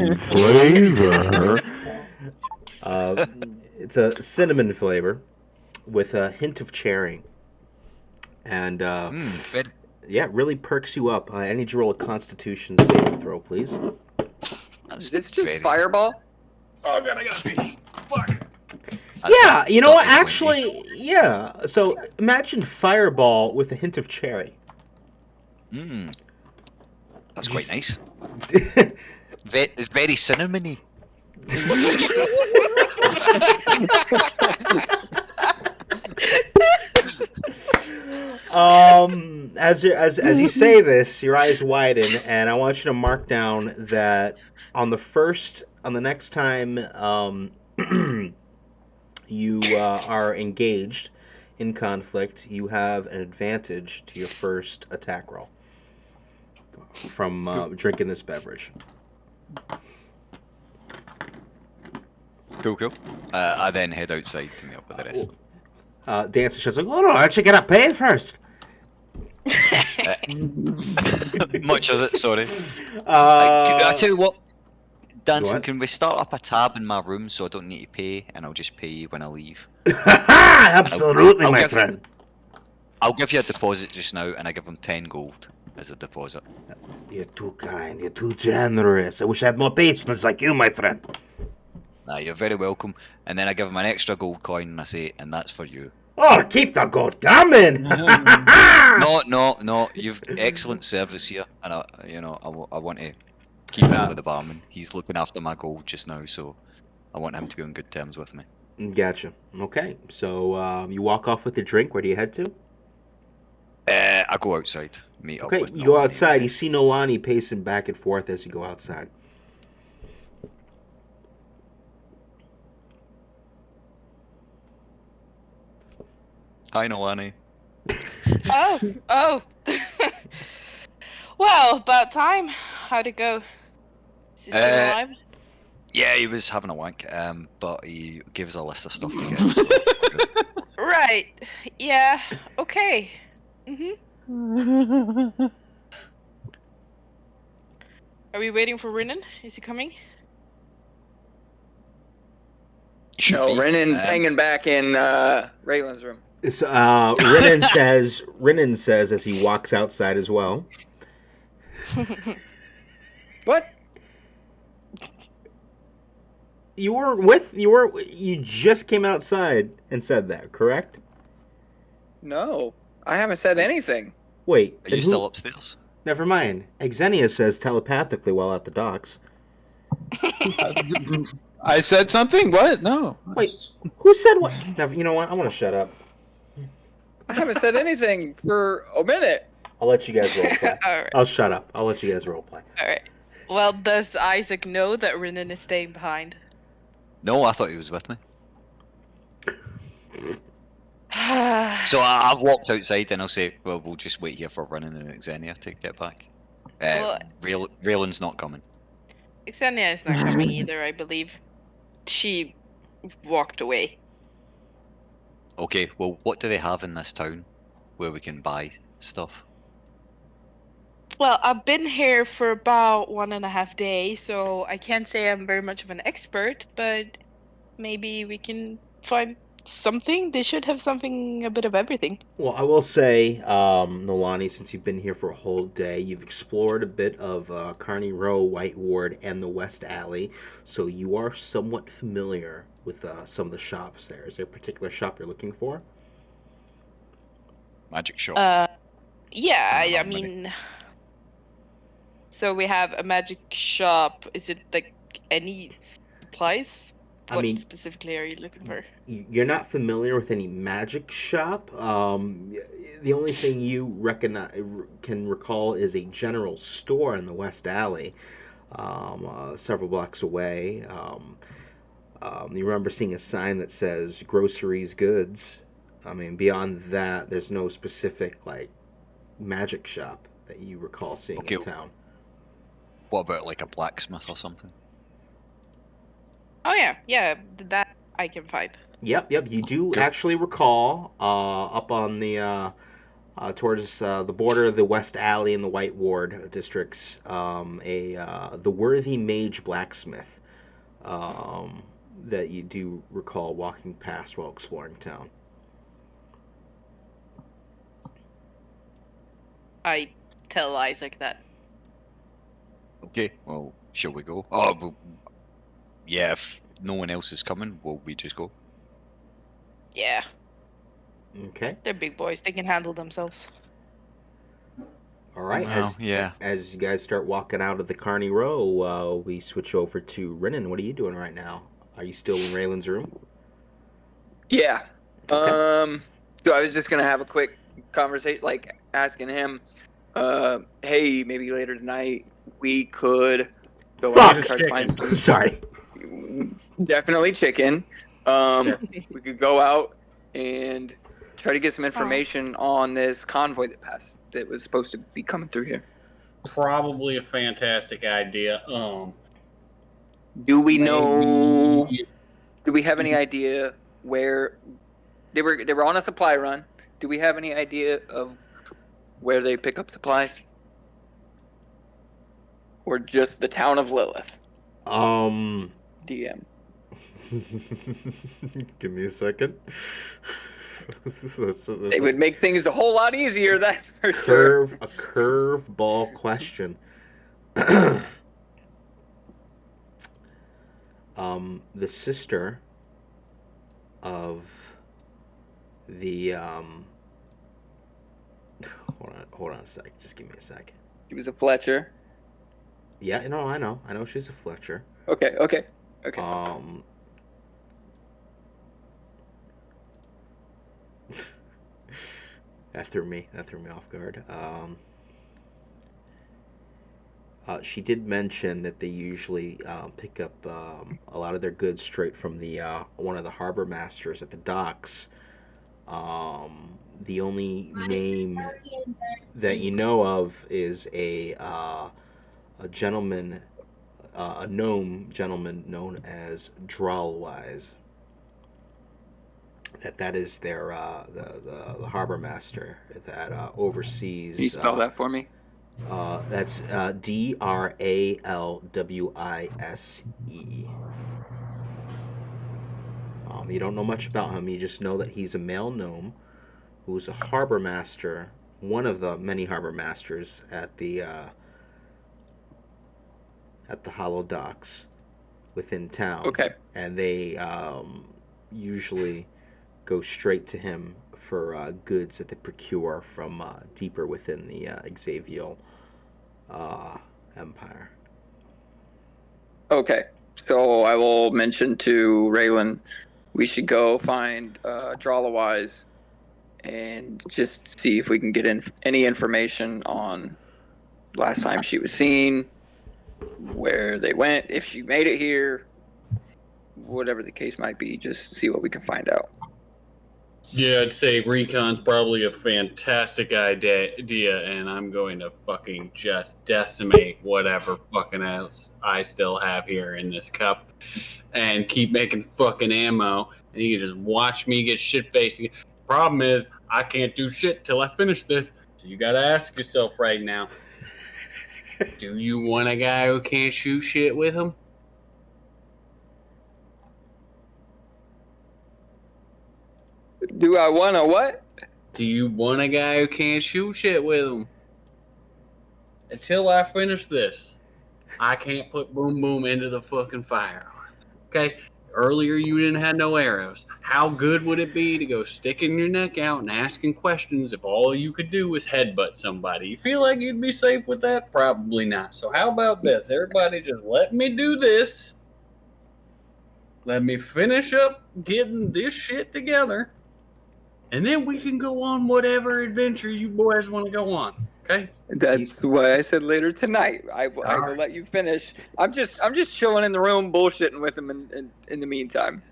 flavor. It's a cinnamon flavor with a hint of cherry, and Good. yeah, it really perks you up. I need you to roll a Constitution saving throw, please. That's Is this just very- Fireball? Oh god, I gotta pee. Fuck. that's Yeah, you know what? not Actually, yeah. So imagine Fireball with a hint of cherry. That's quite nice. It's very cinnamony. As you say this, your eyes widen, and I want you to mark down that on the next time you are engaged in conflict, you have an advantage to your first attack roll from drinking this beverage. Cool. I then head outside to meet up with the rest. Dancer says, like, "Oh no, I should get up paid first." Much as it, sorry. I tell you what, Dancing, can we start up a tab in my room so I don't need to pay, and I'll just pay you when I leave? Absolutely, my friend. I'll give you a deposit just now, and I give them 10 gold as a deposit. You're too kind. You're too generous. I wish I had more patrons like you, my friend. Nah, you're very welcome. And then I give them an extra gold coin, and I say, and that's for you. Oh, keep the gold coming! No. You've excellent service here, and I want to keep it with the barman. He's looking after my gold just now, so I want him to be on good terms with me. Gotcha. Okay, so you walk off with the drink. Where do you head to? I go outside. Meet up. Okay, you go outside. You see Nolani pacing back and forth as you go outside. Hi, Nolani. Oh. Well, about time. How'd it go? Is he still alive? Yeah, he was having a wank, but he gave us a list of stuff to get. So Right. Yeah. Okay. Are we waiting for Renan? Is he coming? No, Renan's hanging back in Raylan's room. So, Renan says as he walks outside as well. What? You just came outside and said that, correct? No, I haven't said anything. Wait, are you still upstairs? Never mind. Xenia says telepathically while at the docks. I said something? What? No. Wait, who said what? You know what? I want to shut up. I haven't said anything for a minute. I'll let you guys role play. Alright. I'll shut up. I'll let you guys role play. Alright. Well, does Isaac know that Renan is staying behind? No, I thought he was with me. So I've walked outside and I'll say, well, we'll just wait here for Renan and Xenia to get back. Raylan's not coming. Xenia is not coming either, I believe. She walked away. Okay, well, what do they have in this town where we can buy stuff? Well, I've been here for about 1.5 days, so I can't say I'm very much of an expert, but maybe we can find something. They should have something, a bit of everything. Well, I will say, Nolani, since you've been here for a whole day, you've explored a bit of Carney Row, White Ward, and the West Alley, so you are somewhat familiar with some of the shops there. Is there a particular shop you're looking for? Magic shop. Yeah, I mean... So we have a magic shop. Is it like any supplies? What specifically are you looking for? You're not familiar with any magic shop. The only thing you can recall is a general store in the West Alley, several blocks away. You remember seeing a sign that says "Groceries Goods." I mean, beyond that, there's no specific magic shop that you recall seeing in town. What about like a blacksmith or something? Oh yeah, that I can find. Yep. You do actually recall up on the towards the border of the West Alley and the White Ward districts, the Worthy Mage blacksmith that you do recall walking past while exploring town. I tell Isaac that. Okay, well, shall we go? Oh, well, yeah, if no one else is coming, will we just go? Yeah. Okay. They're big boys. They can handle themselves. All right. Well, yeah. As you guys start walking out of the Carney Row, we switch over to Renan. What are you doing right now? Are you still in Raylan's room? Yeah. Okay. So I was just gonna have a quick conversation, like asking him, hey, maybe later tonight we could go out and try to find some. Sorry. Definitely chicken. Sure. We could go out and try to get some information on this convoy that was supposed to be coming through here. Probably a fantastic idea. Do we know? maybe- Do we have any idea where they were on a supply run? Do we have any idea of where they pick up supplies, or just the town of Lilith? DM. Give me a second. They would make things a whole lot easier. That's for sure. A curveball question. The sister of the hold on a sec. Just give me a sec. He was a Fletcher. Yeah, no, I know she's a Fletcher. Okay. That threw me off guard. She did mention that they usually pick up a lot of their goods straight from the one of the harbor masters at the docks. The only name that you know of is a gentleman, a gnome gentleman known as Drollwise. That is their the harbor master that oversees. Can you spell that for me? That's Dralwise. You don't know much about him. You just know that he's a male gnome who's a harbor master, one of the many harbor masters at the Hollow Docks within town. Okay. And they usually go straight to him for goods that they procure from deeper within the Xavier Empire. Okay. So I will mention to Raylan we should go find Drollwise and just see if we can get any information on last time she was seen, where they went, if she made it here, whatever the case might be, just see what we can find out. Yeah, I'd say recon's probably a fantastic idea, and I'm going to fucking just decimate whatever fucking else I still have here in this cup, and keep making fucking ammo, and you can just watch me get shit-faced. Problem is, I can't do shit till I finish this, so you gotta ask yourself right now, do you want a guy who can't shoot shit with him? Do I want a what? Do you want a guy who can't shoot shit with him? Until I finish this, I can't put boom boom into the fucking firearm. Okay? Earlier you didn't have no arrows. How good would it be to go sticking your neck out and asking questions if all you could do was headbutt somebody? You feel like you'd be safe with that? Probably not. So how about this? Everybody just let me do this. Let me finish up getting this shit together. And then we can go on whatever adventure you boys want to go on. Okay? That's why I said later tonight. I will let you finish. I'm just chilling in the room, bullshitting with him in the meantime.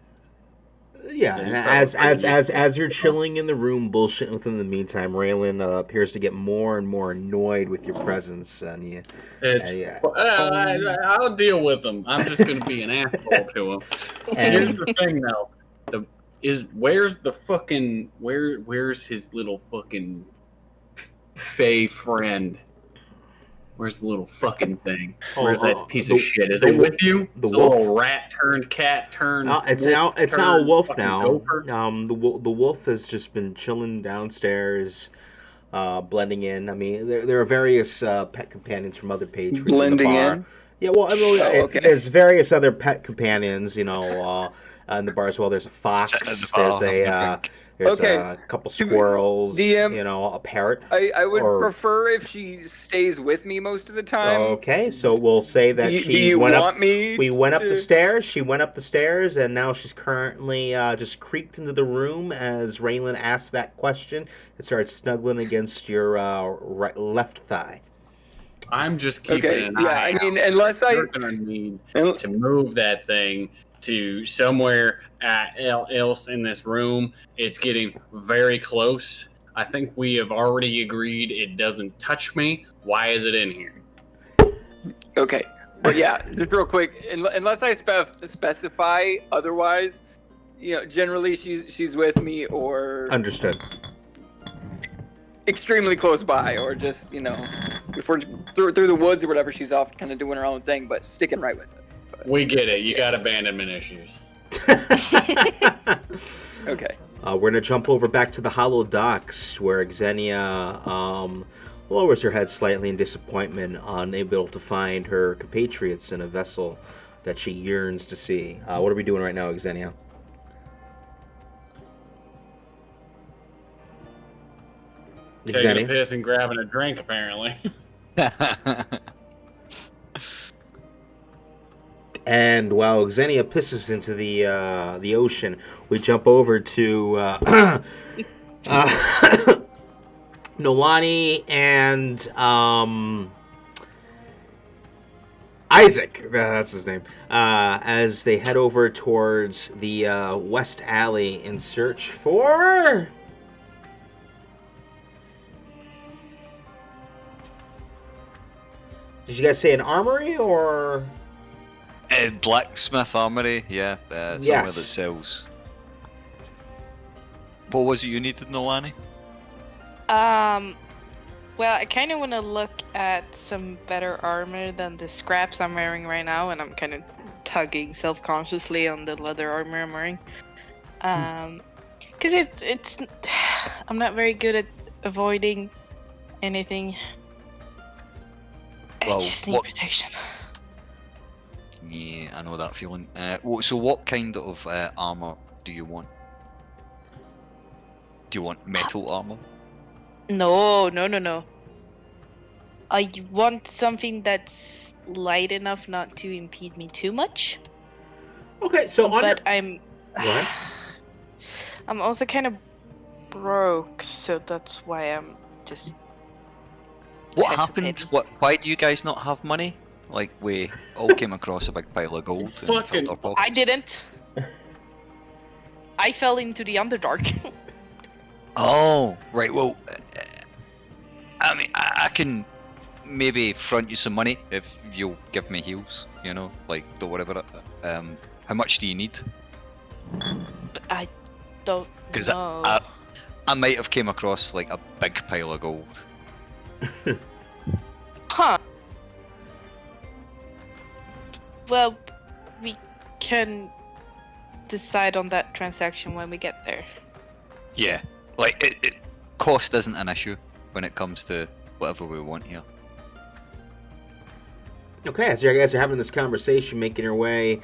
Yeah, and as you're chilling in the room, bullshitting with him in the meantime, Raylan appears to get more and more annoyed with your presence, and I'll deal with him. I'm just going to be an asshole to him. And here's the thing, though. Where's his little fucking Fey friend? Where's the little fucking thing? Where's that piece of shit? Is it with you? The little rat turned cat turned. It's now a wolf now. The wolf has just been chilling downstairs, blending in. I mean, there are various pet companions from other patrons blending in the bar. in. Yeah, well, okay. There's various other pet companions, in the bar as well. There's a fox. There's Okay. a couple squirrels, DM, a parrot. I would Or- prefer if she stays with me most of the time. Okay, so we'll say that do she you went want up. me? We went up the to- stairs. She went up the stairs, and now she's currently just creaked into the room as Raylan asked that question and started snuggling against your left thigh. I'm just keeping Okay, an yeah, eye I out. mean, unless I You're gonna need to move that thing to somewhere else in this room. It's getting very close. I think we have already agreed it doesn't touch me. Why is it in here? Okay, but yeah, just real quick, unless I specify otherwise, generally she's with me or Understood. extremely close by, or just if we're through the woods or whatever, she's off kind of doing her own thing, but sticking right with it. We get it. You got abandonment issues. Okay. We're gonna jump over back to the hollow docks where Xenia lowers her head slightly in disappointment, unable to find her compatriots in a vessel that she yearns to see. What are we doing right now, Xenia? Taking a piss and grabbing a drink, apparently. And while Xenia pisses into the ocean, we jump over to Nolani and Isaac. That's his name. As they head over towards the West Alley in search for. Did you guys say an armory or? Blacksmith armory, yeah. Somewhere Yes. that sells. What was it you needed, Nolani? Well, I kind of want to look at some better armor than the scraps I'm wearing right now, and I'm kind of tugging self-consciously on the leather armor I'm wearing. Because it's I'm not very good at avoiding anything. I Well, just need what- protection. Yeah, I know that feeling. So what kind of armor do you want? Do you want metal armor? No. I want something that's light enough not to impede me too much. Okay, so on But your... I'm Go ahead. I'm also kind of broke, so that's why I'm just What hesitating. happened? Why do you guys not have money? Like, we all came across a big pile of gold and filled our pockets. I didn't. I fell into the Underdark. Oh, right. Well, I mean, I can maybe front you some money if you'll give me heals. Like the whatever. How much do you need? But I don't 'Cause know. I might have came across like a big pile of gold. Huh. Well, we can decide on that transaction when we get there. Yeah, like cost isn't an issue when it comes to whatever we want here. Okay, as you guys are having this conversation, making your way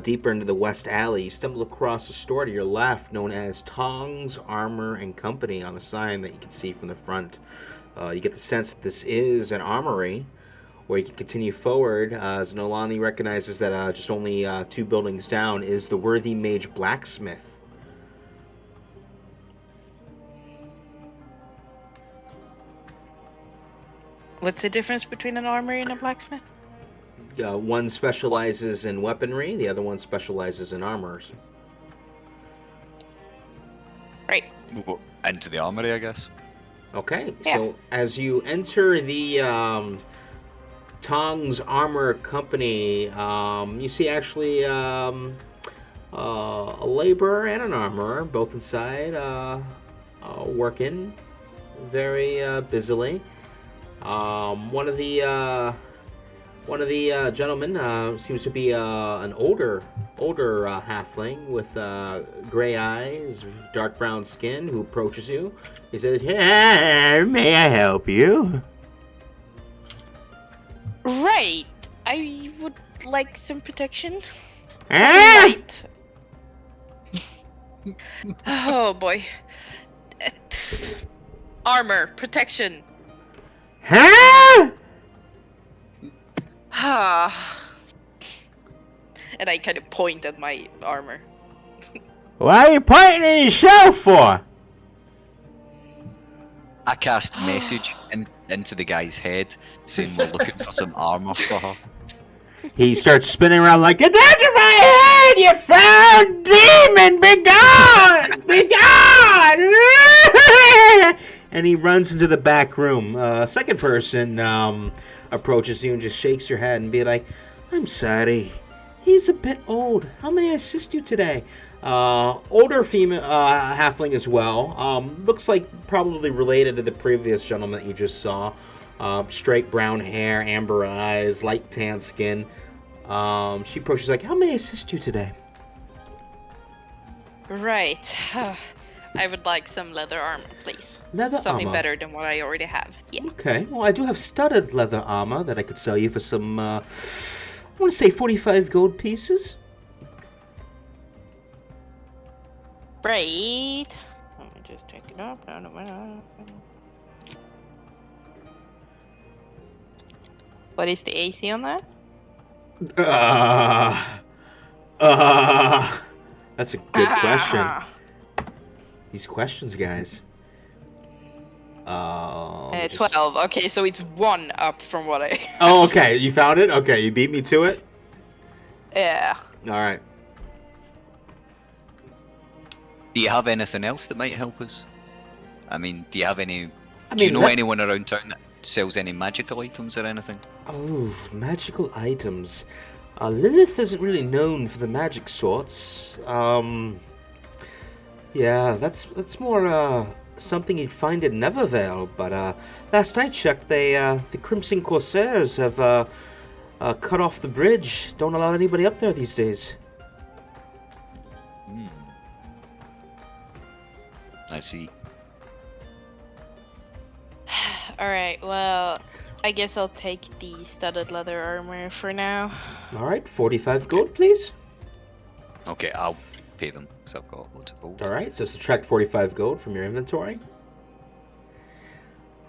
deeper into the West Alley, you stumble across a store to your left known as Tongs Armor and Company on a sign that you can see from the front. You get the sense that this is an armory where you can continue forward as Nolani recognizes that just only 2 buildings down is the Worthy Mage Blacksmith. What's the difference between an armory and a blacksmith? One specializes in weaponry, the other one specializes in armors. Right. We'll go into the armory, I guess. Okay, Yeah. so as you enter the Tongs Armor Company, you see actually a laborer and an armorer both inside working very busily. One of the gentlemen seems to be an older halfling with gray eyes, dark brown skin, who approaches you. He says, "Hey, may I help you?" Right. I would like some protection. Ah! Right. Oh boy. Armor, protection. Huh? And I kind of point at my armor. Why are you pointing at yourself for? I cast message into the guy's head saying we're looking for some armor for her. He starts spinning around like, get out of my head, you foul demon! Be gone! Be gone! And he runs into the back room. Second person approaches you and just shakes your head and be like, I'm sorry. He's a bit old. How may I assist you today? Older female halfling as well. Looks like probably related to the previous gentleman that you just saw. Straight brown hair, amber eyes, light tan skin. She approaches like, how may I assist you today? Right. I would like some leather armor, please. Leather Something armor. better than what I already have. Yeah. Okay, well, I do have studded leather armor that I could sell you for some, I want to say 45 gold pieces. Right. Let me just check it up. What is the AC on that? That's a good question. These questions, guys. 12. Okay, so it's 1 up from what I... Oh, okay. You found it? Okay, you beat me to it? Yeah. Alright. Do you have anything else that might help us? I mean, do you have any... I do you mean, know anyone around town that sells any magical items or anything? Oh, magical items. Lilith isn't really known for the magic sorts. Yeah, that's more something you'd find in Nevervale. But last I checked, the Crimson Corsairs have cut off the bridge. Don't allow anybody up there these days. I see. Alright, well, I guess I'll take the studded leather armor for now. All right, 45 gold, please. Okay, I'll pay them because I've got loads of gold. All right, so subtract 45 gold from your inventory.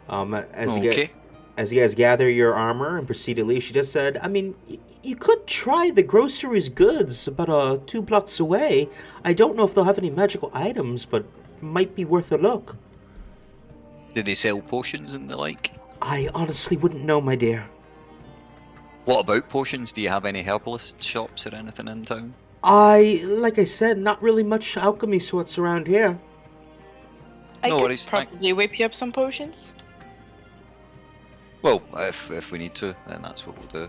As you guys gather your armor and proceed to leave, she just said, I mean, you could try the grocery's goods about 2 blocks away. I don't know if they'll have any magical items, but might be worth a look. Do they sell potions and the like? I honestly wouldn't know, my dear. What about potions? Do you have any herbalist shops or anything in town? Like I said, not really much alchemy sorts around here. I No could worries, probably whip you up some potions. Well, if we need to, then that's what we'll do.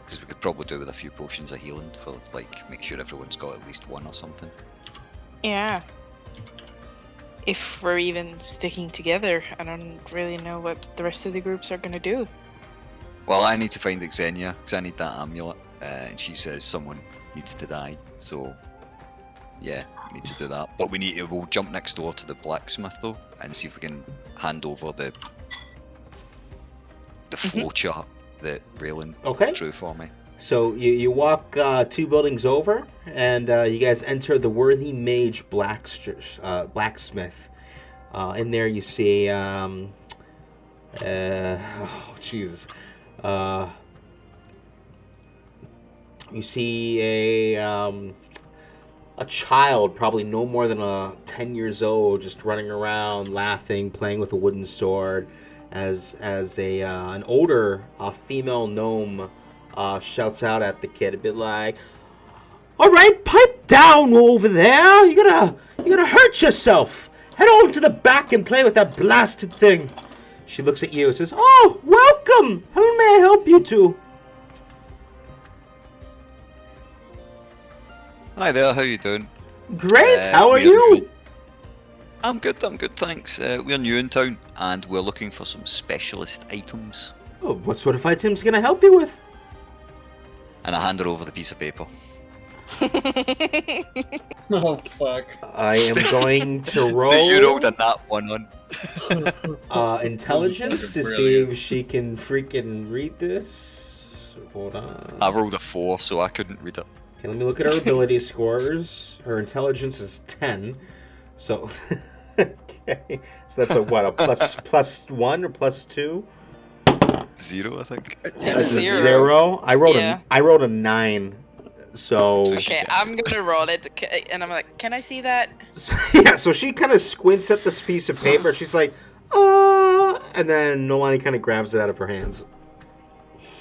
Because we could probably do with a few potions of healing for, like, make sure everyone's got at least one or something. Yeah. If we're even sticking together, I don't really know what the rest of the groups are gonna do. Well, I need to find Xenia, because I need that amulet. And she says someone needs to die, so... Yeah, we need to do that. But we'll jump next door to the blacksmith, though, and see if we can hand over the flow chart that Raylan drew for me. So you walk 2 buildings over, and you guys enter the Worthy Mage blacksmith. In there you see, oh Jesus, you see a child, probably no more than 10 years old, just running around, laughing, playing with a wooden sword, as an older female gnome shouts out at the kid a bit like, all right, pipe down over there. You're gonna hurt yourself. Head on to the back and play with that blasted thing. She looks at you and says, oh, welcome. How may I help you two? Hi there, how you doing? Great, how are you? I'm good, thanks. We're new in town, and we're looking for some specialist items. Oh, what sort of items can I help you with? And I hand her over the piece of paper. Oh, fuck. I am going to roll You rolled a nat one on. intelligence to see if she can freaking read this. Hold on. I rolled a 4, so I couldn't read it. Okay, let me look at her ability scores. Her intelligence is 10. So, okay. So that's a what? A plus 1 or plus 2? 0, I think. A That's a 0. 0. I Yeah. wrote a 9. So So Okay, I'm gonna roll it, and I'm like, can I see that? yeah, so she kind of squints at this piece of paper. She's like, and then Nolani kind of grabs it out of her hands.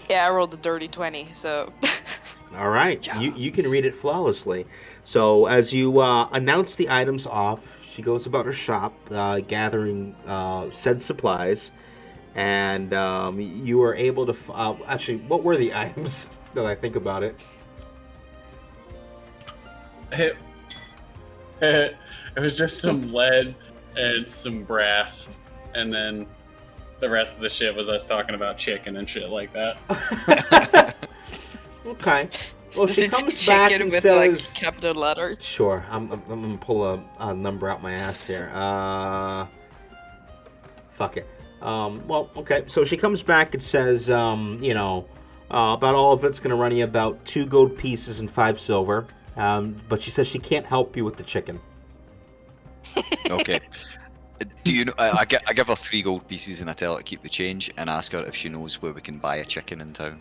Yeah, I rolled a dirty 20, so. All right, you can read it flawlessly. So as you announce the items off, she goes about her shop, gathering said supplies, and you are able to. Actually, what were the items? That I think about it. It was just some lead and some brass, and then the rest of the shit was us talking about chicken and shit like that. Okay. Well, she It's comes back chicken and with says, like capital letters. "Sure, I'm gonna pull a number out my ass here. Fuck it. Well, okay. So she comes back and says, about all of it's gonna run you about 2 gold pieces and 5 silver. But she says she can't help you with the chicken. Okay. Do you know? I give her 3 gold pieces and I tell her to keep the change and ask her if she knows where we can buy a chicken in town.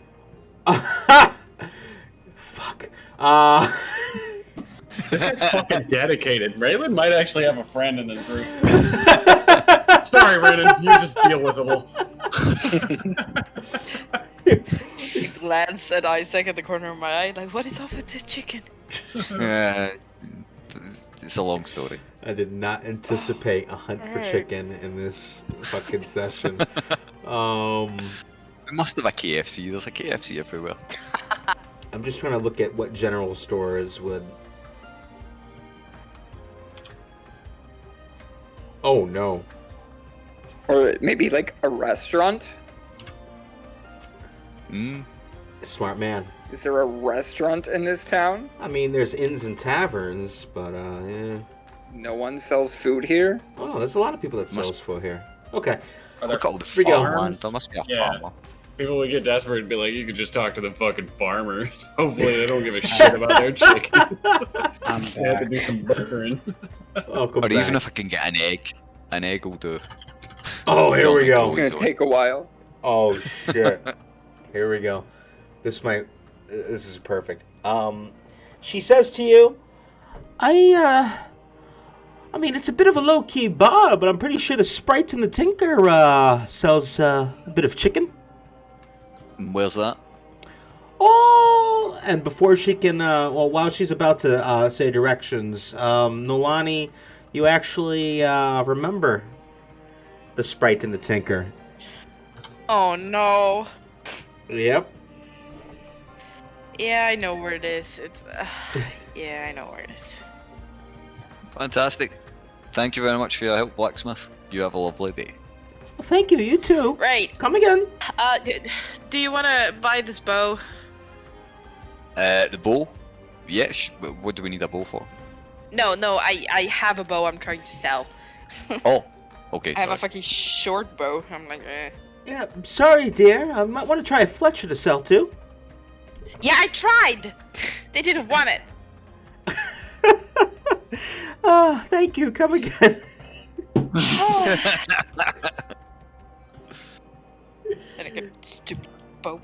Fuck. This guy's fucking dedicated. Raylan might actually have a friend in this group. Sorry, Renan, you just deal with it all. Glance at Isaac at the corner of my eye, like, what is up with this chicken? It's a long story. I did not anticipate a hunt for chicken in this fucking session. We must have a KFC. There's a KFC everywhere. I'm just trying to look at what general stores would. Oh no. Or maybe like a restaurant? Smart man. Is there a restaurant in this town? I mean, there's inns and taverns, but yeah. No one sells food here? Oh, there's a lot of people that sells food here. Okay. Are there Look at all the we go. farmland. There must be a farmer. People would get desperate and be like, you could just talk to the fucking farmers. Hopefully they don't give a shit about their chicken. They have to do some burgering. Welcome Or back. even if I can get an egg. An egg will do. Oh, here we go. It's gonna take a while. Oh shit. Here we go. This is perfect. She says to you, I mean, it's a bit of a low-key bar, but I'm pretty sure the Sprite and the Tinker sells a bit of chicken. Where's that? Oh, and before she can, while she's about to say directions, Nolani, you actually remember the Sprite and the Tinker. Oh no. Yep. Yeah, I know where it is. It's. Yeah, I know where it is. Fantastic. Thank you very much for your help, Blacksmith. You have a lovely day. Well, thank you. You too. Right. Come again. Do you want to buy this bow? The bow? Yes. What do we need a bow for? No, I have a bow I'm trying to sell. Oh, okay. I have a Sorry. fucking short bow. I'm like, eh. Yeah, I'm sorry, dear. I might want to try a Fletcher to sell too. Yeah, I tried. They didn't want it. Oh, thank you. Come again. And I get stupid bow.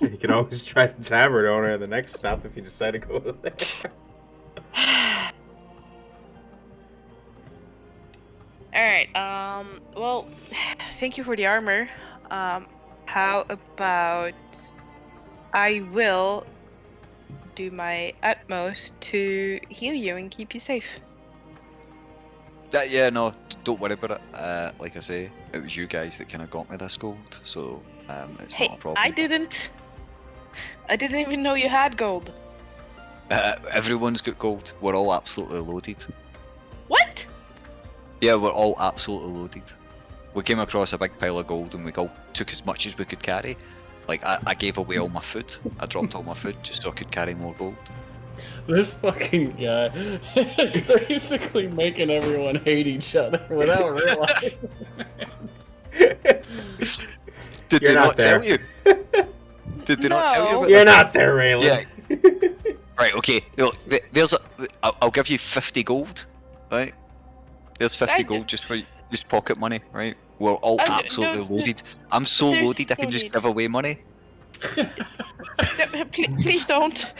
You can always try the tavern owner at the next stop if you decide to go there. Alright, well, thank you for the armor. How about I will do my utmost to heal you and keep you safe. Yeah, no, don't worry about it. Like I say, it was you guys that kind of got me this gold, so it's Hey, not a problem. I didn't even know you had gold. Everyone's got gold. We're all absolutely loaded. What? Yeah, we're all absolutely loaded. We came across a big pile of gold and we all took as much as we could carry. Like, I gave away all my food. I dropped all my food just so I could carry more gold. This fucking guy is basically making everyone hate each other without realizing. Did You're they not not there. tell you? Did they not tell you No. about You're that? not there, Raylan. Right, okay. Look, I'll give you 50 gold, right? There's 50 gold just for just pocket money, right? We're all absolutely loaded. I'm so There's loaded I can no just need. give away money. No, please don't.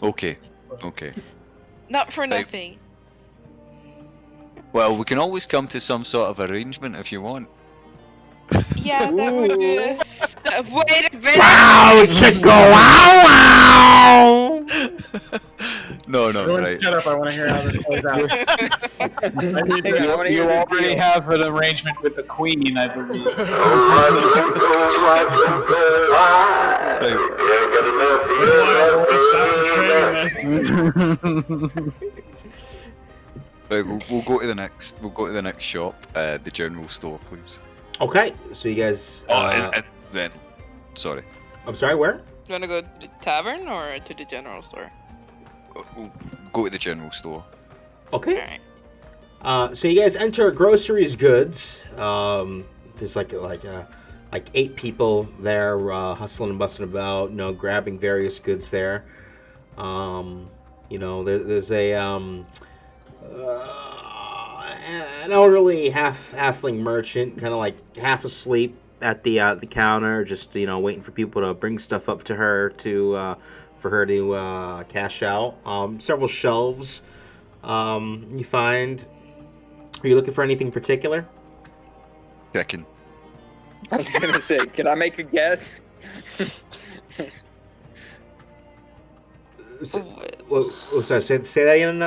Okay. Not for Right. nothing. Well, we can always come to some sort of arrangement if you want. Yeah, that would. Wait a minute. Wow, Chico! Wow, wow! No, Everyone right. shut up, I want to hear how this plays out. I need Hang on, I to- wanna You hear this already deal. have an arrangement with the Queen, I believe. Stop the train, man. Right, we'll go to the next. We'll go to the next shop, the general store, please. Okay, so you guys. Then, sorry. I'm sorry, where? You wanna go to the tavern or to the general store? We'll go to the general store. Okay. Alright. So you guys enter groceries goods. There's like 8 people there hustling and bustling about, grabbing various goods there. There's an elderly halfling merchant, kind of like half asleep at the counter, just waiting for people to bring stuff up to her for her to cash out. Several shelves you find. Are you looking for anything particular? Checking. I was gonna say, can I make a guess? Sorry, say that again,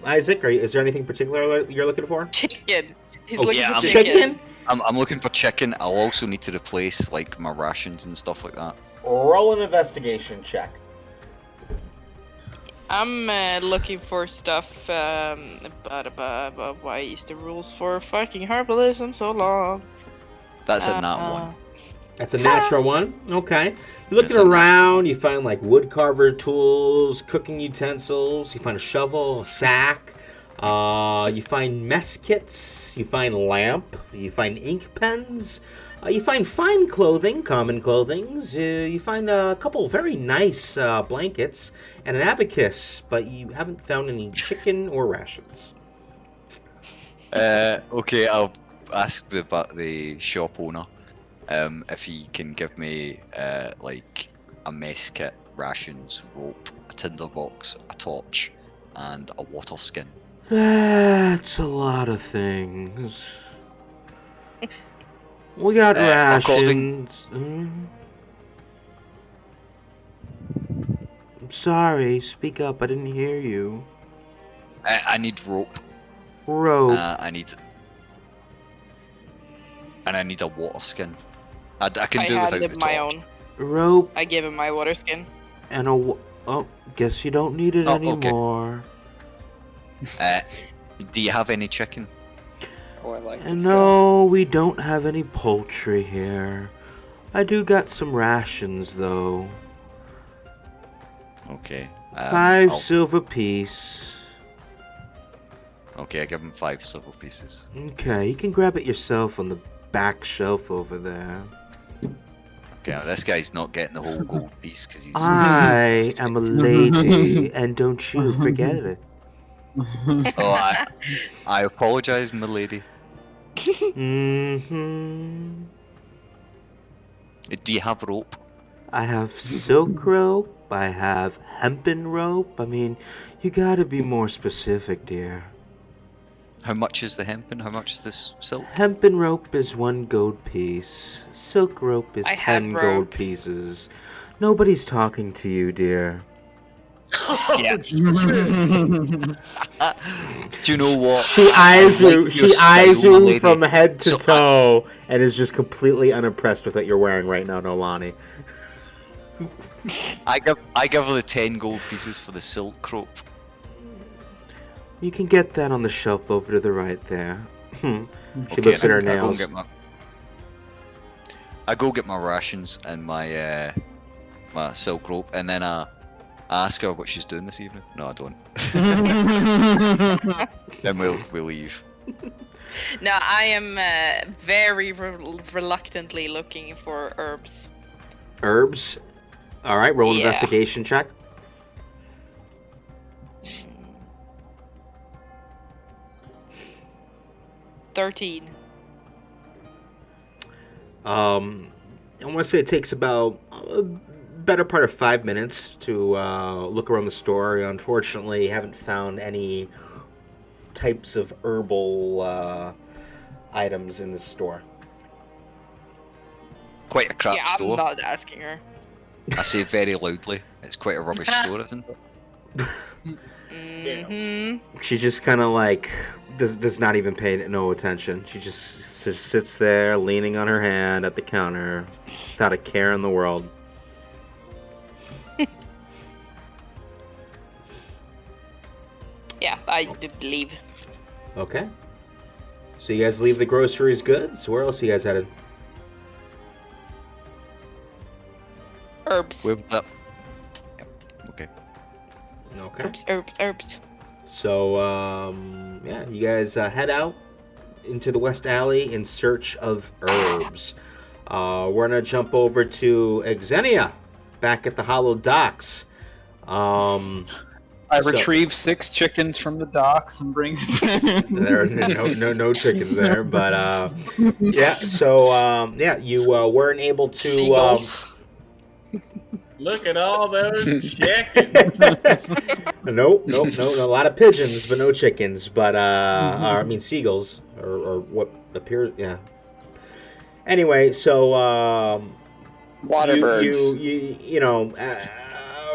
Isaac. Is there anything particular you're looking for? Chicken. He's Oh, looking yeah, for I'm chicken. I'm looking for chicken. I'll also need to replace like my rations and stuff like that. Roll an investigation check. I'm looking for stuff. Why is the rules for fucking herbalism so long? That's a nat one. That's a natural one. Okay. You're looking Yes, I know. around, you find like wood carver tools, cooking utensils, you find a shovel, a sack, you find mess kits, you find lamp, you find ink pens, you find fine clothing, common clothings, you find a couple very nice blankets, and an abacus, but you haven't found any chicken or rations. Okay, I'll ask the shop owner if he can give me like a mess kit, rations, rope, a tinderbox, a torch, and a water skin. That's a lot of things. We got according- rations. I'm sorry, speak up, I didn't hear you. I need rope. Rope. I need a water skin. I can I do had without him the my torch. own. Rope I gave him my water skin. and oh, guess you don't need it Oh, okay. anymore. Do you have any chicken? Oh, I like And this no, we don't have any poultry here. I do got some rations though. Okay. 5 silver piece. Okay, I give him 5 silver pieces. Okay, you can grab it yourself on the back shelf over there. Okay, now this guy's not getting the whole gold piece because he's. I am a lady, and don't you forget it. Oh, I apologize, my lady. Mm-hmm. Do you have rope? I have silk rope. I have hempen rope. I mean, you gotta be more specific, dear. How much is the hempen? How much is this silk? Hempen rope is 1 gold piece. Silk rope is I had 10 rope. gold pieces. Nobody's talking to you, dear. Yeah. Do you know what? She eyes I you. like She your eyes style, my you lady. from head to So toe, and is just completely unimpressed with what you're wearing right now, Nolani. I give her the 10 gold pieces for the silk rope. You can get that on the shelf over to the right there. She Okay, looks at her I go and nails. I go get my rations and my my silk rope, and then I ask her what she's doing this evening. No, I don't. Then we'll leave. No, I am very reluctantly looking for herbs. Herbs. All right, roll an Yeah. investigation check. 13. I want to say it takes about a better part of 5 minutes to look around the store. Unfortunately, haven't found any types of herbal items in the store. Quite a crap Yeah, I'm store. not asking her. I say very loudly. It's quite a rubbish store, isn't it? Mm-hmm. She just kind of like does not even pay no attention. She just sits there leaning on her hand at the counter without a care in the world. Yeah, I did leave. Okay. So you guys leave the groceries goods. Where else are you guys headed? Herbs. With that. Yep. Okay. Okay. Herbs. So, yeah, you guys head out into the West Alley in search of herbs. We're going to jump over to Xenia, back at the Hollow Docks. I retrieve 6 chickens from the docks and bring them. There are no chickens there, but yeah. So you weren't able to. Seagulls. Look at all those chickens. Nope. A lot of pigeons, but no chickens. But I mean seagulls, or what appears. Yeah. Anyway, so Water birds. you know.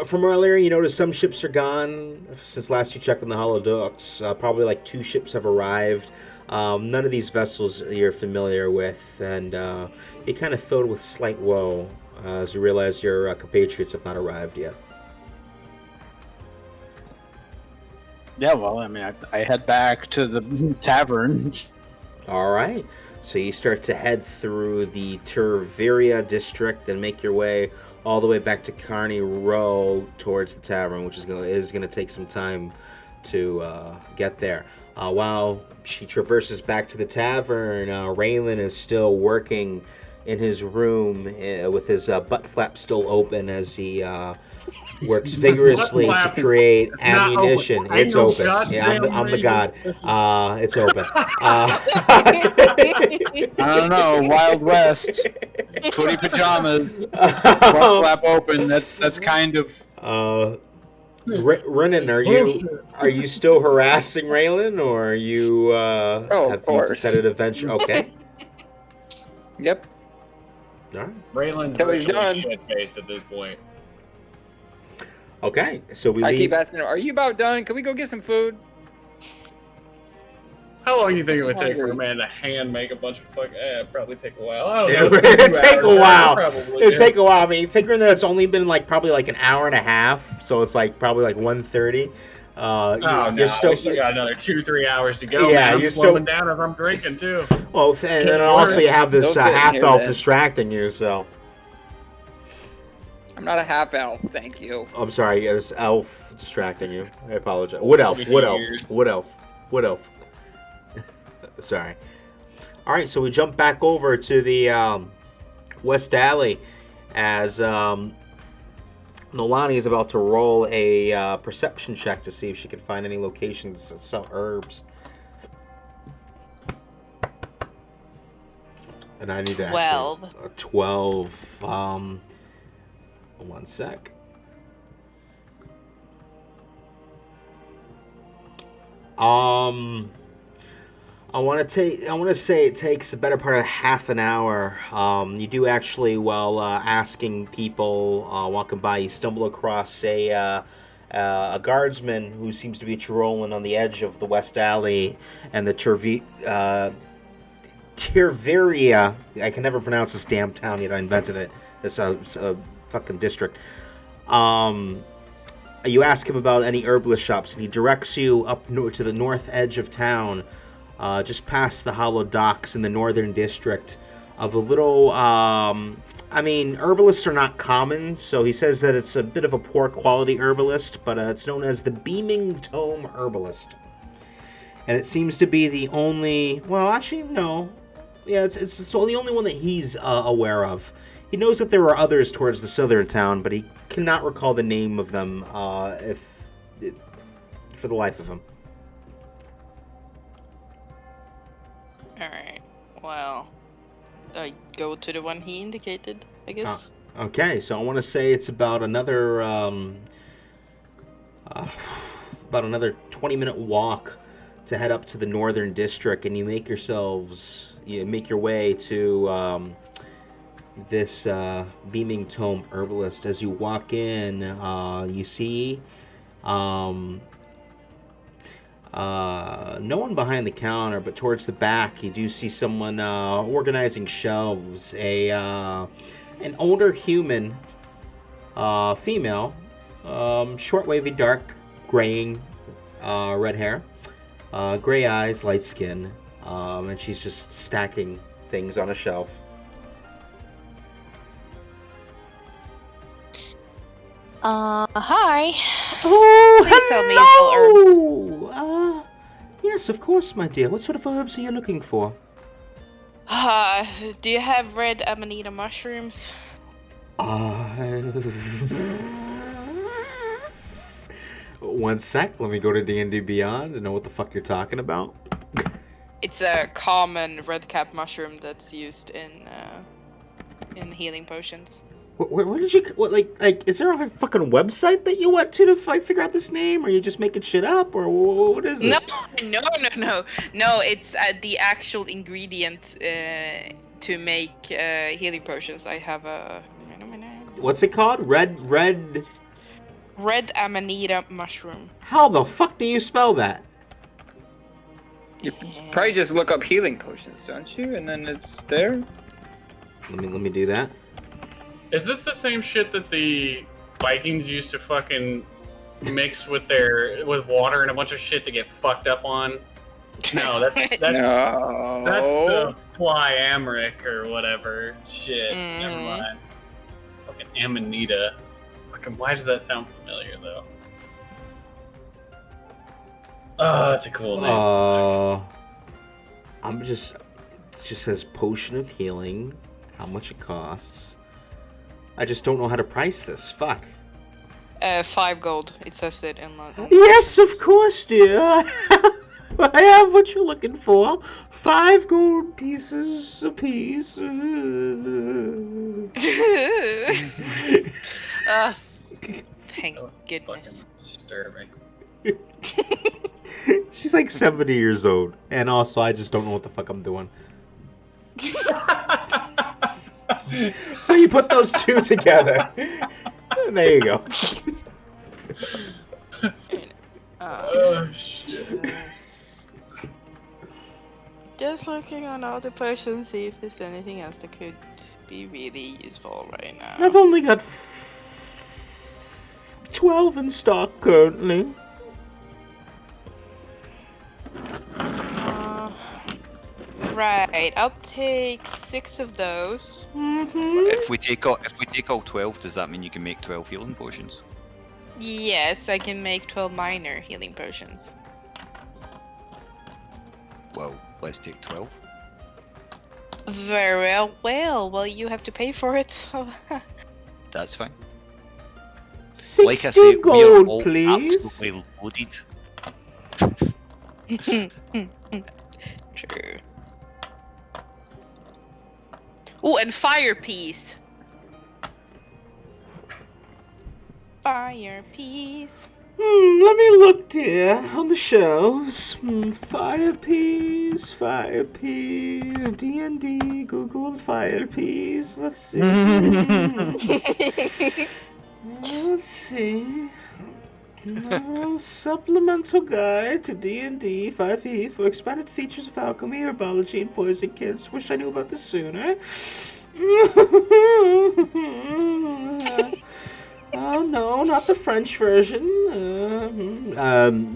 From earlier, you noticed some ships are gone since last you checked on the Hollow Docks. Probably like 2 ships have arrived. None of these vessels you're familiar with, and you're kind of filled with slight woe as you realize your compatriots have not arrived yet. Yeah, well, I mean, I head back to the tavern. All right. So you start to head through the Terveria district and make your way all the way back to Carney Row towards the tavern, which is going to take some time to get there. While she traverses back to the tavern, Raylan is still working in his room with his butt flap still open as he works vigorously to create It's not ammunition. open. It's I know open. Yeah, I'm the god. This is- It's open. I don't know, Wild West, footy pajamas, butt flap open. That's kind of. Renan, are you still harassing Raylan, or are you of have you course. decided to venture? Okay. Yep. All right. Raylan's Till he's done. shit-faced at this point. Okay. So we I leave. keep asking her, "Are you about done? Can we go get some food?" How long do you think it would take for a Hungry. man to hand make a bunch of it'd probably take a while. I don't Yeah, know. it'd take a while. Probably, It'd take a while. I mean, figuring that it's only been like probably like an hour and a half, so it's like probably like 1:30. Oh, You're no, still. we still got another 2-3 hours to go. Yeah, man. I'm you're slowing still- down as I'm drinking too. Well, and then Getting also worse. you have this Still sitting half here, elf then. distracting you. So I'm not a half elf, thank you. I'm sorry, yeah, this elf distracting you. I apologize. Wood elf. Maybe Wood 2 elf. years. Wood elf. Wood elf. Sorry. All right, so we jump back over to the West Alley as Nolani is about to roll a perception check to see if she can find any locations that sell herbs. And I need to 12. actually... 12. One sec. I want to say it takes a better part of half an hour. You do actually, while asking people walking by, you stumble across a guardsman who seems to be trolling on the edge of the West Alley and the Terveria. I can never pronounce this damn town yet. I invented it. It's a fucking district. You ask him about any herbalist shops, and he directs you up to the north edge of town. Just past the Hollow Docks in the northern district of a little, I mean, herbalists are not common, so he says that it's a bit of a poor quality herbalist, but it's known as the Beaming Tome Herbalist. and it seems to be the only. Well, actually, no. Yeah, it's the only one that he's aware of. He knows that there were others towards the southern town, but he cannot recall the name of them for the life of him. Alright. Well, I go to the one he indicated, I guess. Okay, so I want to say it's about another 20-minute walk to head up to the northern district, and you make your way to this Beaming Tome Herbalist. As you walk in, you see no one behind the counter, but towards the back you do see someone organizing shelves. An older human, female, short, wavy, dark, graying, red hair, gray eyes, light skin, and she's just stacking things on a shelf. Hi. Oh, Please tell me you sell herbs. Yes, of course, my dear. What sort of herbs are you looking for? Do you have red amanita mushrooms? One sec. Let me go to D&D Beyond and know what the fuck you're talking about. It's a common red cap mushroom that's used in healing potions. Where did you? Like? Is there a fucking website that you went to figure out this name, or are you just making shit up, or what is this? No. It's the actual ingredient to make healing potions. I have a. What's it called? Red amanita mushroom. How the fuck do you spell that? You probably just look up healing potions, don't you? And then it's there. Let me do that. Is this the same shit that the Vikings used to fucking mix with water and a bunch of shit to get fucked up on? No, that's No. that's the fly Amric or whatever shit. Never mind. Fucking Amanita. Fucking why does that sound familiar though? Oh, that's a cool name. It just says potion of healing, how much it costs. I just don't know how to price this. Fuck. 5 gold. It says it in London. Yes, of course, dear. I have what you're looking for. 5 gold pieces apiece. Thank goodness. Disturbing. She's like 70 years old. And also, I just don't know what the fuck I'm doing. So you put those two together. And there you go. Oh, shit. Just looking on all the potions, see if there's anything else that could be really useful right now. I've only got 12 in stock currently. Right, I'll take 6 of those. If we take all 12, does that mean you can make 12 healing potions? Yes, I can make 12 minor healing potions. Well, let's take 12. Very well. Well, you have to pay for it. So. That's fine. 60 Like I say, gold, we are all please. absolutely loaded. True. Oh, and fire piece. Fire piece. Let me look, dear, on the shelves. Fire piece, D&D, Google fire piece. Let's see. Let's see. Supplemental guide to D&D 5e for expanded features of alchemy, herbology, and poison kits. Wish I knew about this sooner. Oh no, not the French version.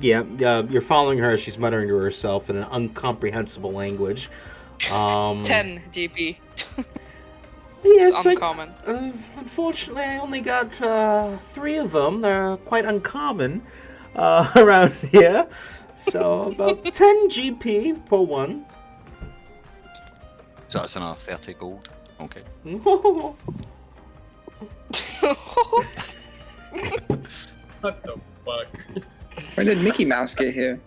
You're following her. She's muttering to herself in an incomprehensible language. 10 GP. Yes, It's uncommon. Unfortunately, I only got 3 of them. They're quite uncommon around here. So about 10 GP per one. So that's another 30 gold. Okay. What the fuck? When did Mickey Mouse get here?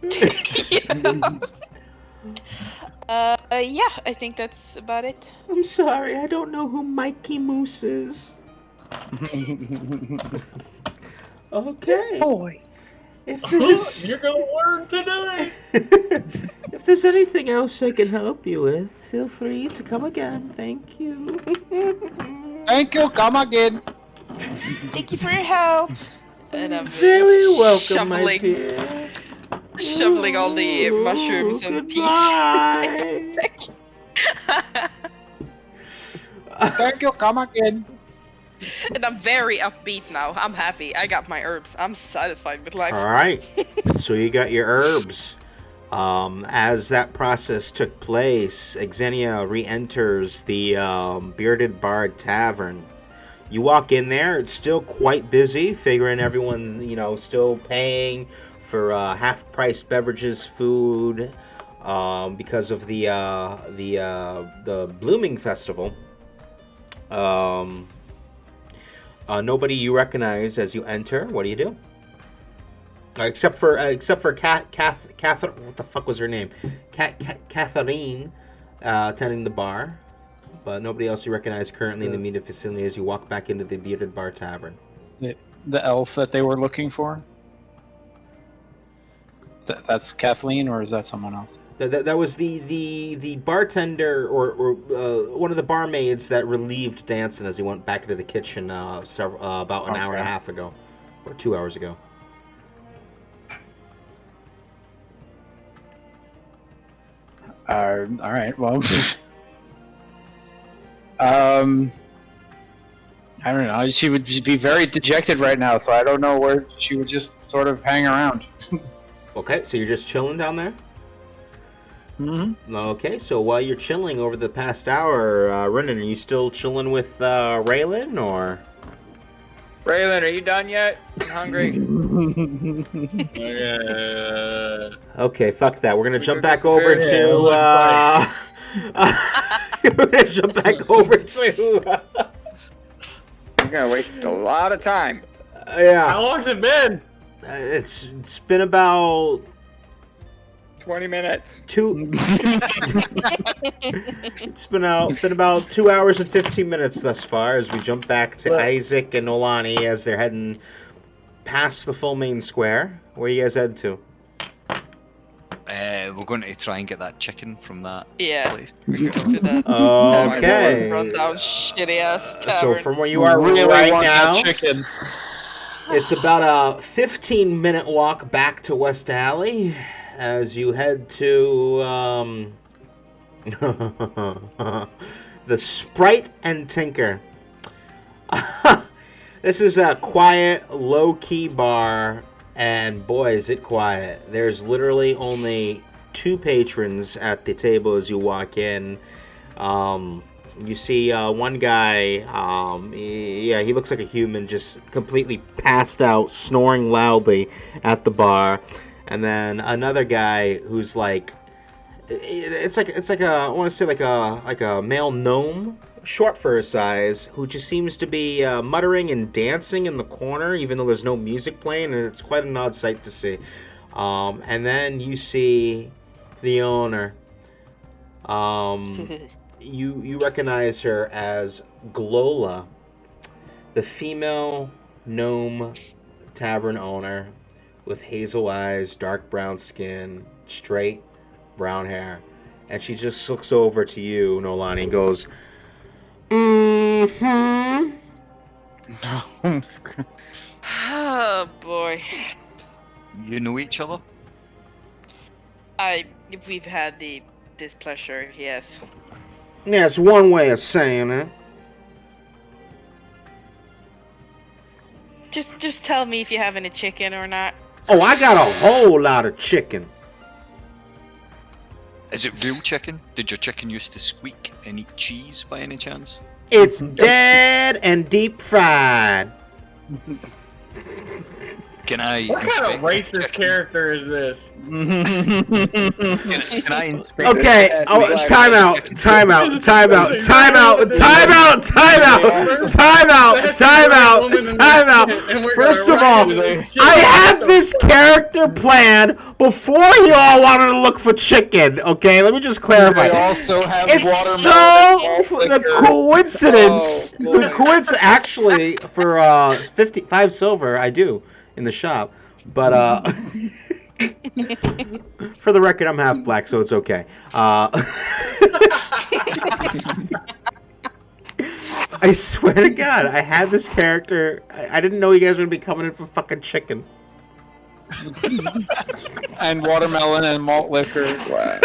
Yeah, I think that's about it. I'm sorry, I don't know who Mikey Moose is. Okay. Boy. If there's You're gonna learn today. if there's anything else I can help you with, feel free to come again. Thank you. Thank you. Come again. Thank you for your help. And I'm Very welcome, my shoveling, dear. shoveling all the mushrooms and peas. Goodbye. Thank you. Come again. And I'm very upbeat now. I'm happy. I got my herbs. I'm satisfied with life. All right. So you got your herbs. As that process took place, Xenia re-enters the Bearded Bard Tavern. You walk in there. It's still quite busy, figuring everyone, still paying for half-price beverages, food, because of the Blooming Festival. Nobody you recognize as you enter. What do you do? Except for Catherine. What the fuck was her name? Catherine, attending the bar, but nobody else you recognize currently in the immediate vicinity as you walk back into the Bearded Bar Tavern. The elf that they were looking for. That's Kathleen, or is that someone else? That was the bartender or one of the barmaids that relieved Danson as he went back into the kitchen about an hour and a half ago, or 2 hours ago. All right. Well, I don't know. She would be very dejected right now, so I don't know where she would just sort of hang around. Okay, so you're just chilling down there? Mm-hmm. Okay, so while you're chilling over the past hour, Renan, are you still chilling with Raylan, or? Raylan, are you done yet? I'm hungry. Okay, fuck that. We're gonna We jump go get back some over food. to. We're gonna jump back over to. You're gonna waste a lot of time. Yeah. How long's it been? It's been about 20 minutes. It's been about 2 hours and 15 minutes thus far as we jump back to Isaac and Olani as they're heading past the full main square. Where you guys head to? We're going to try and get that chicken from that place. We go to that Okay. rundown shitty ass So tavern. from where you are Really right want now, that chicken. it's about a 15-minute walk back to West Alley as you head to the Sprite and Tinker. This is a quiet, low-key bar, and boy, is it quiet. There's literally only 2 patrons at the table as you walk in. You see one guy, he looks like a human, just completely passed out, snoring loudly at the bar. And then another guy who's like, it's like I want to say like a male gnome, short for his size, who just seems to be muttering and dancing in the corner, even though there's no music playing, and it's quite an odd sight to see. And then you see the owner. You recognize her as Glola, the female gnome tavern owner with hazel eyes, dark brown skin, straight brown hair. And she just looks over to you, Nolani, and goes, mm-hmm. Oh boy. You know each other? We've had the displeasure, yes. That's one way of saying it. Just tell me if you have any chicken or not. Oh, I got a whole lot of chicken. Is it real chicken? Did your chicken used to squeak and eat cheese by any chance? It's dead and deep fried. Can I? What kind of inspect racist the chicken? character is this? Can I inspect? Okay, time out. First of all, I had this character plan before you all wanted to look for chicken. Okay, let me just clarify. They also have It's watermelon. so the coincidence. The coincidence actually for 55 silver I do in the shop, but for the record I'm half black, so it's okay. I swear to God, I had this character. I didn't know you guys were gonna be coming in for fucking chicken. And watermelon and malt liquor. Wow.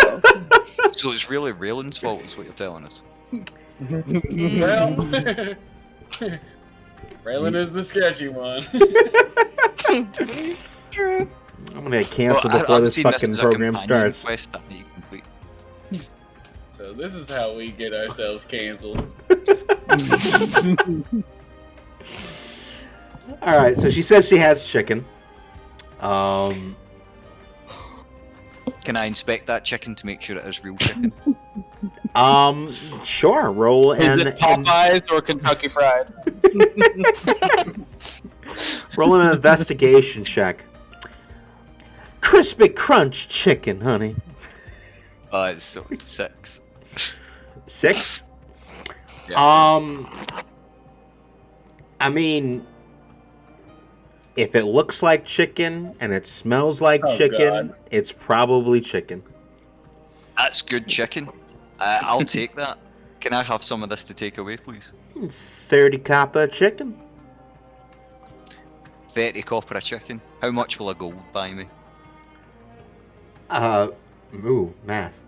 So it's really Raylan's fault, is what you're telling us. Well, Raylan is the sketchy one. True. I'm gonna get canceled Well, before I'm this seeing fucking as a program companion starts. quest that I need to complete. So this is how we get ourselves canceled. All right, so she says she has chicken. Can I inspect that chicken to make sure it is real chicken? Sure. Roll Is and it Popeyes or Kentucky Fried? roll an investigation check. Crispy crunch chicken, honey. It's so 6. 6. Yeah. I mean, if it looks like chicken and it smells like chicken, God. it's probably chicken. That's good chicken. I'll take that. Can I have some of this to take away, please? 30 copper chicken. 30 copper a chicken. How much will a gold buy me? Ooh, math.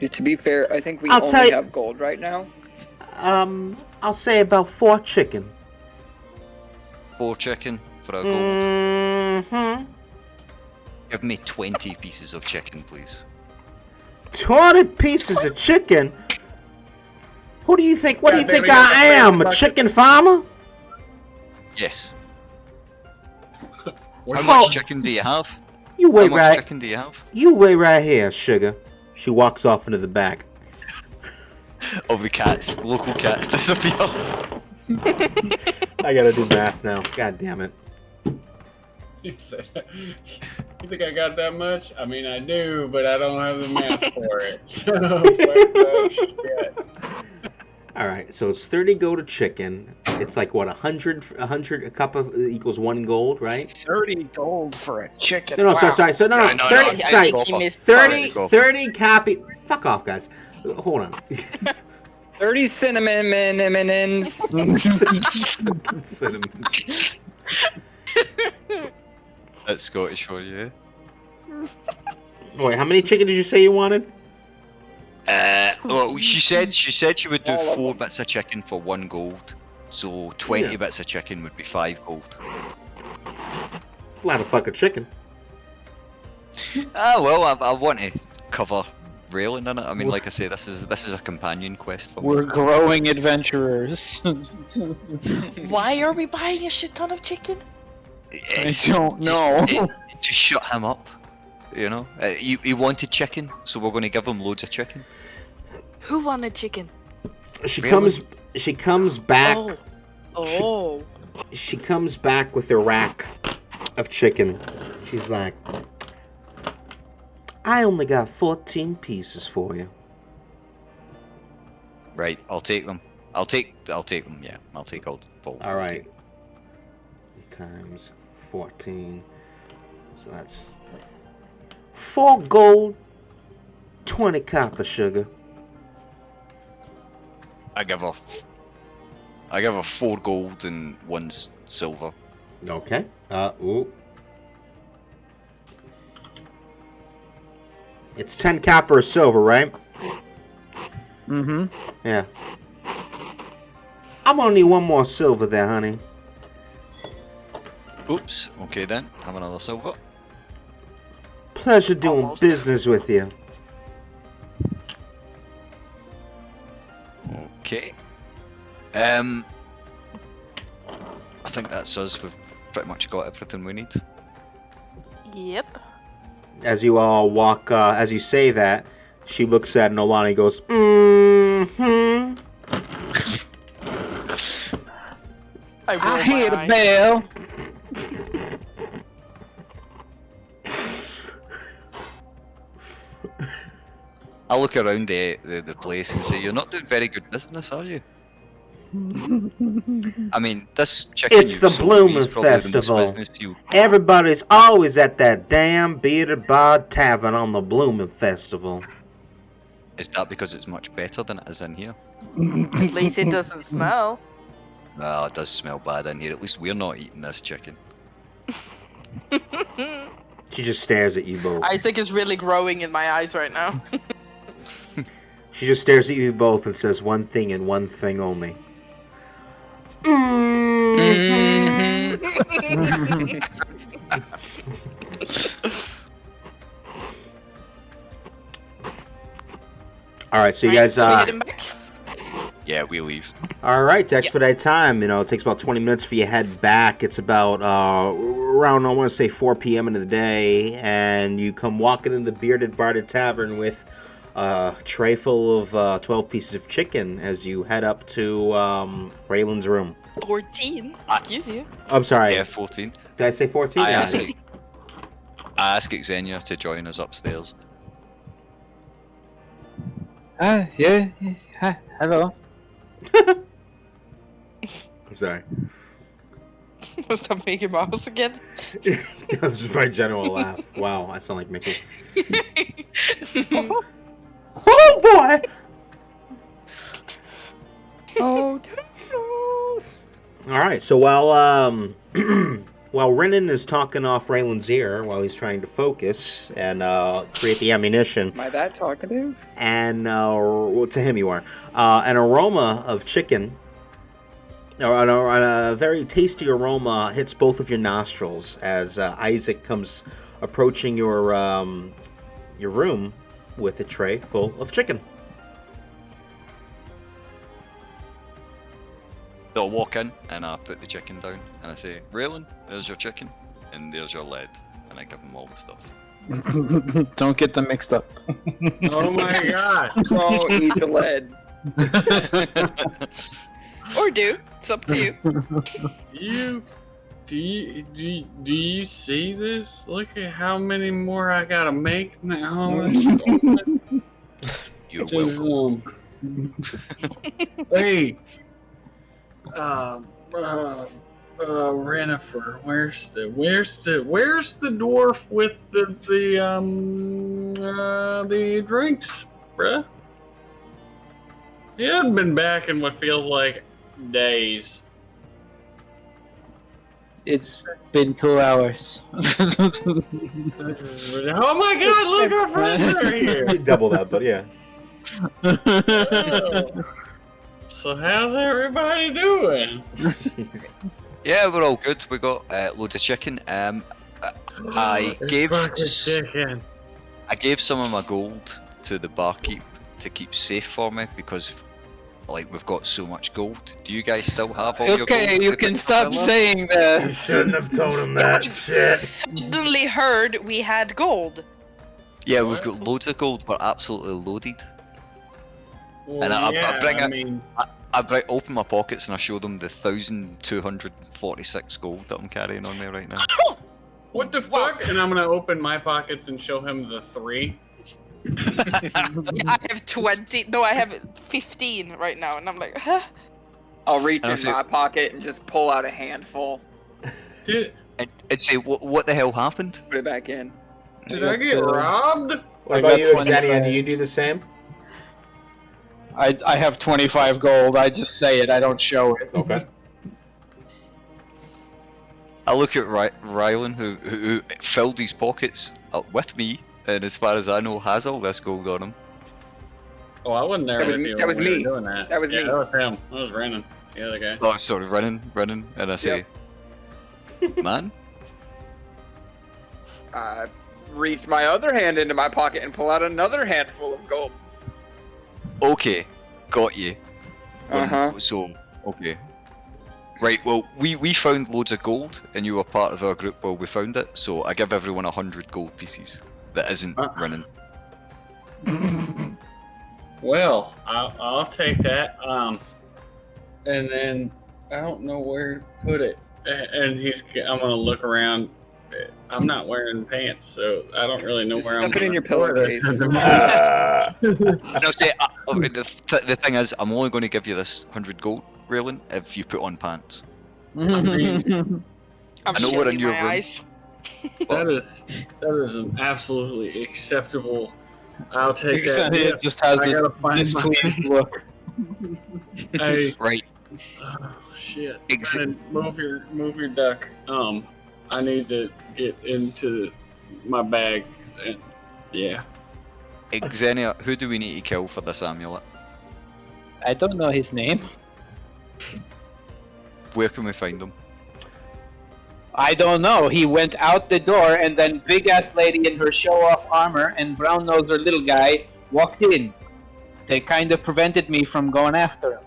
To be fair, I think we I'll tell only you- have gold right now. I'll say about 4 chicken. 4 chicken for a gold. Mm-hmm. Give me 20 pieces of chicken, please. 20 pieces of chicken? Who do you think? What do you God damn think it, I am? A bucket. chicken farmer? Yes. Where's How Oh. much chicken do you have? You How wait much right. chicken do you have? You wait right here, sugar. She walks off into the back. All the cats, local cats disappear. I gotta do math now. God damn it. You said, you think I got that much? I mean, I do, but I don't have the math for it. So, fuck that shit. All right, so it's 30 gold to chicken. It's like what, 100 a cup of equals 1 gold, right? 30 gold for a chicken. No, sorry. So no, Yeah, no, 30. no, I Sorry, think he missed 30. Go. 30 copy. Fuck off, guys. Hold on. 30 cinnamon M&Ms. Cinnamons. That's Scottish for you. Wait, how many chicken did you say you wanted? Well, she said she would do All of 4 them. bits of chicken for 1 gold. So 20 Yeah. bits of chicken would be 5 gold. A lot of fucking chicken. Well, I want to cover Raylan in it. I mean, like I say, this is a companion quest for me. We're growing adventurers. Why are we buying a shit ton of chicken? I don't know. To shut him up, you know. He wanted chicken, so we're going to give him loads of chicken. Who wanted chicken? She Really? comes back. Oh. She comes back with a rack of chicken. She's like, I only got 14 pieces for you. Right, I'll take them. I'll take them. Yeah, I'll take all. All right. Times 14. So that's 4 gold, 20 copper, sugar. I give her 4 gold and 1 silver. Okay. Ooh. It's 10 copper or silver, right? Mm-hmm. Yeah. I'm gonna need 1 more silver there, honey. Oops. Okay then, have another silver. Pleasure doing Almost. business with you. Okay. I think that's us. We've pretty much got everything we need. Yep. As you all walk, as you say that, she looks at Nolani and goes, mm-hmm. I roll I hear the my eyes. bell. I look around the place and say, "You're not doing very good business, are you?" I mean, this chicken. It's you've the sold me Bloomin' is probably the most Festival. business you- Everybody's always at that damn Bearded Bar Tavern on the Bloomin' Festival. Is that because it's much better than it is in here? At least it doesn't smell. Well, it does smell bad in here. At least we're not eating this chicken. She just stares at you both. Isaac is really growing in my eyes right now. She just stares at you both and says one thing and one thing only. Mm-hmm. All right, so you guys. So we heading back? Yeah, we leave. All right, to expedite time, it takes about 20 minutes for you to head back. It's about around, I want to say 4 p.m. into the day, and you come walking in the Bearded Barded Tavern with a tray full of 12 pieces of chicken as you head up to Raylan's room. 14. Excuse you. I'm sorry. Yeah, 14. Did I say 14? I Yeah. ask Xenia to join us upstairs. Yeah. Yes, hi, hello. I'm sorry. Was that Mickey Mouse again? That's just my general laugh. Wow, I sound like Mickey. Oh boy! Oh, All right, so while while Renan is talking off Raylan's ear while he's trying to focus and create the ammunition, am I that talkative? and well, to him you are, an aroma of chicken, or a very tasty aroma hits both of your nostrils as Isaac comes approaching your room with a tray full of chicken. So I walk in and I put the chicken down and I say, Raylan, there's your chicken and there's your lead. And I give him all the stuff. Don't get them mixed up. Oh my god. Oh, eat the lead. Or do. It's up to you. Do you see this? Look at how many more I gotta make now. You're This welcome. is, hey, Renifer, where's the dwarf with the drinks, bruh? He hadn't been back in what feels like days. It's been 2 hours. Oh my god, look, our friends are here! Double that, but yeah. Oh. So how's everybody doing? Yeah, we're all good. We got loads of chicken. I gave chicken. I gave some of my gold to the barkeep to keep safe for me because we've got so much gold. Do you guys still have all your gold? Okay, you can stop saying that. You shouldn't have told him that I shit. suddenly heard we had gold. Yeah, we've got loads of gold. We're absolutely loaded. Well, And I bring it- I mean, I open my pockets and I show them the 1,246 gold that I'm carrying on me right now. what the fuck? And I'm gonna open my pockets and show him the 3. I have 20. No, I have 15 right now, and I'm like, huh? I'll reach I'll in see- my pocket and just pull out a handful. Did And say, what the hell happened? Put it back in. I get robbed? What I about got you, 25. Xenia? Do you do the same? I have 25 gold. I just say it. I don't show it. Okay. I look at Rylan, who filled his pockets up with me, and as far as I know, has all this gold on him. Oh, I wasn't there That was with me- you. that was when we were me. Doing that. That was yeah, me. That was him. That was Renan. The other guy. Oh, sorry, running, and I say, man, I reach my other hand into my pocket and pull out another handful of gold. okay, got you. So, okay. Right, well, we found loads of gold, and you were part of our group while we found it, so I give everyone 100 gold pieces that isn't running. Well, I'll take that. And then I don't know where to put it. And I'm gonna look around. I'm not wearing pants, so I don't really know Just where I'm stuff it in gonna your store this pillowcase. at the moment. No, see, the thing is, I'm only going to give you this 100 gold, Raylan, if you put on pants. I'm I know we're in shielding your my room. eyes. That is an absolutely acceptable. I'll take that. It Yeah, just has I a gotta find displeased look. Hey, Right. oh, shit. Ex- Brandon, move your duck. I need to get into my bag. And, yeah. Xenia, who do we need to kill for this amulet? I don't know his name. Where can we find him? I don't know. He went out the door, and then big ass lady in her show off armor and brown noser little guy walked in. They kind of prevented me from going after him.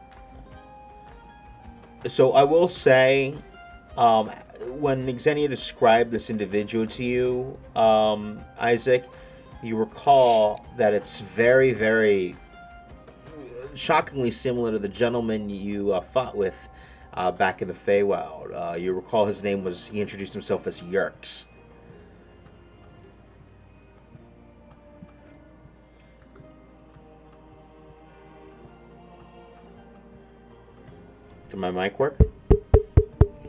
So I will say, when Xenia described this individual to you, Isaac, you recall that it's very, very shockingly similar to the gentleman you fought with back in the Feywild. You recall he introduced himself as Yerks. Did my mic work?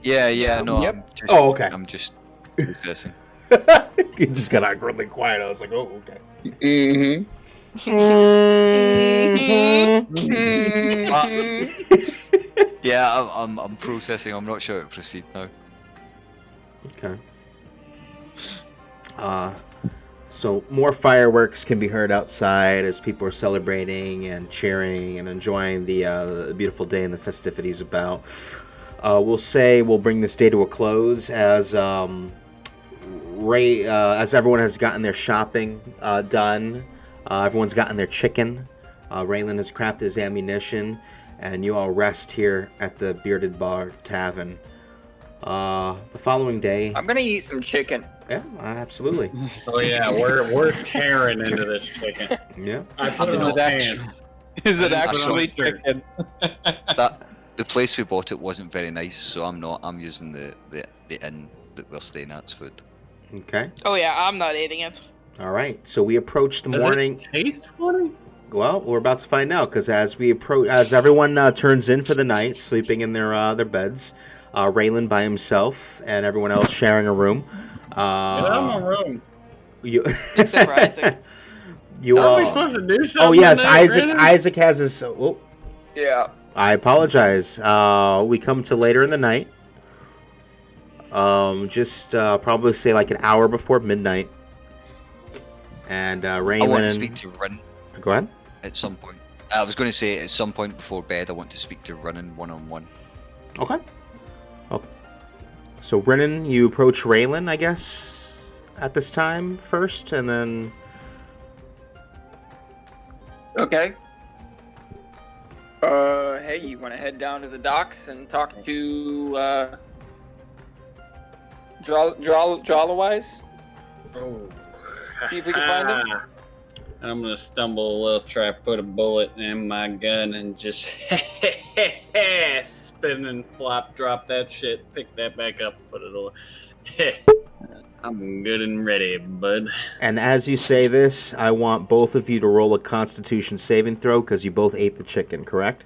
Yeah, no, Yep. Okay. I'm just processing. You just got awkwardly quiet. I was like, oh, okay. Mm-hmm. Yeah, I'm processing. I'm not sure how to proceed now. Okay. So more fireworks can be heard outside as people are celebrating and cheering and enjoying the beautiful day and the festivities about. We'll bring this day to a close as as everyone has gotten their shopping done. Everyone's gotten their chicken. Raylan has crafted his ammunition, and you all rest here at the Bearded Bar Tavern. The following day, I'm gonna eat some chicken. yeah, absolutely, Oh yeah, we're tearing into this chicken. yeah. I put it Is on it actually- pants. Is it I put it on actually shirt. chicken? The place we bought it wasn't very nice, so I'm using the inn that we're staying at's food. Okay, Oh yeah, I'm not eating it. all right. So we approach the Does morning. it taste funny? Well, we're about to find out because as everyone turns in for the night, sleeping in their beds, Raylan by himself and everyone else sharing a room. Get out of my room. You, Except for Isaac. you Are we all. supposed to do something? Oh yes, tonight, Isaac. Brandon? Isaac has his. Oh, Yeah. I apologize. We come to later in the night. Just probably say like an hour before midnight. And Raylan. I want to speak to Rin Go ahead. at some point. I was going to say at some point before bed, I want to speak to Rin one-on-one. Okay. So Brennan, you approach Raylan, I guess, at this time first, and then. Okay. Hey, you want to head down to the docks and talk to Jawlawise? Oh. See if we can find him. And I'm gonna stumble a little, try to put a bullet in my gun, and just spin and flop, drop that shit, pick that back up, put it away. I'm good and ready, bud. And as you say this, I want both of you to roll a Constitution saving throw because you both ate the chicken, correct?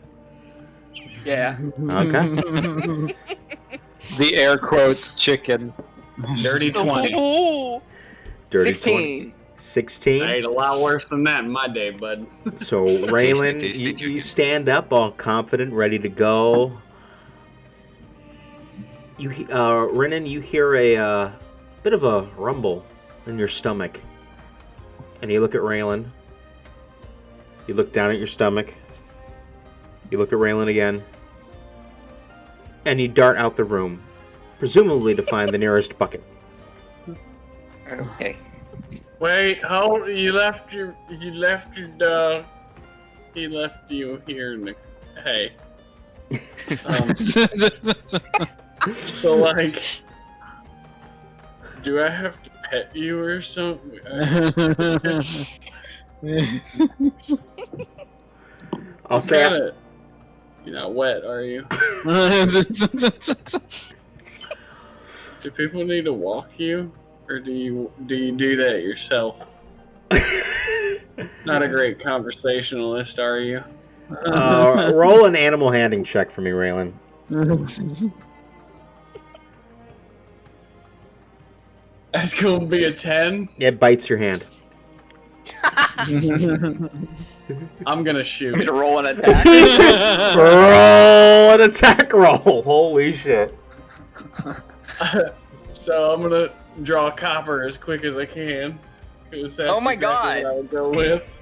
Yeah. Okay. The air quotes chicken. Dirty 20. Ooh. Dirty 16. 16. I ate a lot worse than that in my day, bud. So Raylan, Tasty chicken. you stand up all confident, ready to go. Renan, you hear a bit of a rumble in your stomach, and you look at Raylan. You look down at your stomach. You look at Raylan again, and you dart out the room, presumably to find the nearest bucket. Okay. Wait, hold. You left your dog. He left you here in the. Hey, So like, do I have to pet you or something? I'll say Kinda, you're not wet, are you? Do people need to walk you, or do you do that yourself? Not a great conversationalist, are you? roll an animal handling check for me, Raylan. That's gonna be a 10. It bites your hand. I'm gonna shoot. I'm gonna roll an attack. Roll an attack roll. Holy shit. So I'm gonna draw copper as quick as I can. 'Cause that's Oh my exactly God. what I would go with.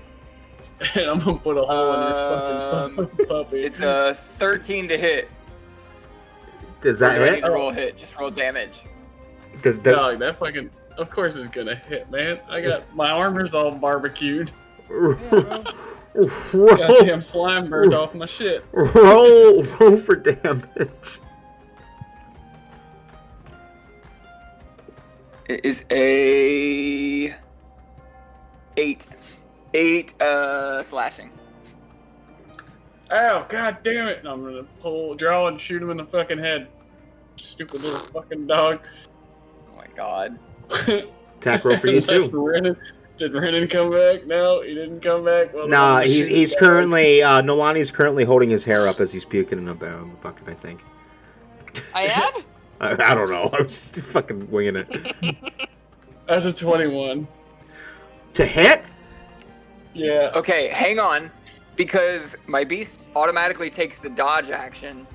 And I'm gonna put a hole in your fucking puppy. It's a 13 to hit. Does Or that do I need hit? to roll a hit? Just roll damage. Does that... Dog, that fucking. Of course it's gonna hit, man. I got my armor's all barbecued. roll, Goddamn slime burned off my shit. roll for damage. It is a 8. 8 slashing. Ow, god damn it. And I'm gonna draw and shoot him in the fucking head. Stupid little fucking dog. Oh my god. Attack roll for you Unless too. Did Renan come back? No, he didn't come back. Well, Nah, I'm gonna shoot he's the dog. currently Nolani's currently holding his hair up as he's puking in a bucket, I think. I am? I don't know. I'm just fucking winging it. That's a 21. To hit? Yeah. Okay, hang on. Because my beast automatically takes the dodge action.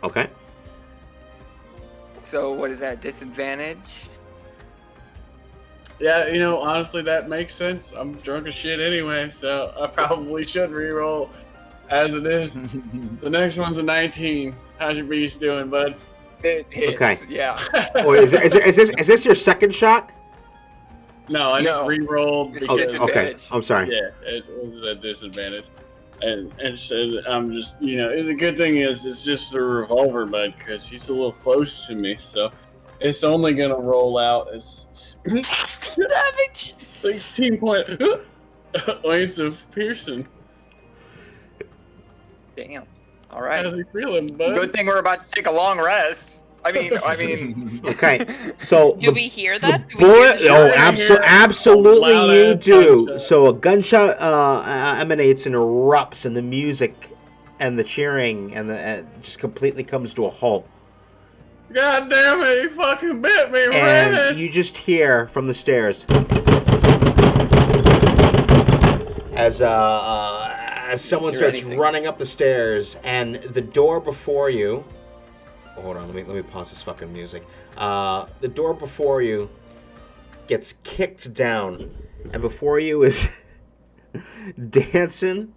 Okay. So what is that? Disadvantage? Yeah, you know, honestly, that makes sense. I'm drunk as shit anyway, so I probably should reroll as it is. The next one's a 19. How's your beast doing, bud? It hits. Okay. Yeah. Or is this your second shot? No, I just No. re-rolled It's because, Okay. disadvantage. I'm sorry. yeah, it was a disadvantage. And so I'm just, you know, it's a good thing is it's just a revolver, bud, because he's a little close to me, so it's only gonna roll out as Savage! 16 point points of piercing. Damn. All right. How's he feeling, bud? Good thing we're about to take a long rest. I mean. Okay. So Do we hear that? Do we hear bullet. the Oh, shot? absolutely, Loud you ass do. gunshot. So a gunshot emanates and erupts, and the music and the cheering and the just completely comes to a halt. God damn it, he fucking bit me, And Renan! you just hear from the stairs as someone Hear starts anything. running up the stairs, and the door before you. Oh, hold on, let me pause this fucking music. The door before you gets kicked down, and before you is Danson,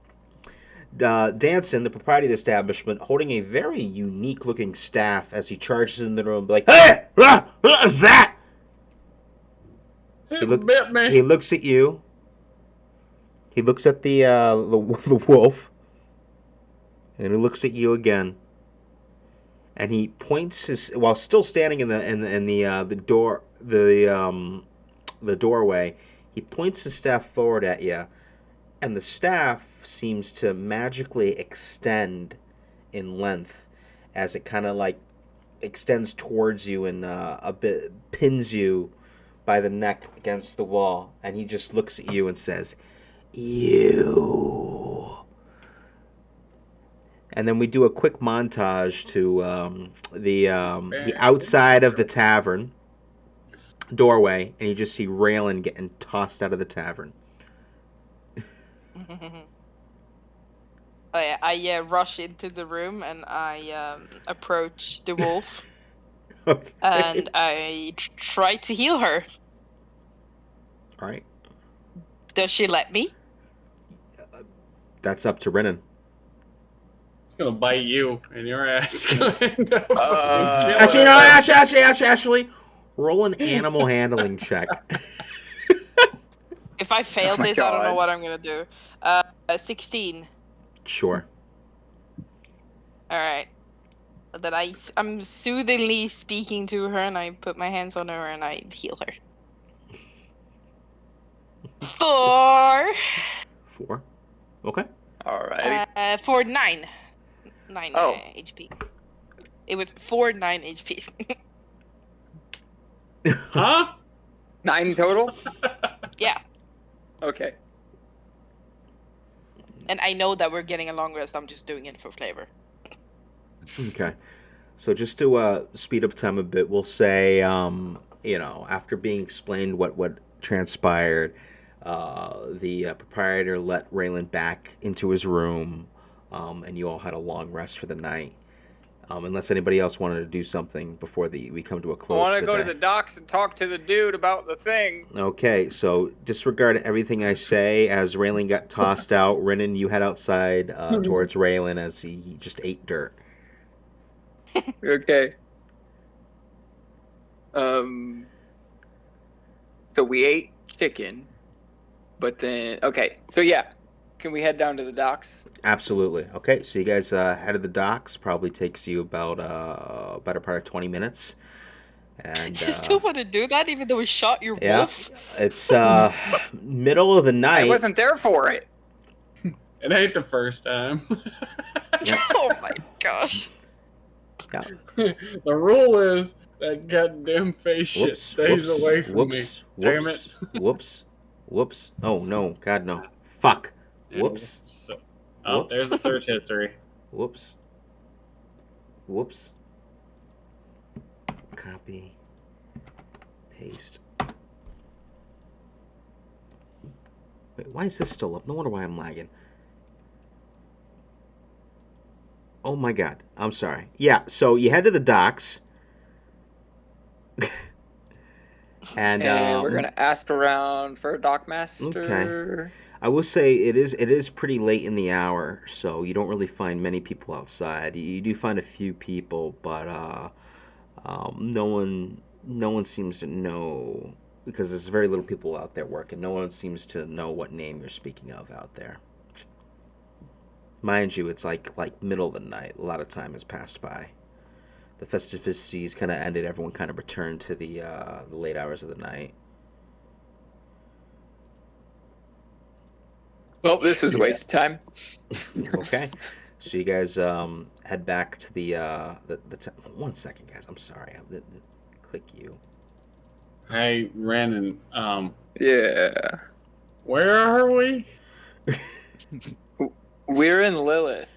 the proprietor of the establishment, holding a very unique-looking staff as he charges in the room, like, "Hey, what is that?" He look- bit me. He looks at you. He looks at the wolf, and he looks at you again. And he points his, while still standing in the doorway. He points his staff forward at you, and the staff seems to magically extend in length as it kind of like extends towards you and a bit pins you by the neck against the wall. And he just looks at you and says, "You." And then we do a quick montage to the outside of the tavern doorway, and you just see Raylan getting tossed out of the tavern. I rush into the room and I approach the wolf Okay. and I try to heal her. All right. Does she let me? That's up to Renan. It's gonna bite you in your ass. Gonna end up Actually, no, Ashley, roll an animal handling check. If I fail my this, I don't know God. what I'm gonna do. 16. Sure. Alright. that I'm soothingly speaking to her, and I put my hands on her and I heal her. 4. 4. Okay. Alrighty. For 9 Oh. HP. It was 4 9 HP. Huh? 9 total? Yeah, Okay. and I know that we're getting a long rest. I'm just doing it for flavor. Okay. So just to speed up time a bit, we'll say, after being explained what transpired, the proprietor let Raylan back into his room, and you all had a long rest for the night. Unless anybody else wanted to do something before we come to a I close want to to the go day. to the docks and talk to the dude about the thing. Okay, so disregard everything I say. As Raylan got tossed out, Renan, you head outside towards Raylan as he just ate dirt. Okay. So we ate chicken, but then so yeah, can we head down to the docks? Absolutely. Okay, so you guys head to the docks. Probably takes you about better part of 20 minutes. And You still want to do that, even though we shot your yeah, wolf? it's middle of the night. I wasn't there for it. It ain't the first time. Yep. Oh my gosh. Yeah. The rule is that goddamn face shit stays away from me. Damn it. Whoops. Oh no, God no. Fuck. Whoops. Oh, there's the search history. Whoops. Copy. Paste. Wait, why is this still up? No wonder why I'm lagging. Oh my god. I'm sorry. Yeah, so you head to the docks. and we're gonna ask around for a dock master. Okay. I will say it is pretty late in the hour, so you don't really find many people outside. You do find a few people, but no one seems to know, because there's very little people out there working. No one seems to know what name you're speaking of out there. Mind you, it's like middle of the night. A lot of time has passed by. The festivities kind of ended. Everyone kind of returned to the late hours of the night. Well, this was a waste of time. Okay, so you guys head back to the 1 second, guys. I'm sorry. Click you. Hey, Renan. Yeah. Where are we? We're in Lilith.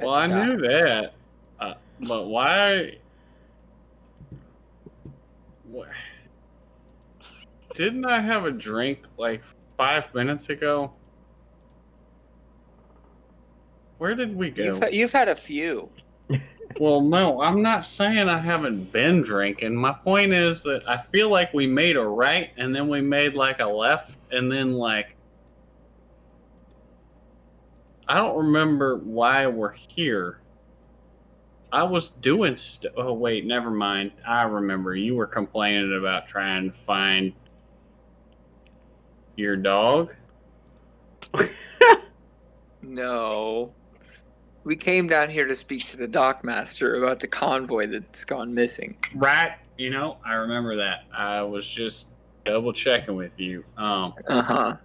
Well, I knew that. But why? What? Didn't I have a drink like 5 minutes ago? Where did we go? You've had a few. Well, no, I'm not saying I haven't been drinking. My point is that I feel like we made a right and then we made like a left and then like I don't remember why we're here. I was doing oh wait, never mind. I remember you were complaining about trying to find your dog. No. We came down here to speak to the dockmaster about the convoy that's gone missing. Right. You know, I remember that. I was just double checking with you. Uh-huh.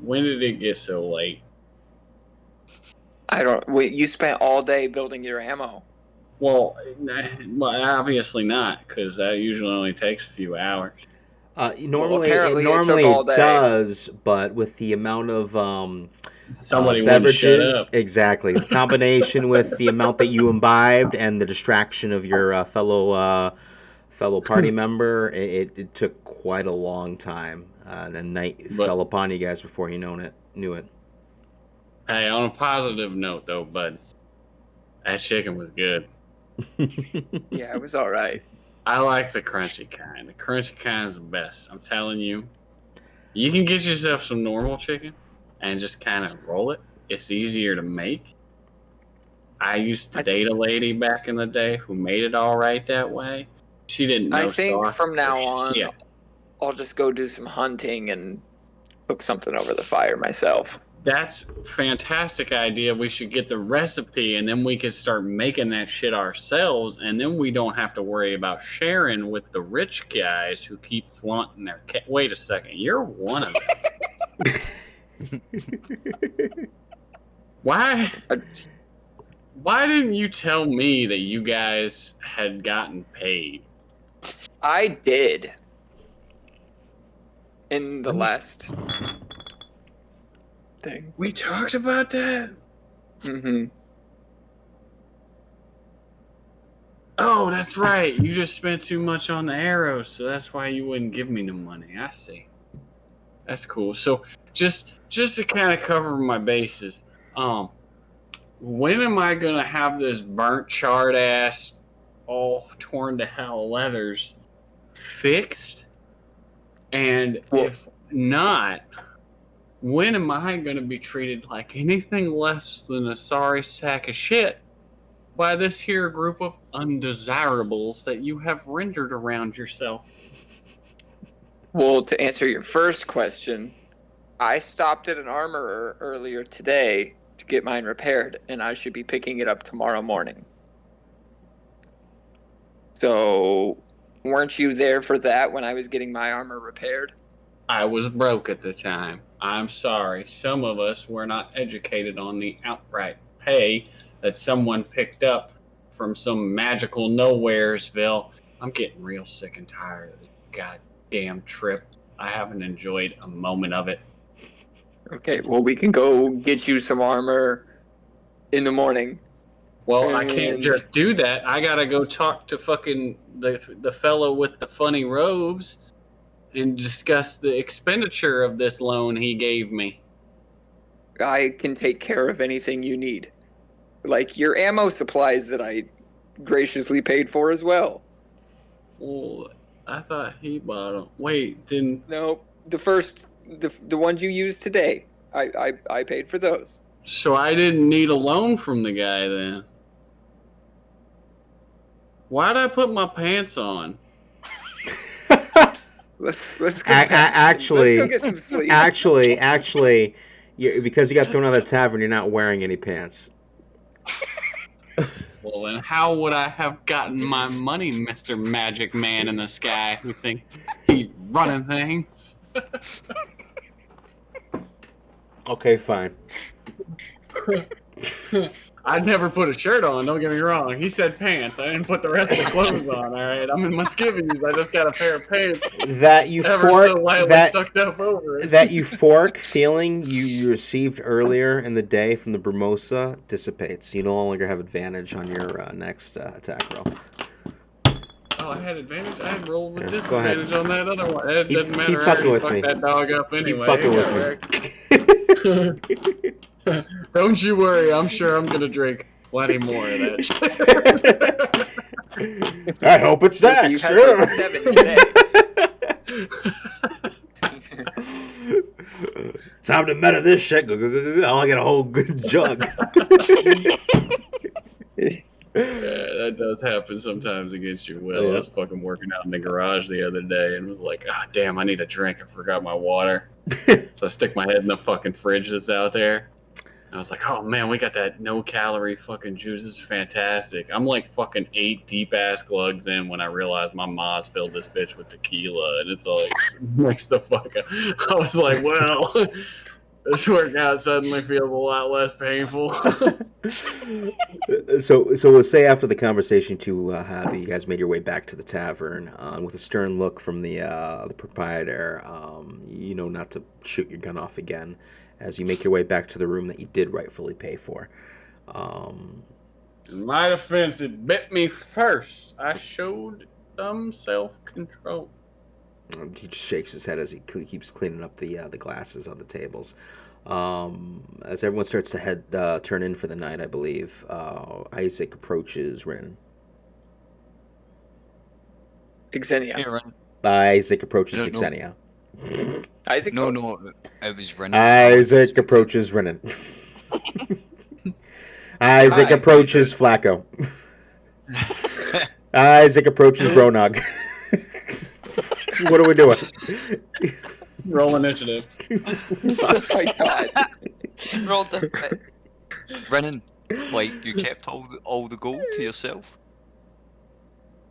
When did it get so late? Wait, you spent all day building your ammo. Well, obviously not, because that usually only takes a few hours. Normally, apparently it it took all day. does, but with the amount of Somebody wouldn't shut beverages, up. exactly, the combination with the amount that you imbibed and the distraction of your fellow party member, it took quite a long time. The night fell upon you guys before you knew it. Hey, on a positive note, though, bud, that chicken was good. Yeah, it was all right. I like the crunchy kind. The crunchy kind is the best. I'm telling you. You can get yourself some normal chicken and just kind of roll it. It's easier to make. I used to date a lady back in the day who made it all right that way. She didn't know I think sauce from now on, shit. I'll just go do some hunting and cook something over the fire myself. That's a fantastic idea. We should get the recipe, and then we can start making that shit ourselves, and then we don't have to worry about sharing with the rich guys who keep flaunting their. Wait a second, you're one of them. Why? Why didn't you tell me that you guys had gotten paid? I did. In the last thing. We talked about that? Mm-hmm. Oh, that's right. You just spent too much on the arrows, so that's why you wouldn't give me the money. I see. That's cool. So just to kind of cover my bases, when am I gonna have this burnt, charred ass, all torn to hell leathers fixed? And if not, when am I going to be treated like anything less than a sorry sack of shit by this here group of undesirables that you have rendered around yourself? Well, to answer your first question, I stopped at an armorer earlier today to get mine repaired, and I should be picking it up tomorrow morning. So, weren't you there for that when I was getting my armor repaired? I was broke at the time. I'm sorry. Some of us were not educated on the outright pay that someone picked up from some magical nowheresville. I'm getting real sick and tired of this goddamn trip. I haven't enjoyed a moment of it. Okay, well, we can go get you some armor in the morning. Well, I can't just do that. I gotta go talk to fucking the fellow with the funny robes and discuss the expenditure of this loan he gave me. I can take care of anything you need. Like your ammo supplies that I graciously paid for as well. Well, I thought he bought them. Wait, didn't... No, the ones you used today, I paid for those. So I didn't need a loan from the guy then. Why'd I put my pants on? Let's go. Actually, let's go get some sleep. Actually, because you got thrown out of the tavern, you're not wearing any pants. Well, then how would I have gotten my money, Mr. Magic Man in the Sky, who thinks he's running things? Okay, fine. I never put a shirt on, don't get me wrong. He said pants. I didn't put the rest of the clothes on, alright? I'm in my skivvies. I just got a pair of pants. That Sucked up over it. That euphoric feeling you received earlier in the day from the Brumosa dissipates. You no longer have advantage on your next attack roll. Oh, I had advantage? I had rolled with Yeah, disadvantage on that other one. It doesn't matter. Keep fucking with fuck me. That dog up anyway. Keep fucking with me. Don't you worry. I'm sure I'm going to drink plenty more of that shit. I hope it's that. You had like 7 today. Time to meta this shit. I'll get a whole good jug. Yeah, that does happen sometimes against your will. Yeah. I was fucking working out in the garage the other day and was like, ah, damn, I need a drink. I forgot my water. So I stick my head in the fucking fridge that's out there. I was like, oh man, we got that no-calorie fucking juice. This is fantastic. I'm like fucking 8 deep-ass glugs in when I realized my ma's filled this bitch with tequila, and it's like mixed the fuck up. I was like, well, this workout suddenly feels a lot less painful. So we'll say after the conversation to Happy, you guys made your way back to the tavern with a stern look from the proprietor. You know not to shoot your gun off again as you make your way back to the room that you did rightfully pay for. In my defense, it bit me first. I showed some self-control. He just shakes his head as he keeps cleaning up the glasses on the tables. As everyone starts to turn in for the night, I believe, Isaac approaches Rin. Xenia. Hey, Ren. Isaac approaches I don't know. Xenia. Isaac? No, it was Ren. Isaac approaches Renan. Isaac Hi. approaches Flacco. Isaac approaches Bronog. What are we doing? Roll initiative. Oh my god. Roll the Brennan, like you kept all the gold to yourself?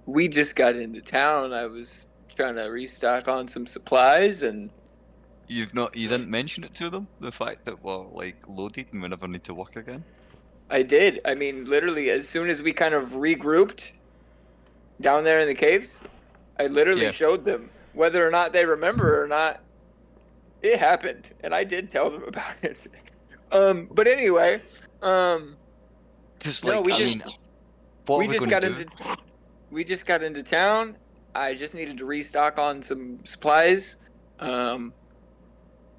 We just got into town. I was trying to restock on some supplies, and You didn't mention it to them? The fact that we're like loaded and we never need to work again? I did. I mean, literally, as soon as we kind of regrouped down there in the caves, I literally Yeah. showed them. Whether or not they remember or not, it happened, and I did tell them about it. But anyway, Because no, like, we I just mean, what we are we just going got to do? we just got into town. I just needed to restock on some supplies. Well,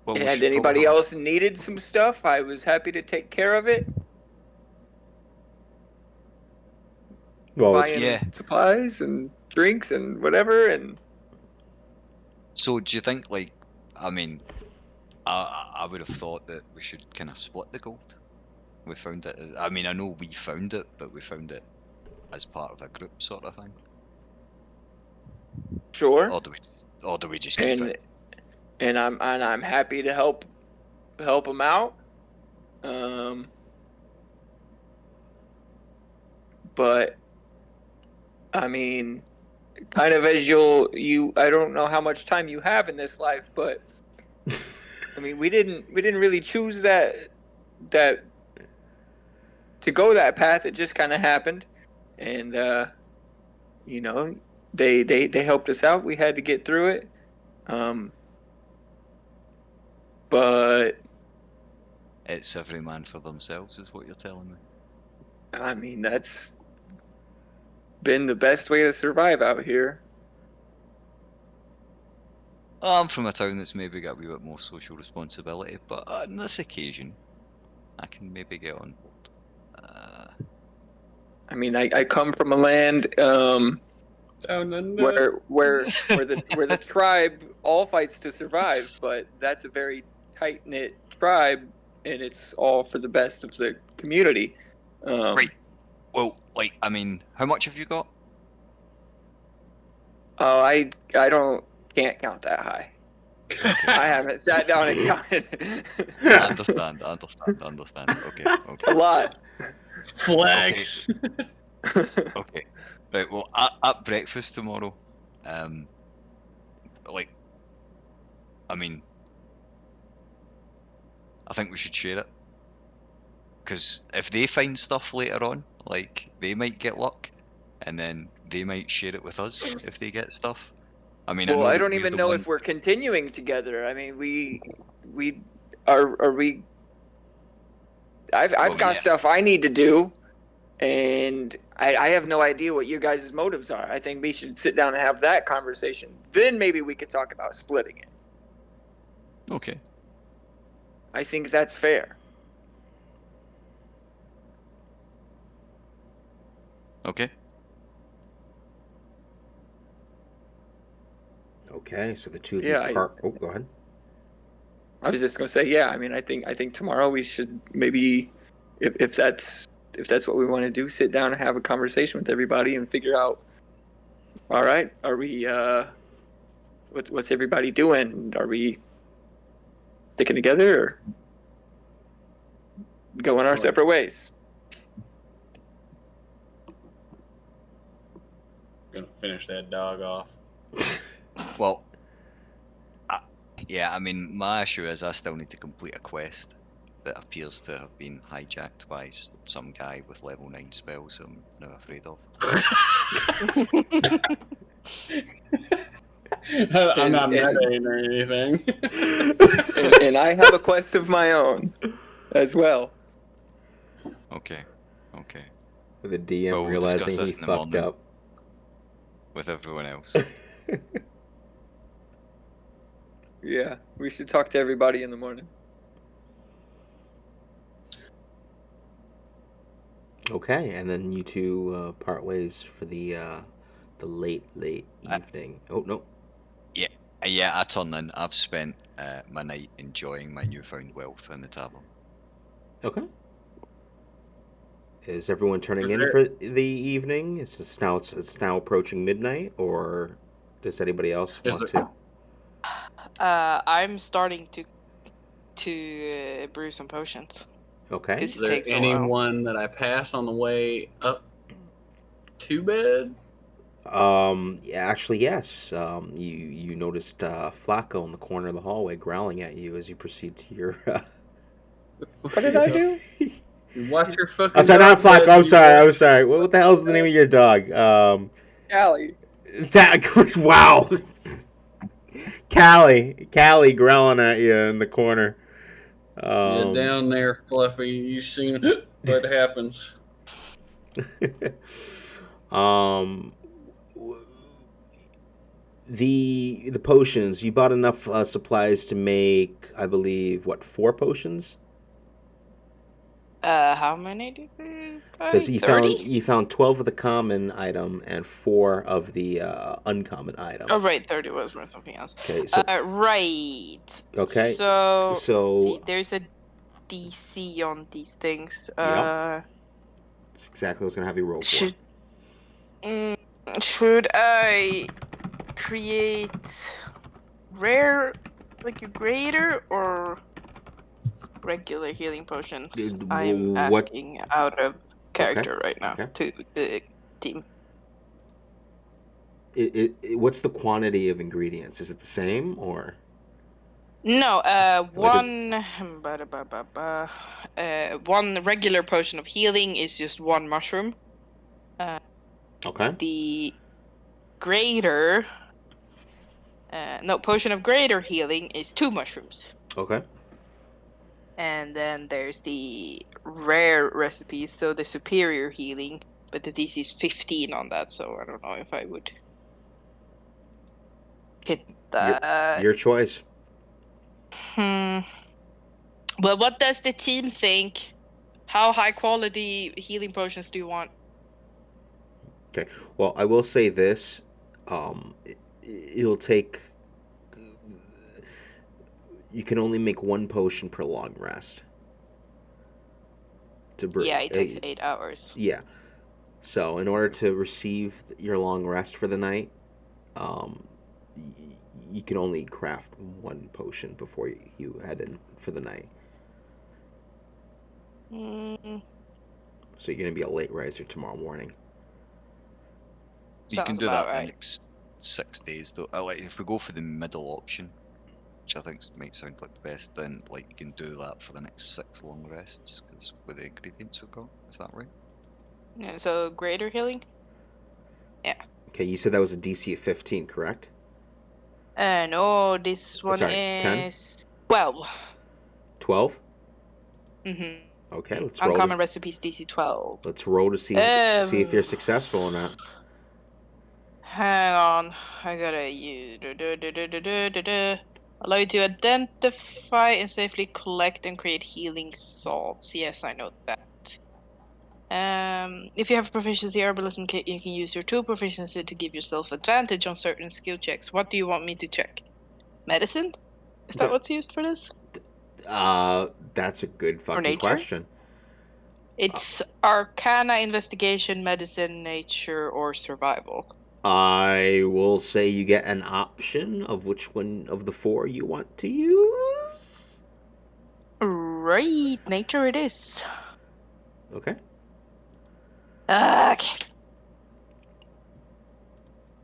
we And should probably anybody have else needed some stuff, I was happy to take care of it. Well, it's, Buying Yeah. supplies and drinks and whatever. And So do you think like, I mean, I would have thought that we should kind of split the gold. We found it. I mean, I know we found it, but we found it as part of a group sort of thing. sure. Or do we just keep And it? and I'm happy to help them out. But I mean, kind of as I don't know how much time you have in this life, but I mean, we didn't really choose that to go that path. It just kind of happened, and you know, they helped us out. We had to get through it. But It's every man for themselves, is what you're telling me. I mean, that's been the best way to survive out here. I'm from a town that's maybe got a wee bit more social responsibility, but on this occasion, I can maybe get on board. I mean, I come from a land Down under. where the tribe all fights to survive, but that's a very tight knit tribe, and it's all for the best of the community. Right. Well, like, I mean, how much have you got? Oh, I can't count that high. I haven't sat down and counted. I understand. Okay. A lot. Flex. Okay. Right. Well, at breakfast tomorrow, like, I mean, I think we should share it. Because if they find stuff later on, like, they might get luck, and then they might share it with us if they get stuff. I mean, Well, I know I that don't we're even the know one... if we're continuing together. I mean, we are we. I've Well, got yeah. stuff I need to do, and I have no idea what you guys' motives are. I think we should sit down and have that conversation. Then maybe we could talk about splitting it. Okay. I think that's fair. Okay. okay, so the two of Yeah, you part. Oh, go ahead. I was just gonna say, yeah. I mean, I think tomorrow we should maybe, if that's what we want to do, sit down and have a conversation with everybody and figure out. All right, are we? What's everybody doing? Are we sticking together or going our separate ways? Gonna finish that dog off. Well, yeah, I mean, my issue is I still need to complete a quest that appears to have been hijacked by some guy with level 9 spells I'm now afraid of. I'm not metaing or anything. And I have a quest of my own as well. Okay. The DM Well, we'll realizing discuss he this in the fucked morning. up. With everyone else. Yeah, we should talk to everybody in the morning. Okay, and then you two part ways for the late evening. Oh no. Yeah, I turn in. I've spent my night enjoying my newfound wealth in the tavern. Okay. Is everyone turning Is in there- for the evening? It's now approaching midnight, or does anybody else Is want there- to? I'm starting to to brew some potions. Okay. Because Is it there takes a while. anyone that I pass on the way up to bed? Yeah, actually, yes. You noticed Flacco in the corner of the hallway growling at you as you proceed to your. What did I do? You watch your fucking I'm sorry, not dog, Flacco. bed, I'm sorry. boy. I'm sorry. What the hell's the name of your dog? Callie. Wow. Callie growling at you in the corner. Yeah, down there, Fluffy. You seen what happens? um, the potions, you bought enough supplies to make, I believe, what, 4 potions? How many did we buy? Because 30? you found 12 of the common item and 4 of the uncommon item. Oh, right, 30 was worth something else. Okay, so Right. okay, So, see, so there's a DC on these things. yep, that's exactly what I was gonna have you roll for. Should should I create rare, like a greater, or regular healing potions? I'm What? asking out of character right now Okay. to the team. What's the quantity of ingredients? Is it the same or? No, Like is- one regular potion of healing is just 1 mushroom. Okay. The greater, potion of greater healing is 2 mushrooms. Okay. And then there's the rare recipe, so the superior healing, but the DC is 15 on that, so I don't know if I would hit that. Your choice. Well, what does the team think? How high quality healing potions do you want? Okay. Well, I will say this. It'll take. You can only make 1 potion per long rest. Yeah, it takes 8 hours. Yeah. So, in order to receive your long rest for the night, you can only craft 1 potion before you head in for the night. So you're gonna be a late riser tomorrow morning. You can Sounds do about that in right. the next 6 days, though. Like if we go for the middle option, which I think might sound like the best, then like you can do that for the next 6 long rests, because with the ingredients we've got. Is that right? Yeah, so greater healing? Yeah. Okay, you said that was a DC of 15, correct? No, this one sorry, 10? is 12. 12? Mm-hmm. Okay, let's roll. Uncommon recipes DC 12. Let's roll to see if you're successful or not. Hang on, I gotta use. Allow you to identify and safely collect and create healing salts. Yes, I know that. If you have proficiency herbalism kit, you can use your 2 proficiency to give yourself advantage on certain skill checks. What do you want me to check? Medicine? Is that what's used for this? That's a good fucking nature? question. It's Arcana, Investigation, Medicine, Nature, or Survival. I will say you get an option of which one of the 4 you want to use. Right, Nature it is. Okay. Okay.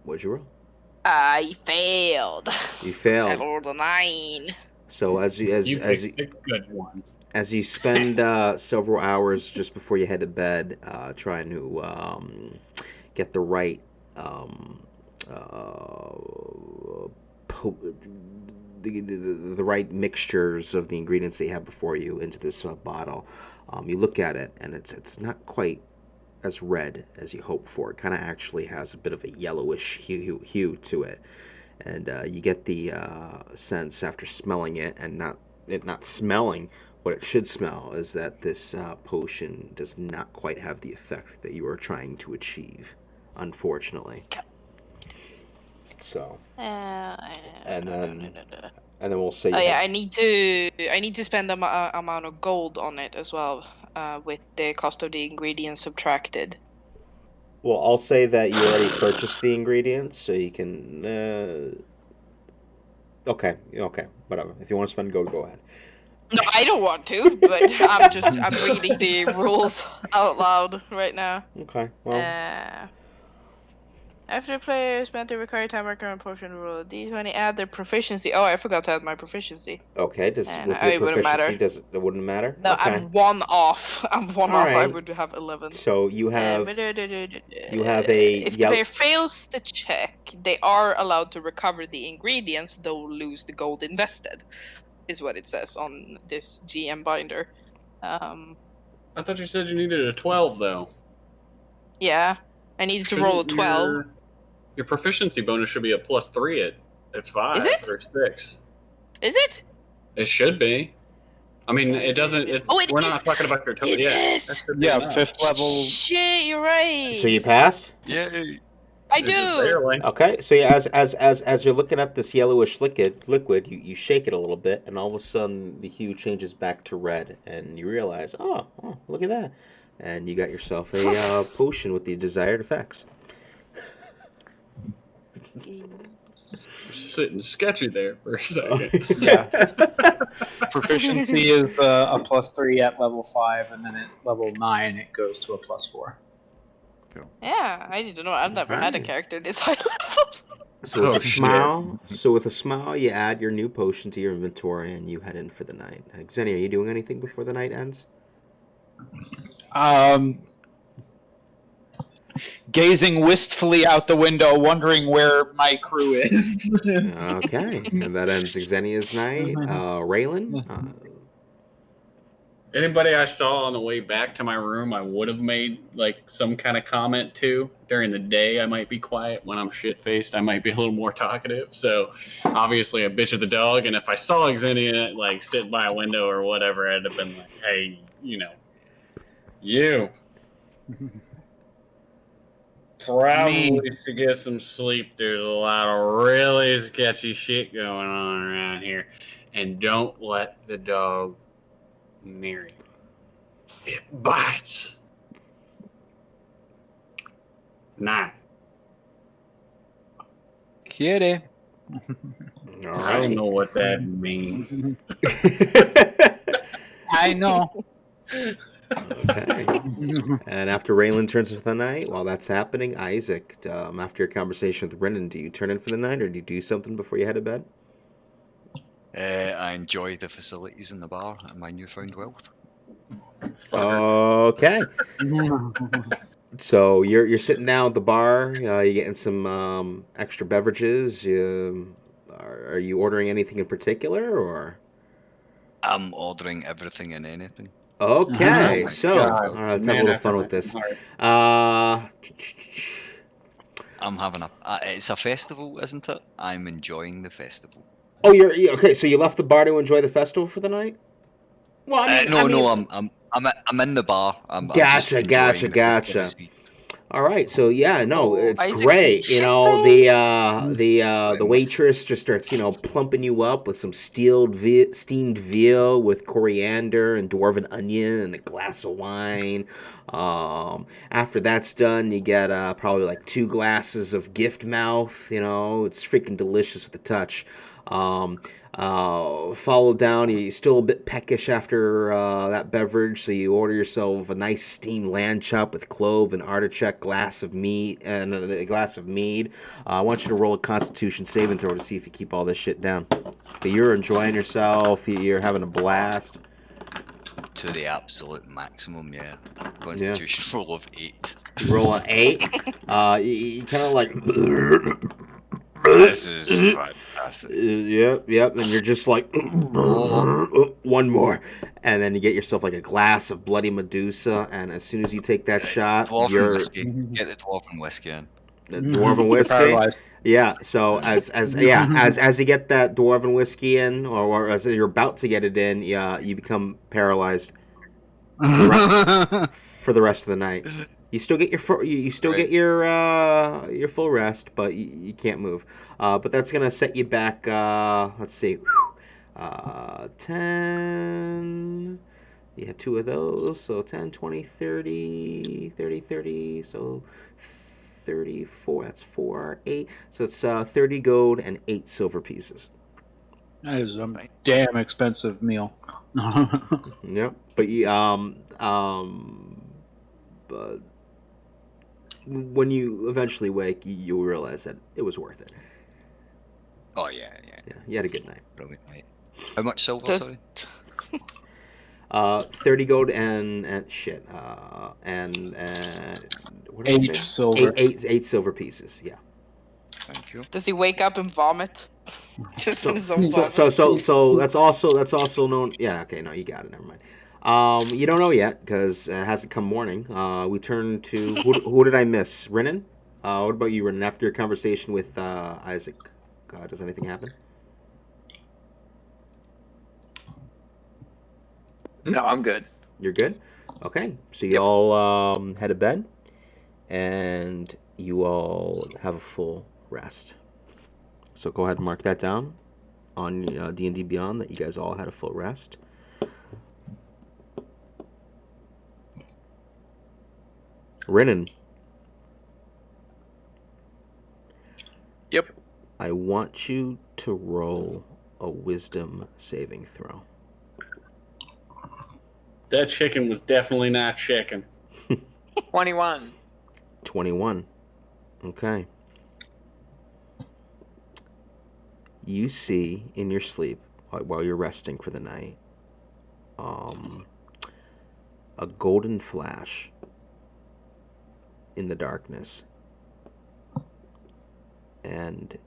What'd you roll? I failed. You failed. I rolled a 9. So as you picked a good one. As you spend several hours just before you head to bed, trying to get the right the right mixtures of the ingredients that you have before you into this bottle, you look at it and it's not quite as red as you hoped for. It kind of actually has a bit of a yellowish hue to it, and you get the sense after smelling it and not smelling what it should smell is that this potion does not quite have the effect that you are trying to achieve, unfortunately. So, and then we'll say. Oh yeah, I need to spend the amount of gold on it as well, with the cost of the ingredients subtracted. Well, I'll say that you already purchased the ingredients, so you can. Okay, whatever. If you want to spend gold, go ahead. No, I don't want to, but I'm reading the rules out loud right now. Okay, well, After a player spent the required time working on a potion roll d20, add their proficiency. Oh, I forgot to add my proficiency. okay. And With your it wouldn't proficiency, matter. it wouldn't matter? No, Okay. I'm one off. I'm one All off. I right. would have 11. So you have a If the player fails the check, they are allowed to recover the ingredients, though lose the gold invested, is what it says on this GM binder. I thought you said you needed a 12, though. Yeah, I needed to roll a 12. Your proficiency bonus should be a +3 at 5 Is it? or 6. Is it? It should be. I mean, it doesn't. We're not talking about your total. It is. Yeah, 5th level. Shit, you're right. So you passed? Yay! I do. Barely. Okay, so yeah, as you're looking at this yellowish liquid, you shake it a little bit, and all of a sudden the hue changes back to red, and you realize, oh, look at that, and you got yourself a potion with the desired effects. Sitting sketchy there for a second. Yeah. Proficiency is a +3 at level 5, and then at level 9 it goes to a +4. Yeah, I didn't know. I've never had a Alright. character this high level. So with a smile, you add your new potion to your inventory, and you head in for the night. Xenia, are you doing anything before the night ends? Gazing wistfully out the window, wondering where my crew is. Okay, and that ends Xenia's night. Raylan? Anybody I saw on the way back to my room, I would have made like some kind of comment to. During the day, I might be quiet. When I'm shit-faced, I might be a little more talkative. So, obviously, a bitch of the dog. And if I saw Xenia like sit by a window or whatever, I'd have been like, "Hey, you probably should get some sleep. There's a lot of really sketchy shit going on around here, and don't let the dog near you. It bites." Nah. Kitty. All I don't right. know what that means. I know. Okay. And after Raylan turns in for the night, while that's happening, Isaac, after your conversation with Brennan, do you turn in for the night, or do you do something before you head to bed? I enjoy the facilities in the bar and my newfound wealth. Okay. So you're sitting down at the bar. You're getting some extra beverages. Are you ordering anything in particular, or? I'm ordering everything and anything. Okay, Oh my so God. let's have a little fun with this. I'm having it's a festival, isn't it? I'm enjoying the festival. Oh, okay. So you left the bar to enjoy the festival for the night? Well, I'm in the bar. Gotcha. All right, so yeah, no, it's Isaac's great. shit-faced. The waitress just starts, plumping you up with some steamed veal with coriander and dwarven onion and a glass of wine. After that's done, you get probably like 2 glasses of gift mouth. It's freaking delicious with a touch. Followed down, you're still a bit peckish after that beverage, so you order yourself a nice steamed lamb chop with clove and artichoke, glass of meat, and a glass of mead. I want you to roll a Constitution saving throw to see if you keep all this shit down. But you're enjoying yourself. You're having a blast. To the absolute maximum, yeah. Constitution roll of 8. You roll an 8. You kind of like. This is fantastic. Yep. And you're just like, one more. And then you get yourself like a glass of Bloody Medusa. And as soon as you take that shot, Dwarven whiskey. Get the dwarven whiskey in. The dwarven whiskey? Yeah, so as you get that dwarven whiskey in, or as you're about to get it in, you become paralyzed for the rest of the night. You still get your get your full rest, but you can't move. But that's gonna set you back. Let's see, 10. You had 2 of those, so 10, 20, 30, 30, 30. So 34. 4, that's 4, 8. So it's 30 gold and 8 silver pieces. That is a damn expensive meal. Yep. But but when you eventually wake, you realize that it was worth it. Oh yeah. Yeah, you had a good night. Brilliant, mate. How much silver? Does- Sorry. 30 gold and shit. And what did I 8 say? silver. Eight silver pieces. Yeah. Thank you. Does he wake up and vomit? Just So in his own so, vomit. so that's also known. Yeah. Okay. No, you got it. Never mind. You don't know yet because it hasn't come morning. We turn to who did I miss? Renan. What about you, Renan? After your conversation with Isaac, does anything happen? No, I'm good. You're good? Okay. So you all head to bed and you all have a full rest. So go ahead and mark that down on D&D Beyond that you guys all had a full rest. Renan. Yep. I want you to roll a wisdom saving throw. That chicken was definitely not chicken. 21. 21. Okay. You see in your sleep while you're resting for the night a golden flash in the darkness, and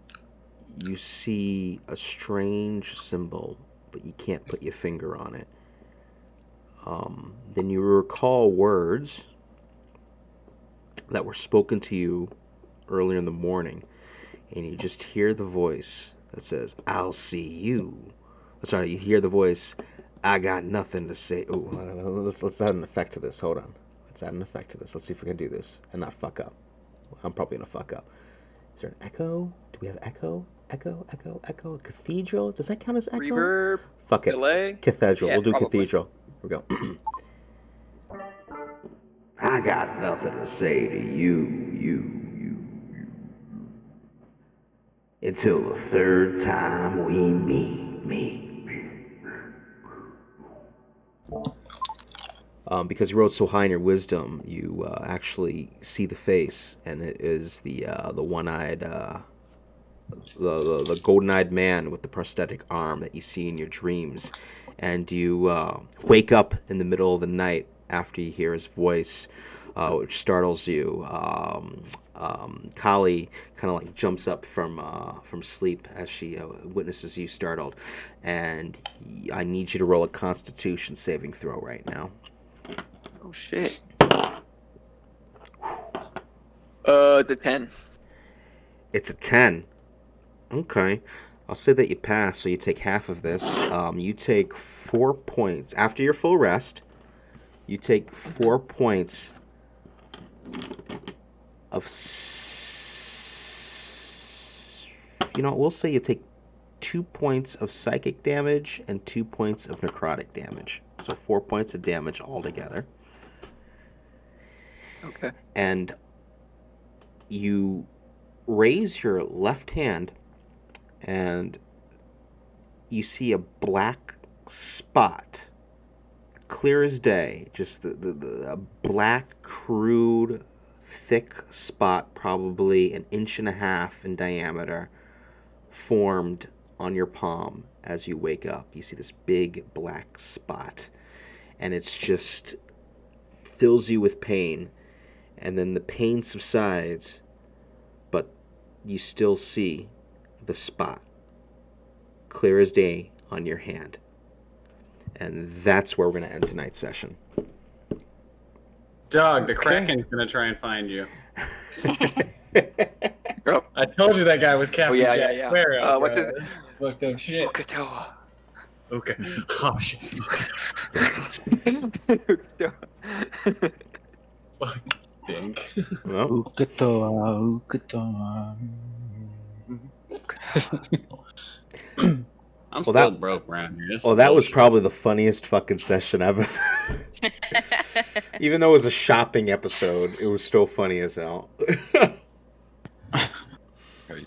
you see a strange symbol, but you can't put your finger on it. Then you recall words that were spoken to you earlier in the morning, and you just hear the voice that says, "I'll see you." Sorry, you hear the voice, "I got nothing to say." Ooh, let's add an effect to this. Hold on. Let's add an effect to this. Let's see if we can do this and not fuck up. I'm probably gonna fuck up. Is there an echo? Do we have echo? Echo? A cathedral? Does that count as echo? Reverb. Fuck it. Delay. Cathedral. Yeah, We'll do probably. cathedral. Here we go. I got nothing to say to you. Until the third time we meet. Because you rode so high in your wisdom, you actually see the face, and it is the one-eyed, the golden-eyed man with the prosthetic arm that you see in your dreams, and you wake up in the middle of the night after you hear his voice, which startles you. Kali kind of like jumps up from sleep as she witnesses you startled, and I need you to roll a Constitution saving throw right now. Oh shit. It's a 10. It's a 10. Okay. I'll say that you pass, so you take half of this. You take 4 points. After your full rest, you take 4 points of... You know what, we'll say you take 2 points of psychic damage and 2 points of necrotic damage. So 4 points of damage altogether. Okay. And you raise your left hand and you see a black spot, clear as day, just a black, crude, thick spot, probably 1.5 inches in diameter, formed on your palm as you wake up. You see this big black spot, and it's just fills you with pain, and then the pain subsides, but you still see the spot clear as day on your hand. And that's where we're going to end tonight's session. Doug, the Kraken's gonna try and find you. Oh. I told you that guy was Captain yeah, Jack yeah. Sparrow. What's his- Fucked up shit. Okatoa. Okay. Oh shit. Fuck. Dink. Well, Ukatoa, Ukatoa. I'm Well, still that- broke around here. This is well, that was bullshit. probably the funniest fucking session ever. Even though it was a shopping episode, it was still funny as hell. Right.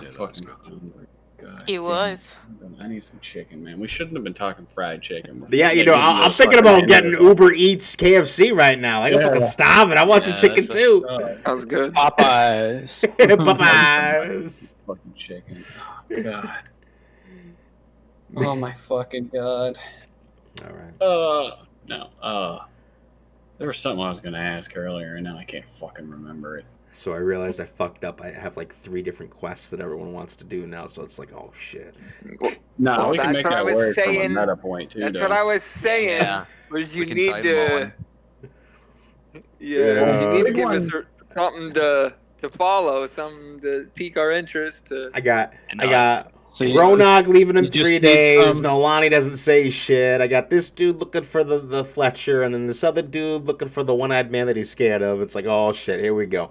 Yeah, fucking hungry. God He damn was. it. I need some chicken, man. We shouldn't have been talking fried chicken. Yeah, you know, Getting I'm real thinking fucking about into getting it. Uber Eats KFC right now. Like, I'm fucking starving. I want some Yeah, chicken that's too. Sounds good. Popeyes. Popeyes. Fucking chicken. Oh, God. Oh, my fucking God. All right. No. There was something I was going to ask earlier, and now I can't fucking remember it. So I realized I fucked up. I have like 3 different quests that everyone wants to do now. So it's like, oh shit. No, Well, we can that's make what I that was work from a saying. meta point, too, That's though. what I was saying. Yeah. Was We you can need tie them all to, in. you need to Big give us something to follow, something to pique our interest. To I got So Ronog leaving in you just 3 need days. some- Nolani doesn't say shit. I got this dude looking for the Fletcher, and then this other dude looking for the one-eyed man that he's scared of. It's like, oh shit, here we go.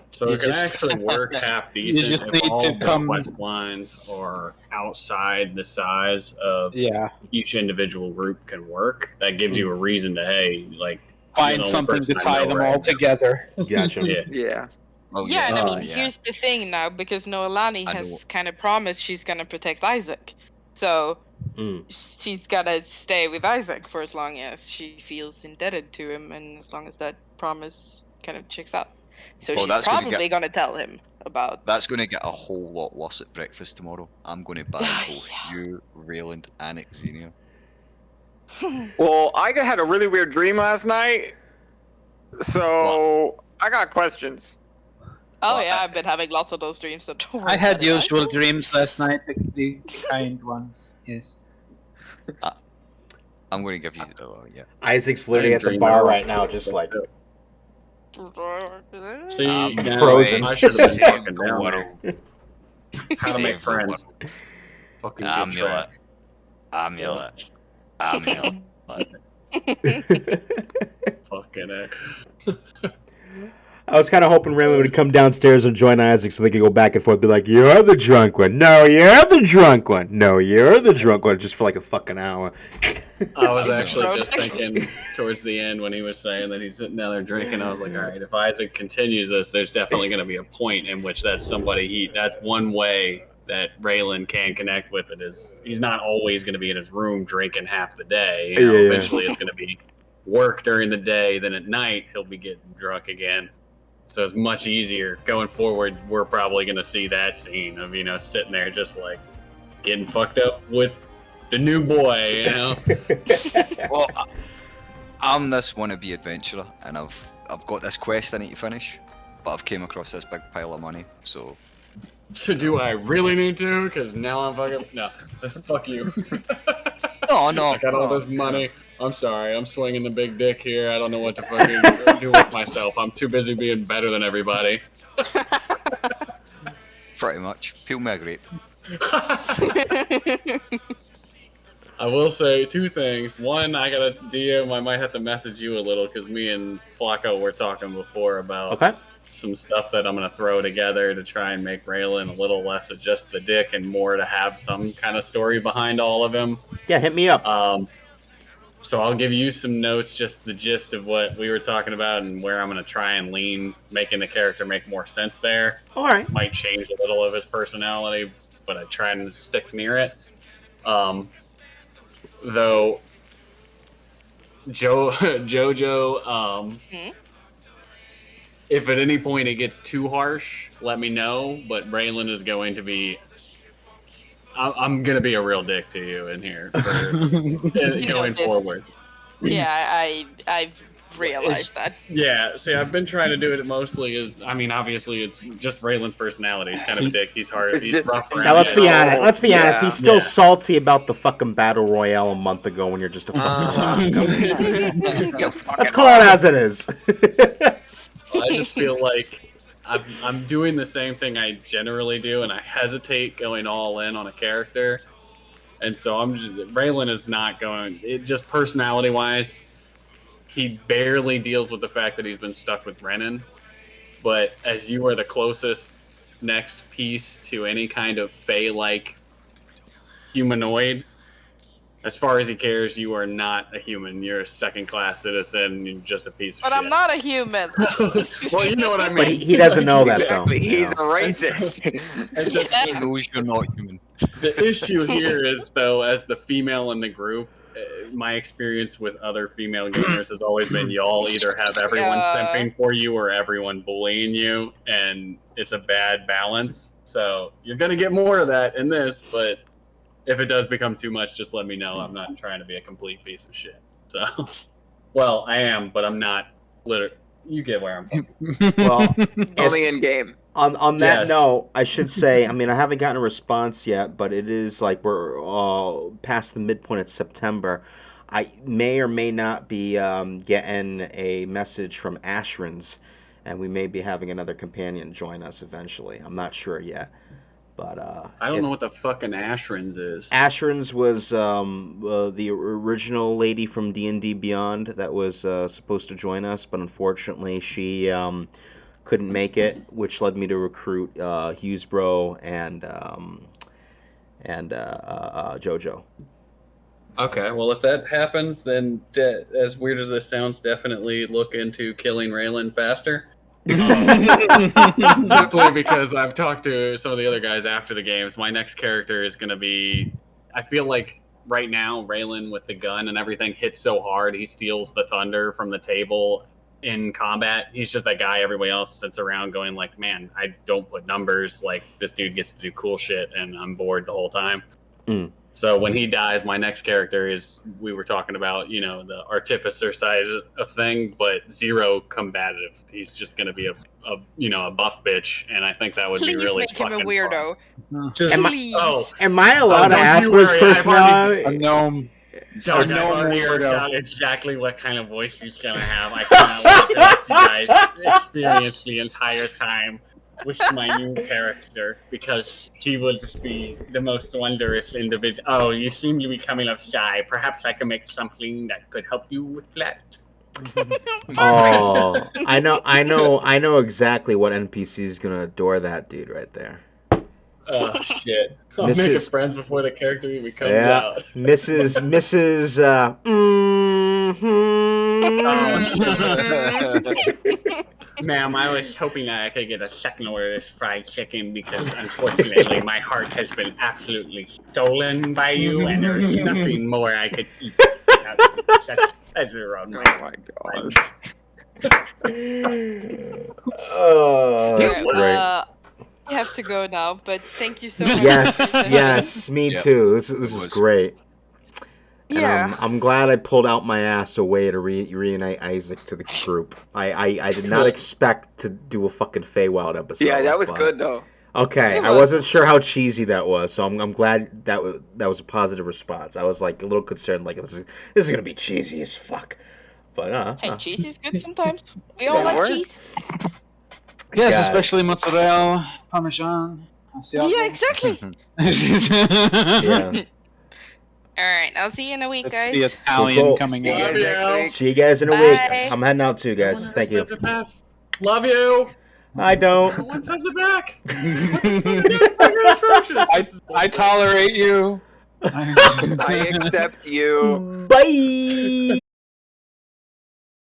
So You it can just- actually work half You decent just if need all to of the come- quest lines are outside the size of Yeah. each individual group can work. That gives you a reason to, hey, like, you're the Find only something to person I tie know them right all now. together. Gotcha. Yeah. yeah. Oh, Yeah, and I Oh, mean, yeah. here's the thing now, because Noelani I know. has kind of promised she's gonna protect Isaac, so Mm. she's gotta stay with Isaac for as long as she feels indebted to him, and as long as that promise kind of checks out. So Oh, she's that's gonna probably gonna tell him about. That's going to get a whole lot worse at breakfast tomorrow. I'm going to ban both Yeah. you, Rayland, and Xenia. Well, I had a really weird dream last night, so I got questions. Oh Well, yeah, I've been having lots of those dreams. So don't worry I had about it. usual dreams last night, the kind ones. Yes. I'm going to give you. Oh, yeah. Isaac's literally I at the dream bar about- right now, just like See, I'm now frozen. I should have been Save fucking the down world. there. How to Save make the friends. world. Fucking Amulet. good Amulet. Amulet. Fucking heck. I was kind of hoping Raylan would come downstairs and join Isaac so they could go back and forth. Be like, "You're the drunk one. No, you're the drunk one. No, you're the drunk one." Just for like a fucking hour. I was He's actually drunk. just thinking towards the end when he was saying that he's sitting down there drinking. I was like, all right, if Isaac continues this, there's definitely going to be a point in which that's somebody that's one way that Raylan can connect with it is he's not always going to be in his room drinking half the day. You know, Yeah. eventually it's going to be work during the day. Then at night he'll be getting drunk again. So it's much easier going forward. We're probably going to see that scene of, sitting there just like getting fucked up with the new boy, Well, I'm this wannabe adventurer, and I've got this quest I need to finish, but I've came across this big pile of money, so... So do I really need to? Because now I'm fucking... No. Fuck you. No, I got all this money. I'm sorry. I'm swinging the big dick here. I don't know what to fucking do with myself. I'm too busy being better than everybody. Pretty much. Peel me a grape. I will say 2 things. One, I got a DM. I might have to message you a little because me and Flacco were talking before about Okay. some stuff that I'm going to throw together to try and make Raylan a little less of just the dick and more to have some kind of story behind all of him. Yeah, hit me up. So I'll give you some notes, just the gist of what we were talking about and where I'm going to try and lean, making the character make more sense there. All right. Might change a little of his personality, but I try and stick near it. Though Jojo, if at any point it gets too harsh, let me know. But Raylan is going to be. I'm going to be a real dick to you in here going forward. Yeah, I've realized that. Yeah, see, I've been trying to do it mostly as, obviously it's just Raylan's personality. He's kind of a dick. He's hard. It's He's just- rough around. Now let's be honest. Let's be honest. Yeah. He's still Yeah. salty about the fucking battle royale a month ago when you're just a fucking rock. Let's call it as it is. I just feel like I'm doing the same thing I generally do, and I hesitate going all in on a character. And so Raylan is not going. It just personality-wise, he barely deals with the fact that he's been stuck with Renan. But as you are the closest next piece to any kind of Fae-like humanoid, as far as he cares, you are not a human. You're a second-class citizen. You're just a piece of But shit. I'm not a human. Well, you know what I mean. But he doesn't know that though. Exactly, you he's a know. racist. It's just He knows you're not human. the issue here is, though, as the female in the group, my experience with other female gamers has always been y'all either have everyone simping for you or everyone bullying you, and it's a bad balance. So you're going to get more of that in this, but if it does become too much, just let me know. I'm not trying to be a complete piece of shit. So, well, I am, but I'm not literally. You get where I'm from. Well, Only in game. on that Yes. note, I should say, I mean, I haven't gotten a response yet, but it is like we're past the midpoint of September. I may or may not be getting a message from Ashrins, and we may be having another companion join us eventually. I'm not sure yet. But I don't know what the fucking Ashrins is. Ashrins was the original lady from D&D Beyond that was supposed to join us, but unfortunately she couldn't make it, which led me to recruit Hughesbro and JoJo. Okay, well, if that happens, then as weird as this sounds, definitely look into killing Raylan faster. Simply because I've talked to some of the other guys after the games. My next character is going to be... I feel like right now, Raylan with the gun and everything hits so hard, he steals the thunder from the table in combat. He's just that guy everybody else sits around going like, man, I don't put numbers. Like, this dude gets to do cool shit, and I'm bored the whole time. Mm. So when he dies, my next character is, we were talking about, you know, the artificer side of thing, but zero combative. He's just going to be a buff bitch, and I think that would Please be really make him a fucking weirdo. fun. Just, Please. Am I allowed to don't ask you what his worry, I've personality? A gnome. John, no I've already worked weirdo. out exactly what kind of voice he's going to have. I cannot wait to let you guys experience the entire time with my new character, because he will just be the most wondrous individual. Oh, you seem to be coming up shy. Perhaps I can make something that could help you with that. Oh, I know exactly what NPC is gonna adore that dude right there. Oh shit! I'll make us friends before the character even comes out. Mrs. Ma'am, I was hoping that I could get a second order of this fried chicken because, unfortunately, my heart has been absolutely stolen by you, and there's nothing more I could eat. That's pleasure on my gosh. Oh, that's Alright, great. I have to go now, but thank you so much. Yes, me Yep. too. This is was. great. And Yeah. I'm glad I pulled out my ass away to reunite Isaac to the group. I did not expect to do a fucking Feywild episode. Yeah, that was but- good though. Okay, It I was. wasn't sure how cheesy that was, so I'm glad that was a positive response. I was like a little concerned, like this is gonna be cheesy as fuck. But Hey, cheese is good sometimes. We all Yeah, like works. cheese. Yes, Got it. especially mozzarella, parmesan. Asiago. Yeah, exactly. yeah. Alright, I'll see you in a week, That's guys. the Italian Cool. coming See you out. guys next week. See you guys in a Bye. week. I'm heading out too, guys. Thank you. Love you. I No don't. one says it back. You're atrocious. This is I tolerate you. I accept you. Bye.